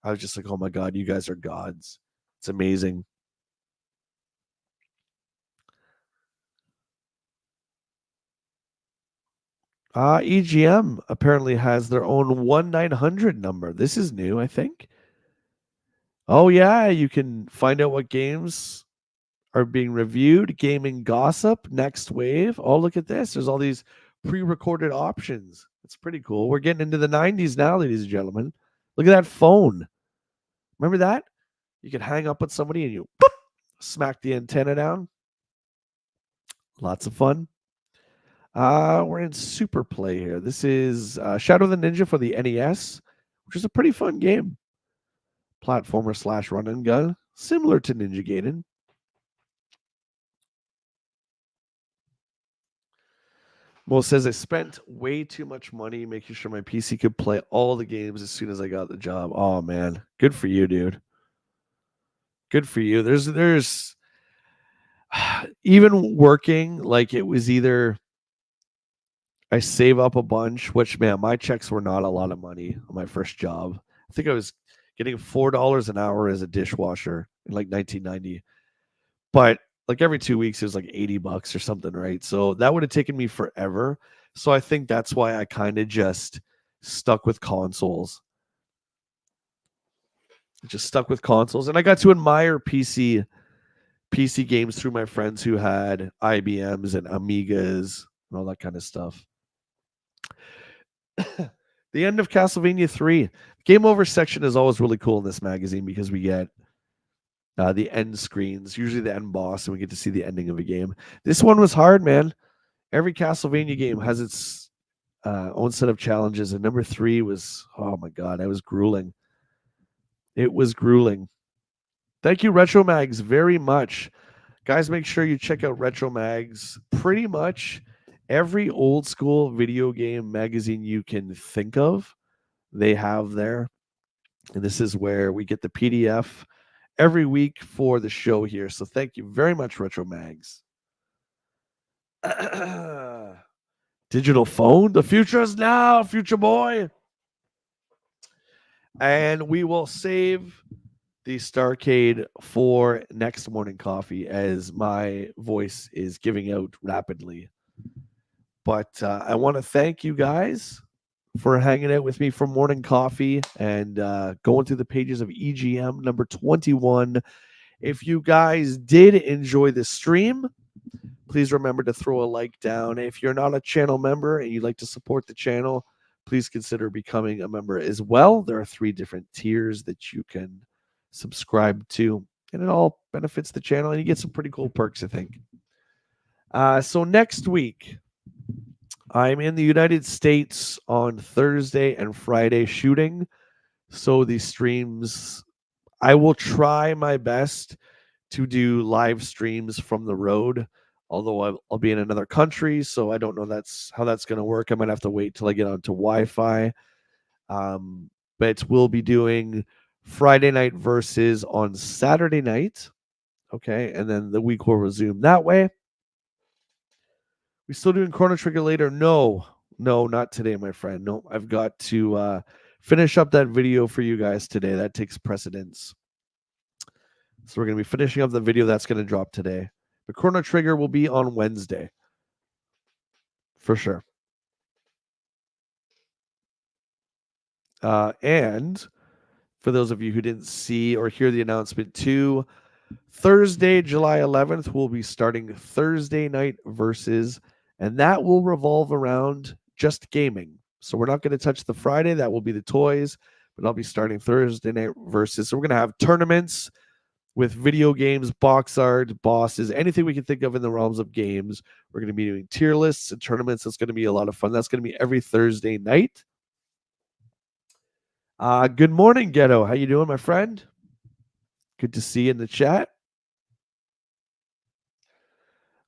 I was just like, oh my God, you guys are gods. It's amazing. EGM apparently has their own 1-900 number. This is new, I think. Oh, yeah, you can find out what games are being reviewed. Gaming gossip, next wave. Oh, look at this. There's all these pre-recorded options. It's pretty cool. We're getting into the 90s now, ladies and gentlemen. Look at that phone. Remember that? You could hang up with somebody and you boop, smack the antenna down. Lots of fun. We're in Super Play here. This is Shadow the Ninja for the NES, which is a pretty fun game. Platformer / run and gun, similar to Ninja Gaiden. Mo says, I spent way too much money making sure my PC could play all the games as soon as I got the job. Oh, man. Good for you, dude. Good for you. There's even working, like it was either I save up a bunch, which, man, my checks were not a lot of money on my first job. I think I was getting $4 an hour as a dishwasher in like 1990. But like every 2 weeks, it was like $80 or something, right? So that would have taken me forever. So I think that's why I kind of just stuck with consoles. Just stuck with consoles. And I got to admire PC games through my friends who had IBMs and Amigas and all that kind of stuff. The end of Castlevania 3. Game over section is always really cool in this magazine because we get the end screens, usually the end boss, and we get to see the ending of a game. This one was hard, man. Every Castlevania game has its own set of challenges, and number 3 was, oh my God, I was grueling. It was grueling. Thank you, Retro Mags, very much. Guys, make sure you check out Retro Mags. Pretty much every old school video game magazine you can think of, they have there. And this is where we get the PDF every week for the show here. So thank you very much, Retro Mags. Digital phone? The future is now, future boy. And we will save the Starcade for next morning coffee as my voice is giving out rapidly. But I want to thank you guys for hanging out with me for morning coffee and going through the pages of EGM number 21. If you guys did enjoy the stream, please remember to throw a like down. If you're not a channel member and you'd like to support the channel, please consider becoming a member as well. There are 3 different tiers that you can subscribe to, and it all benefits the channel, and you get some pretty cool perks, I think. So next week, I'm in the United States on Thursday and Friday shooting. So these streams, I will try my best to do live streams from the road, although I'll be in another country, so I don't know how that's going to work. I might have to wait till I get onto Wi-Fi. But we'll be doing Friday night versus on Saturday night. Okay, and then the week will resume that way. We still doing Chrono Trigger later? No, not today, my friend. No, I've got to finish up that video for you guys today. That takes precedence. So we're going to be finishing up the video that's going to drop today. The Chrono Trigger will be on Wednesday. For sure. And for those of you who didn't see or hear the announcement too, Thursday, July 11th, we'll be starting Thursday night versus, and that will revolve around just gaming. So we're not going to touch the Friday. That will be the toys, but I'll be starting Thursday night versus. So we're going to have tournaments with video games, box art, bosses, anything we can think of in the realms of games. We're going to be doing tier lists and tournaments. It's going to be a lot of fun. That's going to be every Thursday night. Good morning, Ghetto. How you doing, my friend? Good to see you in the chat.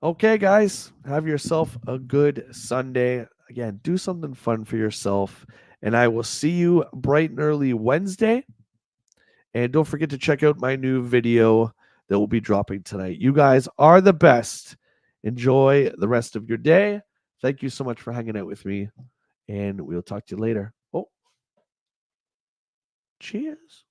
Okay, guys, have yourself a good Sunday. Again, do something fun for yourself. And I will see you bright and early Wednesday. And don't forget to check out my new video that will be dropping tonight. You guys are the best. Enjoy the rest of your day. Thank you so much for hanging out with me. And we'll talk to you later. Oh, cheers.